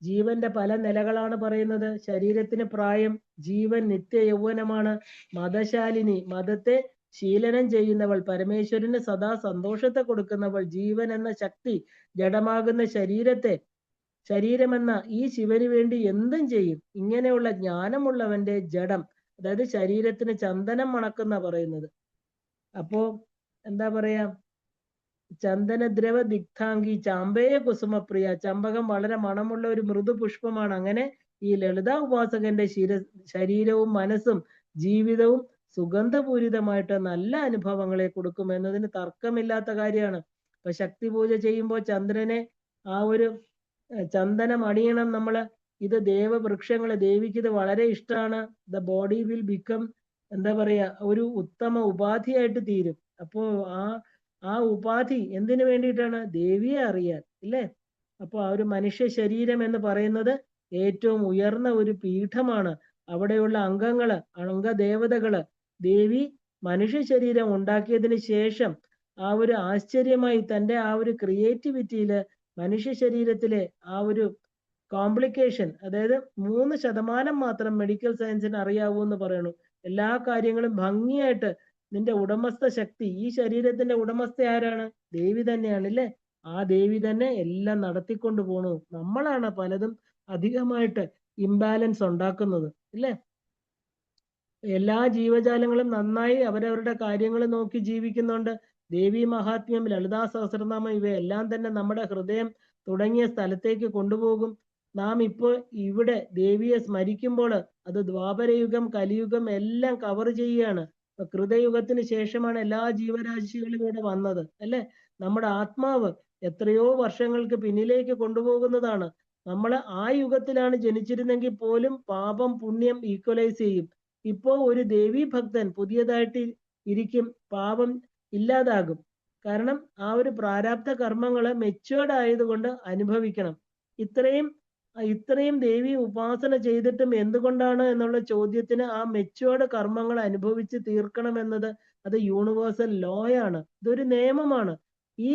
ജീവന്റെ പല നിലകളാണ് പറയുന്നത്. ശരീരത്തിന് പ്രായം, ജീവൻ നിത്യ യൗവനമാണ്. മതശാലിനി, മതത്തെ ശീലനം ചെയ്യുന്നവൾ, പരമേശ്വരന് സദാ സന്തോഷത്തെ കൊടുക്കുന്നവൾ. ജീവൻ എന്ന ശക്തി ജഡമാകുന്ന ശരീരമെന്ന ഈ ശിവന് വേണ്ടി എന്തും ചെയ്യും. ഇങ്ങനെയുള്ള ജ്ഞാനമുള്ളവന്റെ ജഡം, അതായത് ശരീരത്തിന് ചന്ദനം മണക്കുന്ന പറയുന്നത്. അപ്പോ എന്താ പറയാ, ചന്ദനദ്രവ ദിഗ്ധാംഗി ചാമ്പേയ കുസുമപ്രിയ. ചമ്പകം വളരെ മണമുള്ള ഒരു മൃദു പുഷ്പമാണ്. അങ്ങനെ ഈ ലളിതാ ഉപാസകന്റെ ശരീരവും മനസ്സും ജീവിതവും സുഗന്ധപൂരിതമായിട്ട് നല്ല അനുഭവങ്ങളെ കൊടുക്കും എന്നതിന് തർക്കമില്ലാത്ത കാര്യമാണ്. ഇപ്പൊ ശക്തി പൂജ ചെയ്യുമ്പോൾ ചന്ദ്രനെ ആ ഒരു ചന്ദനം അണിയണം നമ്മള്. ഇത് ദേവവൃക്ഷങ്ങള്, ദേവിക്ക് ഇത് വളരെ ഇഷ്ടമാണ്. ദ ബോഡി വിൽ ബിക്കം, എന്താ പറയാ, ഒരു ഉത്തമ ഉപാധിയായിട്ട് തീരും. അപ്പോ ആ ഉപാധി എന്തിനു വേണ്ടിയിട്ടാണ്? ദേവിയെ അറിയാൻ, ഇല്ലേ? അപ്പൊ ആ ഒരു മനുഷ്യ ശരീരം എന്ന് പറയുന്നത് ഏറ്റവും ഉയർന്ന ഒരു പീഠമാണ്. അവിടെയുള്ള അംഗദേവതകള്, ദേവി മനുഷ്യ ശരീരം ഉണ്ടാക്കിയതിന് ശേഷം ആ ഒരു ആശ്ചര്യമായി തന്റെ ആ ഒരു ക്രിയേറ്റിവിറ്റിയില് മനുഷ്യ ശരീരത്തിലെ ആ ഒരു കോംപ്ലിക്കേഷൻ, അതായത് 3% മാത്രം മെഡിക്കൽ സയൻസിന് അറിയാവൂ എന്ന് പറയണു. എല്ലാ കാര്യങ്ങളും ഭംഗിയായിട്ട് നിന്റെ ഉടമസ്ഥ ശക്തി, ഈ ശരീരത്തിന്റെ ഉടമസ്ഥ ആരാണ്? ദേവി തന്നെയാണ്, അല്ലേ? ആ ദേവി തന്നെ എല്ലാം നടത്തിക്കൊണ്ട് പോണു. നമ്മളാണ് പലതും അധികമായിട്ട് ഇംബാലൻസ് ഉണ്ടാക്കുന്നത്, ഇല്ലേ? എല്ലാ ജീവജാലങ്ങളും നന്നായി അവരവരുടെ കാര്യങ്ങൾ നോക്കി ജീവിക്കുന്നുണ്ട്. ദേവി മഹാത്മ്യം, ലളിതാ സഹസ്രനാമം, ഇവയെല്ലാം തന്നെ നമ്മുടെ ഹൃദയം തുടങ്ങിയ സ്ഥലത്തേക്ക് കൊണ്ടുപോകും. നാം ഇപ്പോൾ ഇവിടെ ദേവിയെ സ്മരിക്കുമ്പോൾ അത് ദ്വാപരയുഗം, കലിയുഗം എല്ലാം കവർ ചെയ്യുകയാണ്. കൃതയുഗത്തിന് ശേഷമാണ് എല്ലാ ജീവരാശികളും ഇവിടെ വന്നത്, അല്ലെ? നമ്മുടെ ആത്മാവ് എത്രയോ വർഷങ്ങൾക്ക് പിന്നിലേക്ക് കൊണ്ടുപോകുന്നതാണ്. നമ്മൾ ആ യുഗത്തിലാണ് ജനിച്ചിരുന്നെങ്കിൽ പോലും പാപം പുണ്യം ഈക്വലൈസ് ചെയ്യും. ഇപ്പോ ഒരു ദേവീ ഭക്തൻ പുതിയതായിട്ട് ഇരിക്കും, പാപം ഇല്ലാതാകും. കാരണം ആ ഒരു പ്രാരാബ്ധ കർമ്മങ്ങള് മെച്ചുവേർഡ് ആയതുകൊണ്ട് അനുഭവിക്കണം. ഇത്രയും ദേവി ഉപാസന ചെയ്തിട്ടും എന്തുകൊണ്ടാണ് എന്നുള്ള ചോദ്യത്തിന് ആ മെച്ചുവേർഡ് കർമ്മങ്ങൾ അനുഭവിച്ച് തീർക്കണം എന്നത് അത് യൂണിവേഴ്സൽ ലോയാണ്. ഇതൊരു നിയമമാണ്. ഈ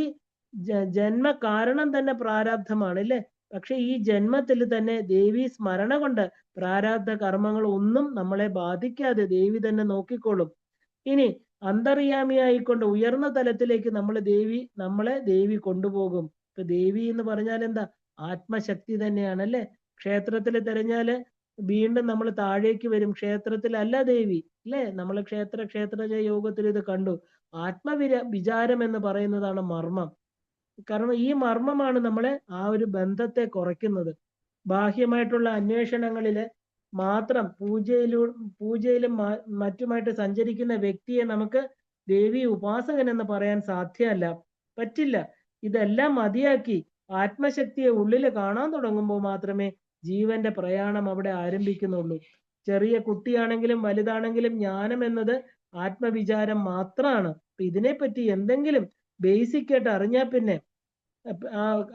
ജന്മ കാരണം തന്നെ പ്രാരാബ്ധമാണ്, അല്ലേ? പക്ഷെ ഈ ജന്മത്തിൽ തന്നെ ദേവി സ്മരണ കൊണ്ട് പ്രാരാബ്ധ കർമ്മങ്ങൾ ഒന്നും നമ്മളെ ബാധിക്കാതെ ദേവി തന്നെ നോക്കിക്കോളും. ഇനി അന്തർയാമിയായിക്കൊണ്ട് ഉയർന്ന തലത്തിലേക്ക് നമ്മളെ ദേവി കൊണ്ടുപോകും. ഇപ്പൊ ദേവി എന്ന് പറഞ്ഞാൽ എന്താ? ആത്മശക്തി തന്നെയാണ്, അല്ലെ? ക്ഷേത്രത്തിൽ തിരഞ്ഞാല് വീണ്ടും നമ്മൾ താഴേക്ക് വരും. ക്ഷേത്രത്തിലല്ല ദേവി, അല്ലെ? നമ്മൾ ക്ഷേത്ര യോഗത്തിൽ ഇത് കണ്ടു. വിചാരം എന്ന് പറയുന്നതാണ് മർമ്മം. കാരണം ഈ മർമ്മമാണ് നമ്മളെ ആ ഒരു ബന്ധത്തെ കുറയ്ക്കുന്നത്. ബാഹ്യമായിട്ടുള്ള അന്വേഷണങ്ങളില് മാത്രം പൂജയിലും മറ്റുമായിട്ട് സഞ്ചരിക്കുന്ന വ്യക്തിയെ നമുക്ക് ദേവി ഉപാസകൻ എന്ന് പറയാൻ സാധ്യമല്ല, പറ്റില്ല. ഇതെല്ലാം മതിയാക്കി ആത്മശക്തിയെ ഉള്ളിൽ കാണാൻ തുടങ്ങുമ്പോൾ മാത്രമേ ജീവന്റെ പ്രയാണം അവിടെ ആരംഭിക്കുന്നുള്ളൂ. ചെറിയ കുട്ടിയാണെങ്കിലും വലുതാണെങ്കിലും ജ്ഞാനം എന്നത് ആത്മവിചാരം മാത്രമാണ്. ഇതിനെപ്പറ്റി എന്തെങ്കിലും ബേസിക് ആയിട്ട് അറിഞ്ഞാൽ പിന്നെ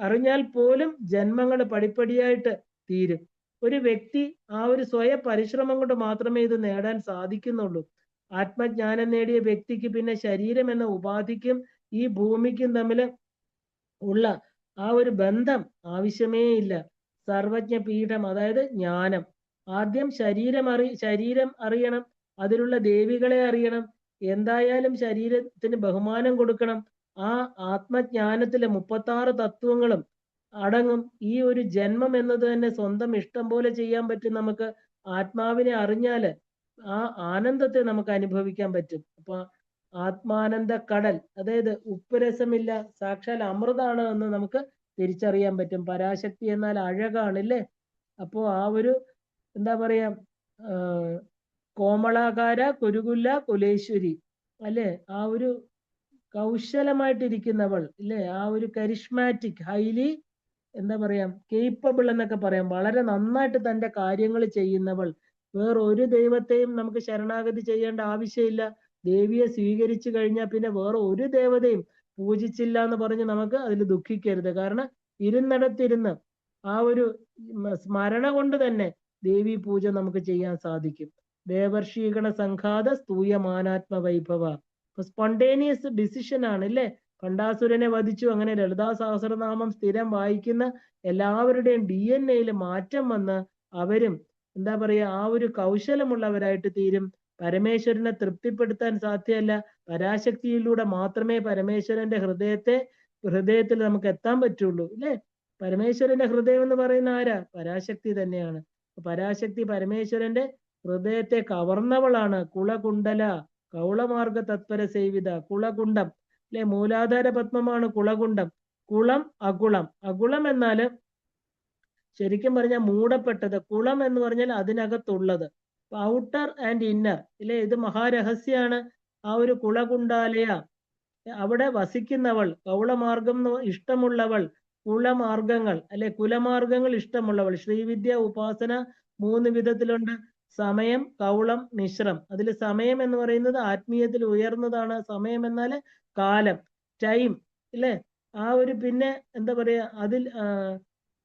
അറിഞ്ഞാൽ പോലും ജന്മങ്ങൾ പടിപ്പടിയായിട്ട് തീരും. ഒരു വ്യക്തി ആ ഒരു സ്വയം പരിശ്രമം കൊണ്ട് മാത്രമേ ഇത് നേടാൻ സാധിക്കുന്നുള്ളൂ. ആത്മജ്ഞാനം നേടിയ വ്യക്തിക്ക് പിന്നെ ശരീരം എന്ന ഉപാധിക്കും ഈ ഭൂമിക്കും തമ്മിൽ ഉള്ള ആ ഒരു ബന്ധം ആവശ്യമേ ഇല്ല. സർവജ്ഞ പീഠം, അതായത് ജ്ഞാനം. ആദ്യം ശരീരം അറിയണം, അതിലുള്ള ദേവികളെ അറിയണം, എന്തായാലും ശരീരത്തിന് ബഹുമാനം കൊടുക്കണം. ആ ആത്മജ്ഞാനത്തിലെ 36 തത്വങ്ങളും അടങ്ങും. ഈ ഒരു ജന്മം എന്നത് തന്നെ സ്വന്തം ഇഷ്ടം പോലെ ചെയ്യാൻ പറ്റും. നമുക്ക് ആത്മാവിനെ അറിഞ്ഞാല് ആ ആനന്ദത്തെ നമുക്ക് അനുഭവിക്കാൻ പറ്റും. അപ്പൊ ആത്മാനന്ദ കടൽ, അതായത് ഉപ്പുരസമില്ല, സാക്ഷാൽ അമൃതാണ് എന്ന് നമുക്ക് തിരിച്ചറിയാൻ പറ്റും. പരാശക്തി എന്നാൽ അഴകാണല്ലേ. അപ്പോ ആ ഒരു എന്താ പറയാ, കോമളാകാര കുരുകുല്ല കുലേശ്വരി അല്ലെ, ആ ഒരു കൗശലമായിട്ടിരിക്കുന്നവൾ ഇല്ലേ, ആ ഒരു കരിഷ്മാറ്റിക്, ഹൈലി എന്താ പറയാ, കേപ്പബിൾ എന്നൊക്കെ പറയാം, വളരെ നന്നായിട്ട് തന്റെ കാര്യങ്ങൾ ചെയ്യുന്നവൾ. വേറൊരു ദൈവത്തെയും നമുക്ക് ശരണാഗതി ചെയ്യേണ്ട ആവശ്യമില്ല. ദേവിയെ സ്വീകരിച്ചു കഴിഞ്ഞാൽ പിന്നെ വേറെ ഒരു ദേവതയും പൂജിച്ചില്ല എന്ന് പറഞ്ഞ് നമുക്ക് അതിൽ ദുഃഖിക്കരുത്. കാരണം ഇരുന്നിടത്തിരുന്ന് ആ ഒരു സ്മരണ കൊണ്ട് തന്നെ ദേവി പൂജ നമുക്ക് ചെയ്യാൻ സാധിക്കും. ദേവർഷീഗണ സംഘാത സ്തൂയമാനാത്മ വൈഭവ. സ്പോണ്ടേനിയസ് ഡിസിഷൻ ആണ് അല്ലേ. പണ്ടാസുരനെ വധിച്ചു, അങ്ങനെ ലളിതാ സഹസ്രനാമം സ്ഥിരം വായിക്കുന്ന എല്ലാവരുടെയും DNA മാറ്റം വന്ന് അവരും എന്താ പറയാ, ആ ഒരു കൗശലമുള്ളവരായിട്ട് തീരും. പരമേശ്വരനെ തൃപ്തിപ്പെടുത്താൻ സാധ്യമല്ല. പരാശക്തിയിലൂടെ മാത്രമേ പരമേശ്വരന്റെ ഹൃദയത്തിൽ നമുക്ക് എത്താൻ പറ്റുള്ളൂ അല്ലേ. പരമേശ്വരന്റെ ഹൃദയം എന്ന് പറയുന്ന ആരാ? പരാശക്തി തന്നെയാണ്. പരാശക്തി പരമേശ്വരന്റെ ഹൃദയത്തെ കവർന്നവളാണ്. കുളകുണ്ടല കൗളമാർഗ തത്പര സേവിത. കുളകുണ്ടം അല്ലെ, മൂലാധാര പത്മമാണ് കുളകുണ്ടം. കുളം അകുളം. അകുളം എന്നാല് ശരിക്കും പറഞ്ഞാൽ മൂടപ്പെട്ടത്, കുളം എന്ന് പറഞ്ഞാൽ അതിനകത്തുള്ളത്. ഔട്ടർ ആൻഡ് ഇന്നർ ഇല്ലേ, ഇത് മഹാരഹസ്യാണ്. ആ ഒരു കുളകുണ്ടാലയ, അവിടെ വസിക്കുന്നവൾ, കൗളമാർഗം ഇഷ്ടമുള്ളവൾ, കുലമാർഗങ്ങൾ അല്ലെ, കുലമാർഗങ്ങൾ ഇഷ്ടമുള്ളവൾ. ശ്രീവിദ്യ ഉപാസന 3 വിധത്തിലുണ്ട്. സമയം, കൗളം, മിശ്രം. അതിൽ സമയം എന്ന് പറയുന്നത് ആത്മീയത്തിൽ ഉയർന്നതാണ്. സമയം എന്നാൽ കാലം, ടൈം ഇല്ലേ. ആ ഒരു പിന്നെ എന്താ പറയാ, അതിൽ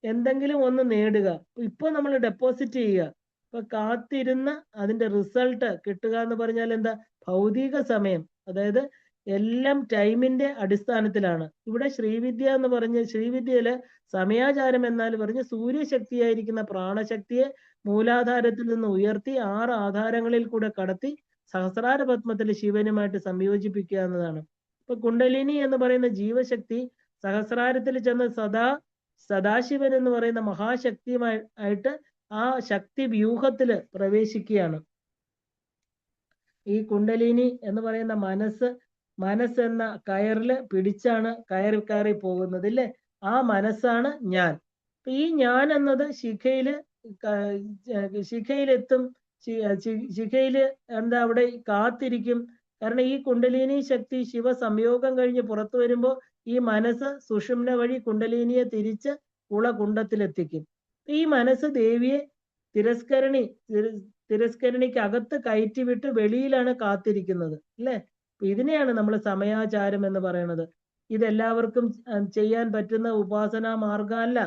എന്തെങ്കിലും ഒന്ന് നേടുക. ഇപ്പൊ നമ്മൾ ഡെപ്പോസിറ്റ് ചെയ്യുക, ഇപ്പൊ കാത്തിരുന്ന് അതിന്റെ റിസൾട്ട് കിട്ടുക എന്ന് പറഞ്ഞാൽ എന്താ, ഭൗതിക സമയം. അതായത് എല്ലാം ടൈമിന്റെ അടിസ്ഥാനത്തിലാണ്. ഇവിടെ ശ്രീവിദ്യ എന്ന് പറഞ്ഞ്, ശ്രീവിദ്യയില് സമയാചാരം എന്നാൽ പറഞ്ഞ് സൂര്യശക്തിയായിരിക്കുന്ന പ്രാണശക്തിയെ മൂലാധാരത്തിൽ നിന്ന് ഉയർത്തി 6 ആധാരങ്ങളിൽ കൂടെ കടത്തി സഹസ്രാര പത്മത്തിൽ ശിവനുമായിട്ട് സംയോജിപ്പിക്കുക എന്നതാണ്. ഇപ്പൊ കുണ്ടലിനി എന്ന് പറയുന്ന ജീവശക്തി സഹസ്രാരത്തിൽ ചെന്ന് സദാശിവൻ എന്ന് പറയുന്ന മഹാശക്തിയുമായിട്ട് ആ ശക്തി വ്യൂഹത്തില് പ്രവേശിക്കുകയാണ്. ഈ കുണ്ടലിനി എന്ന് പറയുന്ന മനസ്സെന്ന കയറില് പിടിച്ചാണ് കയറി പോകുന്നത് ഇല്ലേ. ആ മനസ്സാണ് ഞാൻ. ഈ ഞാൻ എന്നത് ശിഖയിലെത്തും. ശിഖയില് എന്താ അവിടെ കാത്തിരിക്കും. കാരണം ഈ കുണ്ടലിനി ശക്തി ശിവ സംയോഗം കഴിഞ്ഞ് പുറത്തു വരുമ്പോൾ ഈ മനസ്സ് സുഷുമ്ന വഴി കുണ്ടലിനിയെ തിരിച്ച് കുളകുണ്ടത്തിലെത്തിക്കും. ഈ മനസ്സ് ദേവിയെ തിരസ്കരണിക്ക് അകത്ത് കയറ്റിവിട്ട് വെളിയിലാണ് കാത്തിരിക്കുന്നത് അല്ലെ. ഇതിനെയാണ് നമ്മൾ സമയാചാരം എന്ന് പറയുന്നത്. ഇതെല്ലാവർക്കും ചെയ്യാൻ പറ്റുന്ന ഉപാസനാ മാർഗമല്ല.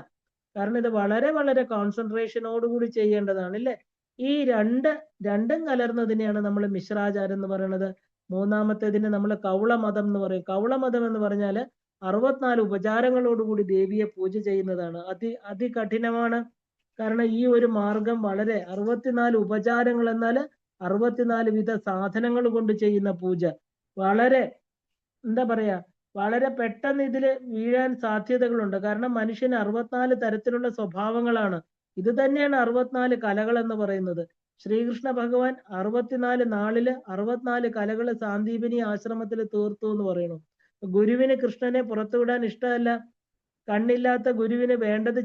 കാരണം ഇത് വളരെ വളരെ കോൺസെൻട്രേഷനോടുകൂടി ചെയ്യേണ്ടതാണ് അല്ലെ. ഈ രണ്ടും കലർന്നതിനെയാണ് നമ്മൾ മിശ്രാചാരം എന്ന് പറയുന്നത്. മൂന്നാമത്തേതിന് നമ്മൾ കൗളമതം എന്ന് പറയും. കൗളമതം എന്ന് പറഞ്ഞാല് 64 ഉപചാരങ്ങളോടുകൂടി ദേവിയെ പൂജ ചെയ്യുന്നതാണ്. അതികഠിനമാണ്. കാരണം ഈ ഒരു മാർഗം വളരെ 64 ഉപചാരങ്ങൾ എന്നാൽ 64 വിധ സാധനങ്ങൾ കൊണ്ട് ചെയ്യുന്ന പൂജ. വളരെ എന്താ പറയാ, വളരെ പെട്ടെന്ന് ഇതില് വീഴാൻ സാധ്യതകളുണ്ട്. കാരണം മനുഷ്യന് 64 തരത്തിലുള്ള സ്വഭാവങ്ങളാണ്. ഇത് തന്നെയാണ് 64 കലകൾ എന്ന് പറയുന്നത്. ശ്രീകൃഷ്ണ ഭഗവാൻ 64 നാളില് 64 കലകള് സാന്ദീപനി ആശ്രമത്തിൽ തീർത്തു എന്ന് പറയുന്നു. ഗുരുവിന് കൃഷ്ണനെ പുറത്തുവിടാൻ ഇഷ്ടമല്ല. കണ്ണില്ലാത്ത ഗുരുവിന് വേണ്ടത്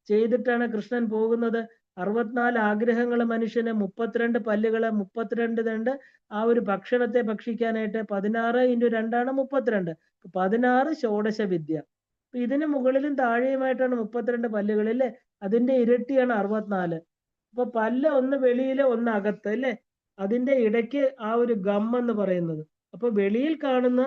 ചെയ്തിട്ടാണ് കൃഷ്ണൻ പോകുന്നത്. 64 ആഗ്രഹങ്ങൾ മനുഷ്യന്, 32 പല്ലുകള്, 32 ദണ്ട് ആ ഒരു ഭക്ഷണത്തെ ഭക്ഷിക്കാനായിട്ട്. 16 × 2 = 32. 16 ഷോഡശ വിദ്യ. ഇതിന് മുകളിലും താഴെയുമായിട്ടാണ് 32 പല്ലുകൾ അല്ലേ? അതിന്റെ ഇരട്ടിയാണ് 64. അപ്പൊ പല്ല് ഒന്ന് വെളിയില് ഒന്ന് അകത്ത് അല്ലേ? അതിന്റെ ഇടയ്ക്ക് ആ ഒരു ഗം എന്ന് പറയുന്നത്. അപ്പൊ വെളിയിൽ കാണുന്ന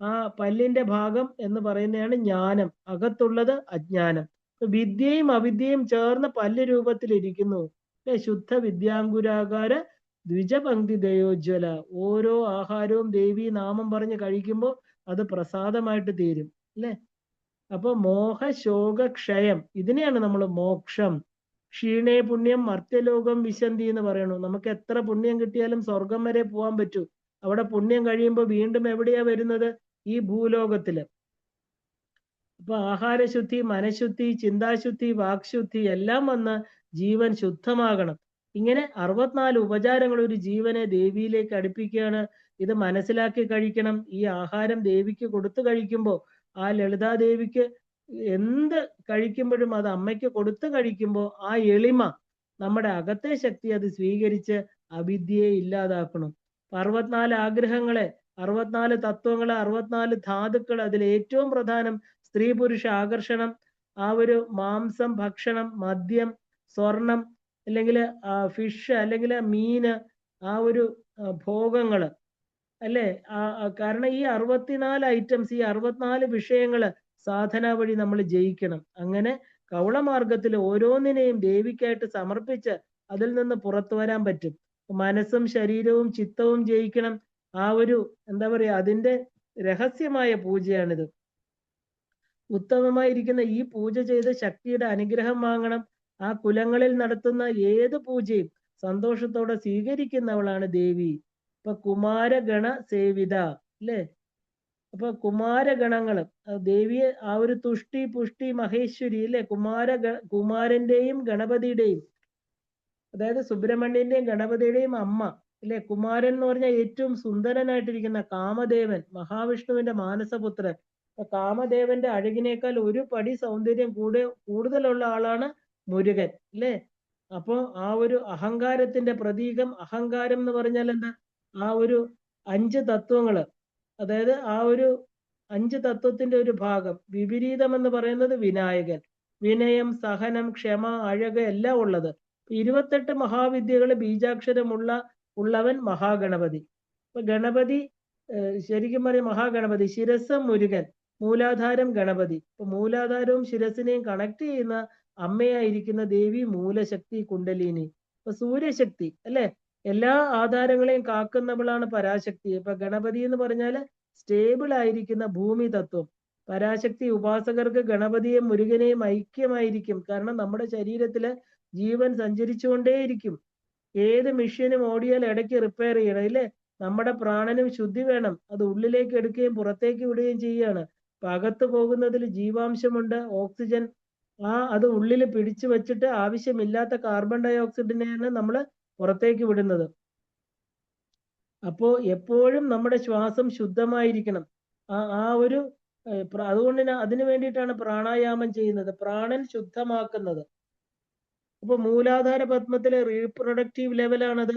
ആ പല്ലിന്റെ ഭാഗം എന്ന് പറയുന്നതാണ് ജ്ഞാനം, അകത്തുള്ളത് അജ്ഞാനം. വിദ്യയും അവിദ്യയും ചേർന്ന് പല്ല് രൂപത്തിൽ ഇരിക്കുന്നു. ശുദ്ധ വിദ്യാങ്കുരാകാര ദ്വിജപങ്ക്തി ദയോജ്വല. ഓരോ ആഹാരവും ദേവി നാമം പറഞ്ഞ് കഴിക്കുമ്പോൾ അത് പ്രസാദമായിട്ട് തീരും അല്ലെ? അപ്പൊ മോഹ ശോക ക്ഷയം ഇതിനെയാണ് നമ്മൾ മോക്ഷം. ക്ഷീണേ പുണ്യം മർത്യലോകം വിശന്തി എന്ന് പറയണു. നമുക്ക് എത്ര പുണ്യം കിട്ടിയാലും സ്വർഗം വരെ പോകാൻ പറ്റൂ. അവിടെ പുണ്യം കഴിയുമ്പോൾ വീണ്ടും എവിടെയാ വരുന്നത്? ഈ ഭൂലോകത്തില്. അപ്പൊ ആഹാരശുദ്ധി, മനഃശുദ്ധി, ചിന്താശുദ്ധി, വാക്ശുദ്ധി എല്ലാം വന്ന് ജീവൻ ശുദ്ധമാകണം. ഇങ്ങനെ 64 ഉപചാരങ്ങൾ ഒരു ജീവനെ ദേവിയിലേക്ക് അടുപ്പിക്കുകയാണ്. ഇത് മനസ്സിലാക്കി കഴിക്കണം. ഈ ആഹാരം ദേവിക്ക് കൊടുത്തു കഴിക്കുമ്പോൾ, ആ ലളിതാദേവിക്ക് എന്ത് കഴിക്കുമ്പോഴും അത് അമ്മയ്ക്ക് കൊടുത്തു കഴിക്കുമ്പോൾ ആ എളിമ, നമ്മുടെ അകത്തെ ശക്തി അത് സ്വീകരിച്ച് അവിദ്യയെ ഇല്ലാതാക്കണം. 64 ആഗ്രഹങ്ങളെ, 64 തത്വങ്ങളെ, 64 ധാതുക്കൾ, അതിൽ ഏറ്റവും പ്രധാനം സ്ത്രീ പുരുഷ ആകർഷണം, ആ ഒരു മാംസം ഭക്ഷണം, മദ്യം, സ്വർണം, അല്ലെങ്കിൽ ഫിഷ്, അല്ലെങ്കിൽ മീന്, ആ ഒരു ഭോഗങ്ങള് അല്ലേ? കാരണം ഈ 64 ഐറ്റംസ്, ഈ 64 വിഷയങ്ങള് സാധന വഴി നമ്മൾ ജയിക്കണം. അങ്ങനെ കൗളമാർഗത്തിൽ ഓരോന്നിനെയും ദേവിക്കായിട്ട് സമർപ്പിച്ച് അതിൽ നിന്ന് പുറത്തു വരാൻ പറ്റും. മനസ്സും ശരീരവും ചിത്തവും ജയിക്കണം. ആ ഒരു എന്താ പറയാ, അതിന്റെ രഹസ്യമായ പൂജയാണിത്. ഉത്തമമായിരിക്കുന്ന ഈ പൂജ ചെയ്ത് ശക്തിയുടെ അനുഗ്രഹം വാങ്ങണം. ആ കുലങ്ങളിൽ നടത്തുന്ന ഏത് പൂജയും സന്തോഷത്തോടെ സ്വീകരിക്കുന്നവളാണ് ദേവി. ഇപ്പൊ കുമാരഗണ സേവിത അല്ലേ? അപ്പൊ കുമാരഗണങ്ങള് ദേവിയെ ആ ഒരു തുഷ്ടി പുഷ്ടി മഹേശ്വരി അല്ലെ? കുമാരന്റെയും ഗണപതിയുടെയും, അതായത് സുബ്രഹ്മണ്യന്റെയും ഗണപതിയുടെയും അമ്മ അല്ലെ? കുമാരൻ എന്ന് പറഞ്ഞാൽ ഏറ്റവും സുന്ദരനായിട്ടിരിക്കുന്ന കാമദേവൻ, മഹാവിഷ്ണുവിന്റെ മാനസപുത്രൻ. കാമദേവന്റെ അഴകിനേക്കാൾ ഒരു പടി സൗന്ദര്യം കൂടുതലുള്ള ആളാണ് മുരുകൻ അല്ലേ? അപ്പോ ആ ഒരു അഹങ്കാരത്തിന്റെ പ്രതീകം, അഹങ്കാരം എന്ന് പറഞ്ഞാൽ എന്താ? ആ ഒരു 5 തത്വങ്ങള്, അതായത് ആ ഒരു 5 തത്വത്തിന്റെ ഒരു ഭാഗം. വിപരീതം എന്ന് പറയുന്നത് വിനായകൻ. വിനയം, സഹനം, ക്ഷമ, അഴക് എല്ലാം ഉള്ളത്. 28 മഹാവിദ്യകള് ഉള്ളവൻ മഹാഗണപതി. ഇപ്പൊ ഗണപതി ശരിക്കും പറയും മഹാഗണപതി, ശിരസ് മുരുകൻ, മൂലാധാരം ഗണപതി. ഇപ്പൊ മൂലാധാരവും ശിരസിനെയും കണക്ട് ചെയ്യുന്ന അമ്മയായിരിക്കുന്ന ദേവി മൂലശക്തി കുണ്ടലിനി. ഇപ്പൊ സൂര്യശക്തി അല്ലെ? എല്ലാ ആധാരങ്ങളെയും കാക്കുന്നവളാണ് പരാശക്തി. ഇപ്പൊ ഗണപതി എന്ന് പറഞ്ഞാല് സ്റ്റേബിൾ ആയിരിക്കുന്ന ഭൂമി തത്വം. പരാശക്തി ഉപാസകർക്ക് ഗണപതിയെയും മുരുകനെയും ഐക്യമായിരിക്കും. കാരണം നമ്മുടെ ശരീരത്തില് ജീവൻ സഞ്ചരിച്ചുകൊണ്ടേയിരിക്കും. ഏത് മെഷീനും ഓടിയാൽ ഇടയ്ക്ക് റിപ്പയർ ചെയ്യണം ഇല്ലേ? നമ്മുടെ പ്രാണനും ശുദ്ധി വേണം. അത് ഉള്ളിലേക്ക് എടുക്കുകയും പുറത്തേക്ക് വിടുകയും ചെയ്യുകയാണ്. അപ്പൊ അകത്ത് പോകുന്നതിൽ ജീവാംശമുണ്ട്, ഓക്സിജൻ. അത് ഉള്ളിൽ പിടിച്ചു വെച്ചിട്ട് ആവശ്യമില്ലാത്ത കാർബൺ ഡൈ ഓക്സൈഡിനെയാണ് നമ്മൾ പുറത്തേക്ക് വിടുന്നത്. അപ്പോ എപ്പോഴും നമ്മുടെ ശ്വാസം ശുദ്ധമായിരിക്കണം. ആ ഒരു അതുകൊണ്ട് അതിനു വേണ്ടിയിട്ടാണ് പ്രാണായാമം ചെയ്യുന്നത്, പ്രാണൻ ശുദ്ധമാക്കുന്നത്. അപ്പൊ മൂലാധാര പത്മത്തിലെ റീപ്രൊഡക്റ്റീവ് ലെവലാണത്,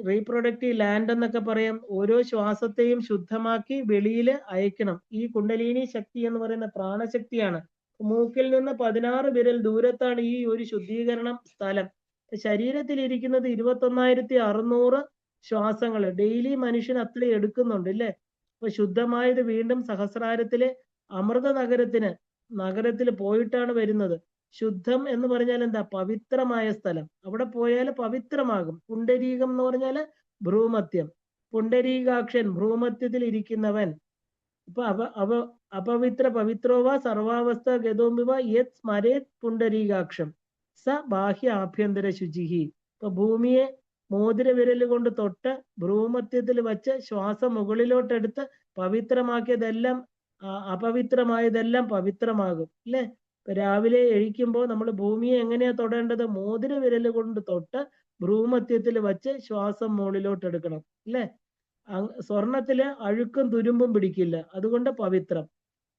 റീപ്രൊഡക്റ്റീവ് ലാൻഡ് എന്നൊക്കെ പറയാം. ഓരോ ശ്വാസത്തെയും ശുദ്ധമാക്കി വെളിയിൽ അയക്കണം. ഈ കുണ്ടലിനി ശക്തി എന്ന് പറയുന്ന പ്രാണശക്തിയാണ്. മൂക്കിൽ നിന്ന് 16 വിരൽ ദൂരത്താണ് ഈ ഒരു ശുദ്ധീകരണം സ്ഥലം. ശരീരത്തിൽ ഇരിക്കുന്നത് 21,600 ശ്വാസങ്ങൾ ഡെയിലി മനുഷ്യൻ അത്ര എടുക്കുന്നുണ്ട് അല്ലേ? അപ്പൊ ശുദ്ധമായത് വീണ്ടും സഹസ്രാരത്തിലെ അമൃത നഗരത്തിൽ പോയിട്ടാണ് വരുന്നത്. ശുദ്ധം എന്ന് പറഞ്ഞാൽ എന്താ? പവിത്രമായ സ്ഥലം. അവിടെ പോയാൽ പവിത്രമാകും. പുണ്ടരീകം എന്ന് പറഞ്ഞാല് ഭ്രൂമത്യം. പുണ്ടരീകാക്ഷൻ, ഭ്രൂമത്യത്തിൽ ഇരിക്കുന്നവൻ. അപ്പൊ അപവിത്ര പവിത്രോവ സർവാവസ്ഥ ഗതോമിവ യത് സ്മരേത് പുണ്ടരീകാക്ഷം സ ബാഹ്യ ആഭ്യന്തര ശുചിഹി. ഇപ്പൊ ഭൂമിയെ മോതിര വിരൽ കൊണ്ട് തൊട്ട് ഭ്രൂമത്യത്തിൽ വച്ച് ശ്വാസം മുകളിലോട്ടെടുത്ത് പവിത്രമാക്കിയതെല്ലാം, അപവിത്രമായതെല്ലാം പവിത്രമാകും അല്ലെ? രാവിലെ എഴിക്കുമ്പോൾ നമ്മൾ ഭൂമിയെ എങ്ങനെയാ തൊടേണ്ടത്? മോതിര വിരൽ കൊണ്ട് തൊട്ട് ഭ്രൂമത്യത്തിൽ വച്ച് ശ്വാസം മുകളിലോട്ട് എടുക്കണം അല്ലെ? സ്വർണത്തില് അഴുക്കും തുരുമ്പും പിടിക്കില്ല, അതുകൊണ്ട് പവിത്രം.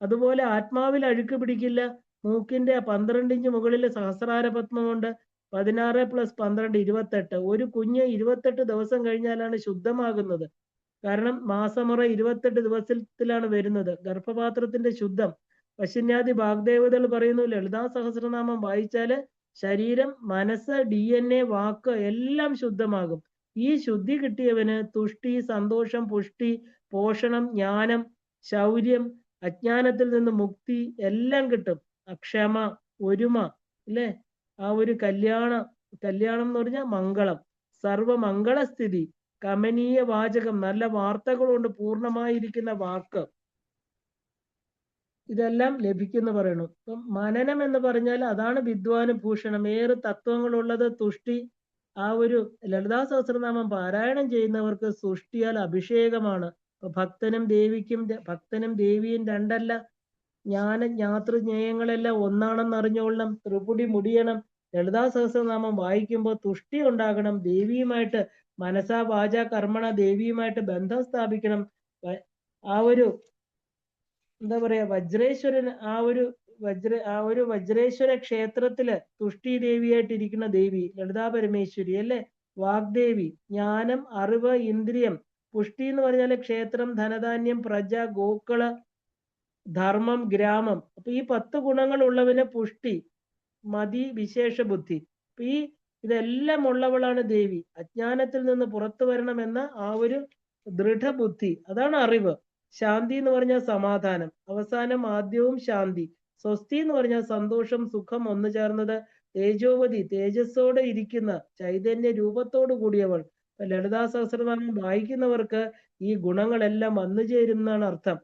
അതുപോലെ ആത്മാവിൽ അഴുക്ക് പിടിക്കില്ല. മൂക്കിന്റെ 12 ഇഞ്ച് മുകളിൽ സഹസ്രാര പത്മമുണ്ട്. 16 + 12 28. ഒരു കുഞ്ഞ് 28 ദിവസം കഴിഞ്ഞാലാണ് ശുദ്ധമാകുന്നത്. കാരണം മാസമുറ 28 ദിവസത്തിലാണ് വരുന്നത്. ഗർഭപാത്രത്തിന്റെ ശുദ്ധം. പശുന്യാദി വാഗ്ദേവതകൾ പറയുന്നു, ലളിതാ സഹസ്രനാമം വായിച്ചാല് ശരീരം, മനസ്സ്, DNA, വാക്ക് എല്ലാം ശുദ്ധമാകും. ഈ ശുദ്ധി കിട്ടിയവന് തുഷ്ടി, സന്തോഷം, പുഷ്ടി, പോഷണം, ജ്ഞാനം, ശൗര്യം, അജ്ഞാനത്തിൽ നിന്ന് മുക്തി എല്ലാം കിട്ടും. ക്ഷമ, ഒരുമ, അല്ലേ? ആ ഒരു കല്യാണം എന്ന് പറഞ്ഞാൽ മംഗളം, സർവമംഗളസ്ഥിതി, കമനീയ വാചകം, നല്ല വാർത്തകൾ കൊണ്ട് പൂർണ്ണമായിരിക്കുന്ന വാക്ക്, ഇതെല്ലാം ലഭിക്കുന്നു പറയണു. ഇപ്പം മനനം എന്ന് പറഞ്ഞാൽ അതാണ് വിദ്വാന് ഭൂഷണം. ഏറെ തത്വങ്ങളുള്ളത് തുഷ്ടി. ആ ഒരു ലളിതാ സഹസ്രനാമം പാരായണം ചെയ്യുന്നവർക്ക് സൃഷ്ടിയാൽ അഭിഷേകമാണ്. ഇപ്പൊ ഭക്തനും ദേവിയും രണ്ടല്ല. ജ്ഞാതൃജ്ഞേയങ്ങളെല്ലാം ഒന്നാണെന്ന് അറിഞ്ഞോളണം. ത്രിപുടി മുടിയണം. ലളിതാ സഹസ്രനാമം വായിക്കുമ്പോൾ തുഷ്ടി ഉണ്ടാകണം. ദേവിയുമായിട്ട് മനസാ വാച കർമ്മണ ദേവിയുമായിട്ട് ബന്ധം സ്ഥാപിക്കണം. ആ ഒരു എന്താ പറയാ, വജ്രേശ്വരൻ, ആ ഒരു വജ്രേശ്വര ക്ഷേത്രത്തില് തുഷ്ടി ദേവിയായിട്ടിരിക്കുന്ന ദേവി ലളിതാ പരമേശ്വരി അല്ലേ? വാഗ്ദേവി, ജ്ഞാനം, അറിവ്, ഇന്ദ്രിയം. പുഷ്ടി എന്ന് പറഞ്ഞാല് ക്ഷേത്രം, ധനധാന്യം, പ്രജ, ഗോക്കള്, ധർമ്മം, ഗ്രാമം. അപ്പൊ ഈ 10 ഗുണങ്ങൾ ഉള്ളവന് പുഷ്ടി, മതി, വിശേഷ ബുദ്ധി. അപ്പൊ ഇതെല്ലാം ഉള്ളവളാണ് ദേവി. അജ്ഞാനത്തിൽ നിന്ന് പുറത്തു വരണമെന്ന ആ ഒരു ദൃഢബുദ്ധി, അതാണ് അറിവ്. ശാന്തി എന്ന് പറഞ്ഞാൽ സമാധാനം, അവസാനം ആദ്യവും ശാന്തി. സ്വസ്തി എന്ന് പറഞ്ഞാൽ സന്തോഷം, സുഖം ഒന്നു ചേർന്നത്. തേജോവതി, തേജസ്സോടെ ഇരിക്കുന്ന ചൈതന്യ രൂപത്തോട് കൂടിയവൾ. ലളിതാ സഹസ്രനാമം വായിക്കുന്നവർക്ക് ഈ ഗുണങ്ങളെല്ലാം വന്നു ചേരുന്നതാണ് അർത്ഥം.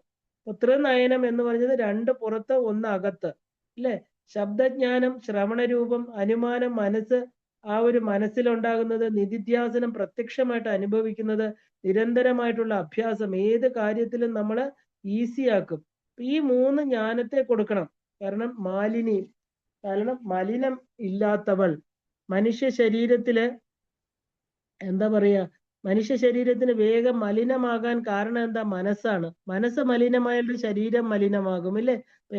പുത്രനയനം എന്ന് പറഞ്ഞത് 2 പുറത്ത് 1 അകത്ത്, അല്ലെ? ശബ്ദജ്ഞാനം, ശ്രവണരൂപം, അനുമാനം, മനസ്സ്. ആ ഒരു മനസ്സിലുണ്ടാകുന്നത്, നിധിധ്യാസനം, പ്രത്യക്ഷമായിട്ട് അനുഭവിക്കുന്നത്, നിരന്തരമായിട്ടുള്ള അഭ്യാസം ഏത് കാര്യത്തിലും നമ്മൾ ഈസിയാക്കും. ഈ 3 ജ്ഞാനത്തെ കൊടുക്കണം. കാരണം മലിനം ഇല്ലാത്തവൾ. മനുഷ്യ ശരീരത്തില് എന്താ പറയാ, മനുഷ്യ ശരീരത്തിന് വേഗം മലിനമാകാൻ കാരണം എന്താ? മനസ്സാണ്. മനസ്സ് മലിനമായാലും ശരീരം മലിനമാകും, ഇല്ലേ?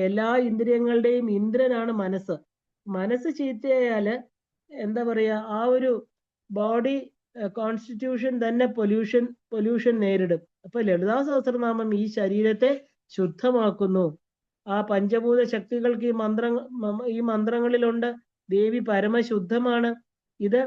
എല്ലാ ഇന്ദ്രിയങ്ങളുടെയും ഇന്ദ്രനാണ് മനസ്സ്. മനസ്സ് ചീത്തയായാല് എന്താ പറയാ, ആ ഒരു ബോഡി കോൺസ്റ്റിറ്റ്യൂഷൻ തന്നെ പൊല്യൂഷൻ നേരിടും. അപ്പൊ ലളിതാ സഹസ്രനാമം ഈ ശരീരത്തെ ശുദ്ധമാക്കുന്നു. ആ പഞ്ചഭൂത ശക്തികൾക്ക് ഈ മന്ത്രങ്ങളിലുണ്ട്. ദേവി പരമശുദ്ധമാണ്. ഇത്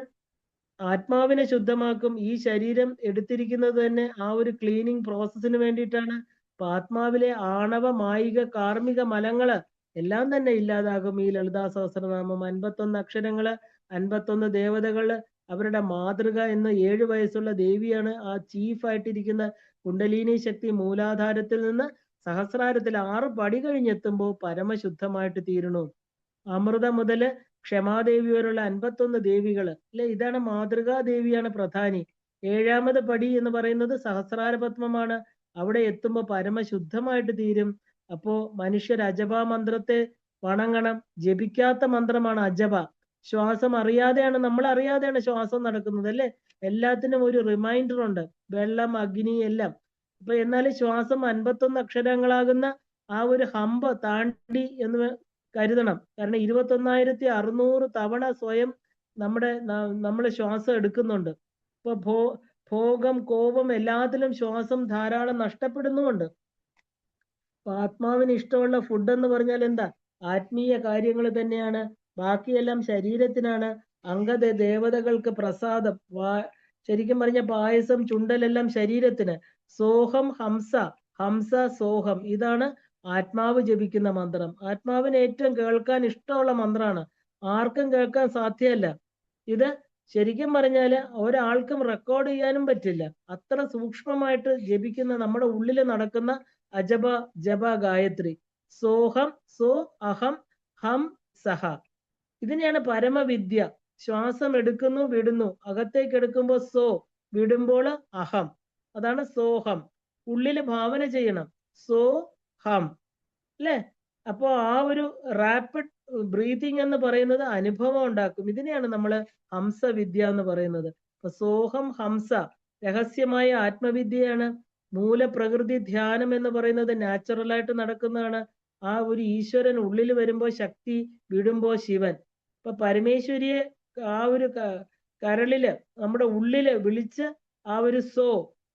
ആത്മാവിനെ ശുദ്ധമാക്കും. ഈ ശരീരം എടുത്തിരിക്കുന്നത് തന്നെ ആ ഒരു ക്ലീനിങ് പ്രോസസ്സിന് വേണ്ടിയിട്ടാണ്. അപ്പൊ ആത്മാവിലെ ആണവ, മായിക, കാർമിക മലങ്ങള് എല്ലാം തന്നെ ഇല്ലാതാകും ഈ ലളിതാ സഹസ്രനാമം. 51 അക്ഷരങ്ങള്, 51 ദേവതകള്, അവരുടെ മാതൃക എന്ന 7 വയസ്സുള്ള ദേവിയാണ്. ആ ചീഫ് ആയിട്ടിരിക്കുന്ന കുണ്ടലിനി ശക്തി മൂലാധാരത്തിൽ നിന്ന് സഹസ്രാരത്തിൽ 6 പടി കഴിഞ്ഞെത്തുമ്പോൾ പരമശുദ്ധമായിട്ട് തീരണു. അമൃത മുതല് ക്ഷമാദേവി വരെയുള്ള 51 ദേവികള്, അല്ലെ? ഇതാണ് മാതൃകാ ദേവിയാണ് പ്രധാനി. 7ാമത് പടി എന്ന് പറയുന്നത് സഹസ്രാര പത്മമാണ്. അവിടെ എത്തുമ്പോൾ പരമശുദ്ധമായിട്ട് തീരും. അപ്പോ മനുഷ്യർ അജപ മന്ത്രത്തെ വണങ്ങണം. ജപിക്കാത്ത മന്ത്രമാണ് അജപ. ശ്വാസം അറിയാതെയാണ്, നമ്മൾ അറിയാതെയാണ് ശ്വാസം നടക്കുന്നത്, അല്ലെ? എല്ലാത്തിനും ഒരു റിമൈൻഡർ ഉണ്ട്, വെള്ളം, അഗ്നി എല്ലാം. അപ്പൊ എന്നാലും ശ്വാസം 51 അക്ഷരങ്ങളാകുന്ന ആ ഒരു ഹമ്പ് താണ്ടി എന്ന് കരുതണം. കാരണം 21,600 തവണ സ്വയം നമ്മൾ ശ്വാസം എടുക്കുന്നുണ്ട്. ഇപ്പൊ ഭോഗം, കോപം എല്ലാത്തിലും ശ്വാസം ധാരാളം നഷ്ടപ്പെടുന്നുമുണ്ട്. അപ്പൊ ആത്മാവിന് ഇഷ്ടമുള്ള ഫുഡ് എന്ന് പറഞ്ഞാൽ എന്താ? ആത്മീയ കാര്യങ്ങൾ തന്നെയാണ്. ബാക്കിയെല്ലാം ശരീരത്തിനാണ്. അംഗ ദേവതകൾക്ക് പ്രസാദം, ശരിക്കും പറഞ്ഞ പായസം, ചുണ്ടലെല്ലാം ശരീരത്തിന്. സോഹം ഹംസ സോഹം, ഇതാണ് ആത്മാവ് ജപിക്കുന്ന മന്ത്രം. ആത്മാവിന് ഏറ്റവും കേൾക്കാൻ ഇഷ്ടമുള്ള മന്ത്രമാണ്. ആർക്കും കേൾക്കാൻ സാധ്യമല്ല. ഇത് ശരിക്കും പറഞ്ഞാല് ഒരാൾക്കും റെക്കോർഡ് ചെയ്യാനും പറ്റില്ല. അത്ര സൂക്ഷ്മമായിട്ട് ജപിക്കുന്ന, നമ്മുടെ ഉള്ളിൽ നടക്കുന്ന ജപ ഗായത്രി. സോഹം, സോ അഹം, ഹം സഹ. ഇതിനെയാണ് പരമവിദ്യ. ശ്വാസം എടുക്കുന്നു, വിടുന്നു. അകത്തേക്ക് എടുക്കുമ്പോൾ സോ, വിടുമ്പോൾ അഹം. അതാണ് സോഹം. ഉള്ളില് ഭാവന ചെയ്യണം, സോ ഹം, അല്ലെ? അപ്പോ ആ ഒരു റാപ്പിഡ് ബ്രീതിങ് എന്ന് പറയുന്നത് അനുഭവം ഉണ്ടാക്കും. ഇതിനെയാണ് നമ്മൾ ഹംസവിദ്യ എന്ന് പറയുന്നത്. അപ്പൊ സോഹം ഹംസ രഹസ്യമായ ആത്മവിദ്യയാണ്. മൂലപ്രകൃതി ധ്യാനം എന്ന് പറയുന്നത് നാച്ചുറലായിട്ട് നടക്കുന്നതാണ്. ആ ഒരു ഈശ്വരൻ ഉള്ളിൽ വരുമ്പോൾ ശക്തി, വിടുമ്പോ ശിവൻ. ഇപ്പൊ പരമേശ്വരിയെ ആ ഒരു കരളില് നമ്മുടെ ഉള്ളില് വിളിച്ച് ആ ഒരു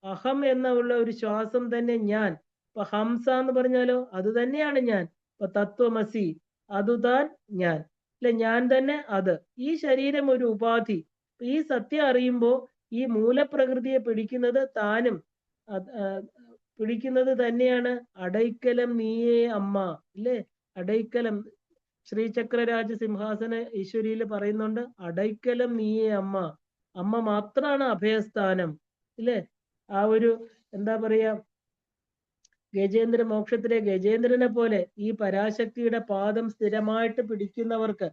അഹം എന്നുള്ള ഒരു ശ്വാസം തന്നെ ഞാൻ. ഇപ്പൊ ഹംസ എന്ന് പറഞ്ഞാലോ അത് തന്നെയാണ് ഞാൻ. ഇപ്പൊ തത്വമസി അതുതാൻ ഞാൻ, അല്ലെ? ഞാൻ തന്നെ അത്. ഈ ശരീരം ഒരു ഉപാധി. ഈ സത്യം അറിയുമ്പോ ഈ മൂലപ്രകൃതിയെ പിടിക്കുന്നത് താനും പിടിക്കുന്നത് തന്നെയാണ്. അടൈക്കലം നീയേ അമ്മ, ഇല്ലേ? അടൈക്കലം ശ്രീചക്രരാജ സിംഹാസന ഈശ്വരിയിൽ പറയുന്നുണ്ട്, അടൈക്കലം നീയേ അമ്മ. അമ്മ മാത്രാണ് അഭയസ്ഥാനം, ഇല്ലേ? ആ ഒരു എന്താ പറയാ, ഗജേന്ദ്ര മോക്ഷത്തിലെ ഗജേന്ദ്രനെ പോലെ ഈ പരാശക്തിയുടെ പാദം സ്ഥിരമായിട്ട് പിടിക്കുന്നവർക്ക്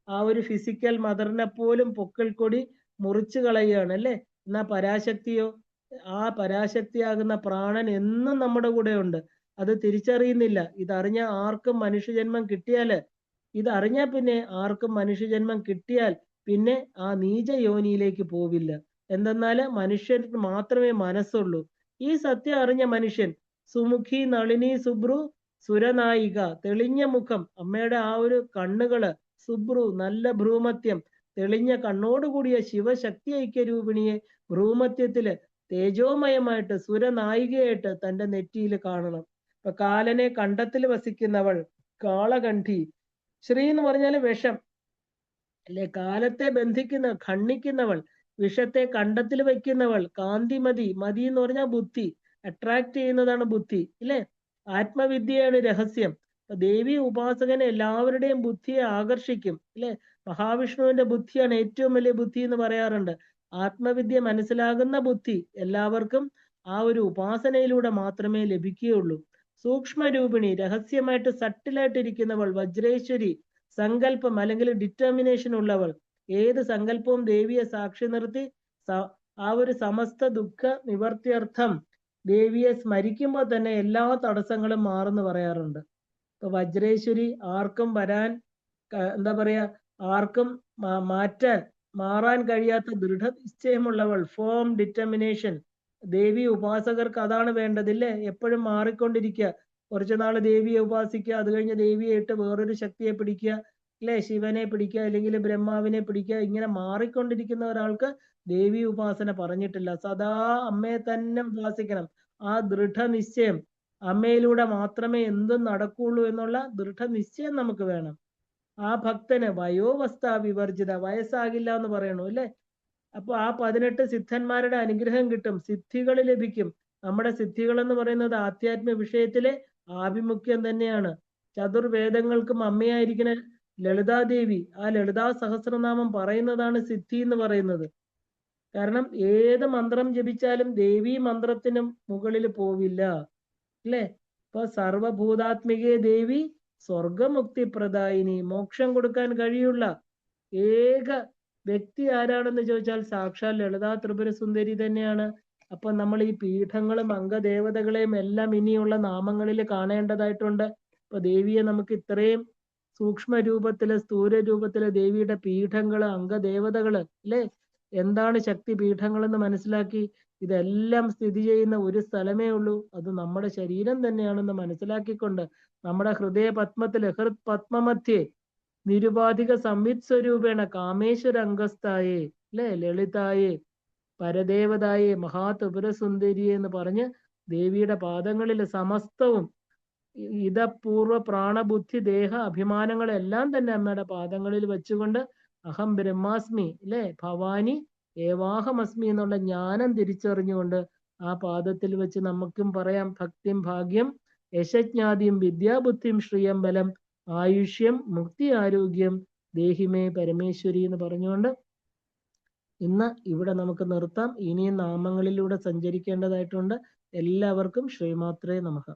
ആ ഒരു ഫിസിക്കൽ മദറിനെ പോലും പൊക്കിൾ കൊടി മുറിച്ചു കളയുകയാണ്, അല്ലേ? എന്നാ പരാശക്തിയോ, ആ പരാശക്തിയാകുന്ന പ്രാണൻ എന്നും നമ്മുടെ കൂടെ ഉണ്ട്. അത് തിരിച്ചറിയുന്നില്ല. ഇതറിഞ്ഞ ആർക്കും മനുഷ്യജന്മം കിട്ടിയാല്, ഇതറിഞ്ഞാൽ പിന്നെ ആർക്കും മനുഷ്യജന്മം കിട്ടിയാൽ പിന്നെ ആ നീച യോനിയിലേക്ക് പോവില്ല. എന്തെന്നാല് മനുഷ്യർക്ക് മാത്രമേ മനസ്സുള്ളൂ. ഈ സത്യം അറിഞ്ഞ മനുഷ്യൻ സുമുഖി നളിനി സുബ്രു സുരനായിക, തെളിഞ്ഞ മുഖം, അമ്മയുടെ ആ ഒരു കണ്ണുകള്, സുബ്രു നല്ല ഭ്രൂമത്യം, തെളിഞ്ഞ കണ്ണോടുകൂടിയ ശിവശക്തി ഐക്യരൂപിണിയെ ഭ്രൂമത്യത്തില് തേജോമയമായിട്ട് സുരനായികയായിട്ട് തന്റെ നെറ്റിയിൽ കാണണം. ഇപ്പൊ കാലനെ കണ്ടത്തിൽ വസിക്കുന്നവൾ കാളകണ്ഠി, ശ്രീ എന്ന് പറഞ്ഞാല് വിഷം, അല്ലെ? കാലത്തെ ഖണ്ഡിക്കുന്നവൾ, വിഷത്തെ കണ്ടത്തിൽ വയ്ക്കുന്നവൾ കാന്തിമതി. മതി എന്ന് പറഞ്ഞാൽ ബുദ്ധി, അട്രാക്ട് ചെയ്യുന്നതാണ് ബുദ്ധി, ഇല്ലേ? ആത്മവിദ്യയാണ് രഹസ്യം. ദേവി ഉപാസകനെ എല്ലാവരുടെയും ബുദ്ധിയെ ആകർഷിക്കും, ഇല്ലേ? മഹാവിഷ്ണുവിന്റെ ബുദ്ധിയാണ് ഏറ്റവും വലിയ ബുദ്ധി എന്ന് പറയാറുണ്ട്. ആത്മവിദ്യ മനസ്സിലാകുന്ന ബുദ്ധി എല്ലാവർക്കും ആ ഒരു ഉപാസനയിലൂടെ മാത്രമേ ലഭിക്കുകയുള്ളൂ. സൂക്ഷ്മരൂപിണി, രഹസ്യമായിട്ട് സട്ടിലായിട്ടിരിക്കുന്നവൾ വജ്രേശ്വരി, സങ്കല്പം അല്ലെങ്കിൽ ഡിറ്റർമിനേഷൻ ഉള്ളവൾ. ഏത് സങ്കല്പവും ദേവിയെ സാക്ഷി നിർത്തി ആ ഒരു സമസ്ത ദുഃഖ നിവർത്തിയർത്ഥം ദേവിയെ സ്മരിക്കുമ്പോൾ തന്നെ എല്ലാ തടസ്സങ്ങളും മാറുന്നു പറയാറുണ്ട്. ഇപ്പൊ വജ്രേശ്വരി ആർക്കും വരാൻ എന്താ പറയാ, ആർക്കും മാറാൻ കഴിയാത്ത ദൃഢനിശ്ചയമുള്ളവൾ, ഫോം ഡിറ്റർമിനേഷൻ. ദേവി ഉപാസകർക്ക് അതാണ് വേണ്ടതില്ലേ? എപ്പോഴും മാറിക്കൊണ്ടിരിക്കുക. കുറച്ചു നാള് ദേവിയെ ഉപാസിക്കുക, അത് കഴിഞ്ഞ് ദേവിയെ ഇട്ട് വേറൊരു ശക്തിയെ പിടിക്കുക, അല്ലെ? ശിവനെ പിടിക്കുക, അല്ലെങ്കിൽ ബ്രഹ്മാവിനെ പിടിക്കുക. ഇങ്ങനെ മാറിക്കൊണ്ടിരിക്കുന്ന ഒരാൾക്ക് ദേവി ഉപാസന പറഞ്ഞിട്ടില്ല. സദാ അമ്മയെ തന്നെ ഉപാസിക്കണം. ആ ദൃഢനിശ്ചയം, അമ്മയിലൂടെ മാത്രമേ എന്തും നടക്കുള്ളൂ എന്നുള്ള ദൃഢനിശ്ചയം നമുക്ക് വേണം. ആ ഭക്തന് വയോവസ്ഥ വിവർജിത, വയസ്സാകില്ല എന്ന് പറയണു, അല്ലെ? അപ്പൊ ആ 18 സിദ്ധന്മാരുടെ അനുഗ്രഹം കിട്ടും, സിദ്ധികൾ ലഭിക്കും. നമ്മുടെ സിദ്ധികൾ എന്ന് പറയുന്നത് ആധ്യാത്മിക വിഷയത്തിലെ ആഭിമുഖ്യം തന്നെയാണ്. ചതുർവേദങ്ങൾക്കും അമ്മയായിരിക്കുന്ന ലളിതാദേവി, ആ ലളിതാ സഹസ്രനാമം പറയുന്നതാണ് സിദ്ധി എന്ന് പറയുന്നത്. കാരണം ഏത് മന്ത്രം ജപിച്ചാലും ദേവി മന്ത്രത്തിനും മുകളിൽ പോവില്ല, അല്ലേ? ഇപ്പൊ സർവഭൂതാത്മികേ ദേവി സ്വർഗമുക്തി പ്രദായിനി, മോക്ഷം കൊടുക്കാൻ കഴിയുള്ള ഏക വ്യക്തി ആരാണെന്ന് ചോദിച്ചാൽ സാക്ഷാൽ ലളിതാ ത്രിപുര സുന്ദരി തന്നെയാണ്. അപ്പൊ നമ്മൾ ഈ പീഠങ്ങളും അംഗദേവതകളെയും എല്ലാം ഇനിയുള്ള നാമങ്ങളിൽ കാണേണ്ടതായിട്ടുണ്ട്. ഇപ്പൊ ദേവിയെ നമുക്ക് ഇത്രയും സൂക്ഷ്മ രൂപത്തില് സ്ഥൂല രൂപത്തില് ദേവിയുടെ പീഠങ്ങള് അംഗദേവതകള്, അല്ലെ? എന്താണ് ശക്തി പീഠങ്ങൾ എന്ന് മനസ്സിലാക്കി. ഇതെല്ലാം സ്ഥിതി ചെയ്യുന്ന ഒരു സ്ഥലമേ ഉള്ളൂ, അത് നമ്മുടെ ശരീരം തന്നെയാണെന്ന് മനസ്സിലാക്കിക്കൊണ്ട് നമ്മുടെ ഹൃദയ പത്മത്തില് ഹൃത് പത്മമധ്യേ നിരുപാധിക സംവിത് സ്വരൂപേണ കാമേശ്വര അംഗസ്ഥായേ, അല്ലെ? ലളിതായേ പരദേവതായേ മഹാത്രിപുരസുന്ദരിയെ എന്ന് പറഞ്ഞ് ദേവിയുടെ പാദങ്ങളിൽ സമസ്തവും ഇതപൂർവ പ്രാണബുദ്ധി ദേഹ അഭിമാനങ്ങളെല്ലാം തന്നെ അമ്മയുടെ പാദങ്ങളിൽ വെച്ചുകൊണ്ട് അഹം ബ്രഹ്മാസ്മി, അല്ലെ? ഭവാനി ഏവാഹമസ്മി എന്നുള്ള ജ്ഞാനം തിരിച്ചറിഞ്ഞുകൊണ്ട് ആ പാദത്തിൽ വെച്ച് നമുക്കും പറയാം, ഭക്തിം ഭാഗ്യം യശജ്ഞാതിയും വിദ്യാബുദ്ധിം ശ്രിയം ബലം ആയുഷ്യം മുക്തി ആരോഗ്യം ദേഹിമേ പരമേശ്വരി എന്ന് പറഞ്ഞുകൊണ്ട് ഇന്ന് ഇവിടെ നമുക്ക് നിർത്താം. ഇനിയും നാമങ്ങളിലൂടെ സഞ്ചരിക്കേണ്ടതായിട്ടുണ്ട്. എല്ലാവർക്കും ശ്രീമാത്രേ നമഃ.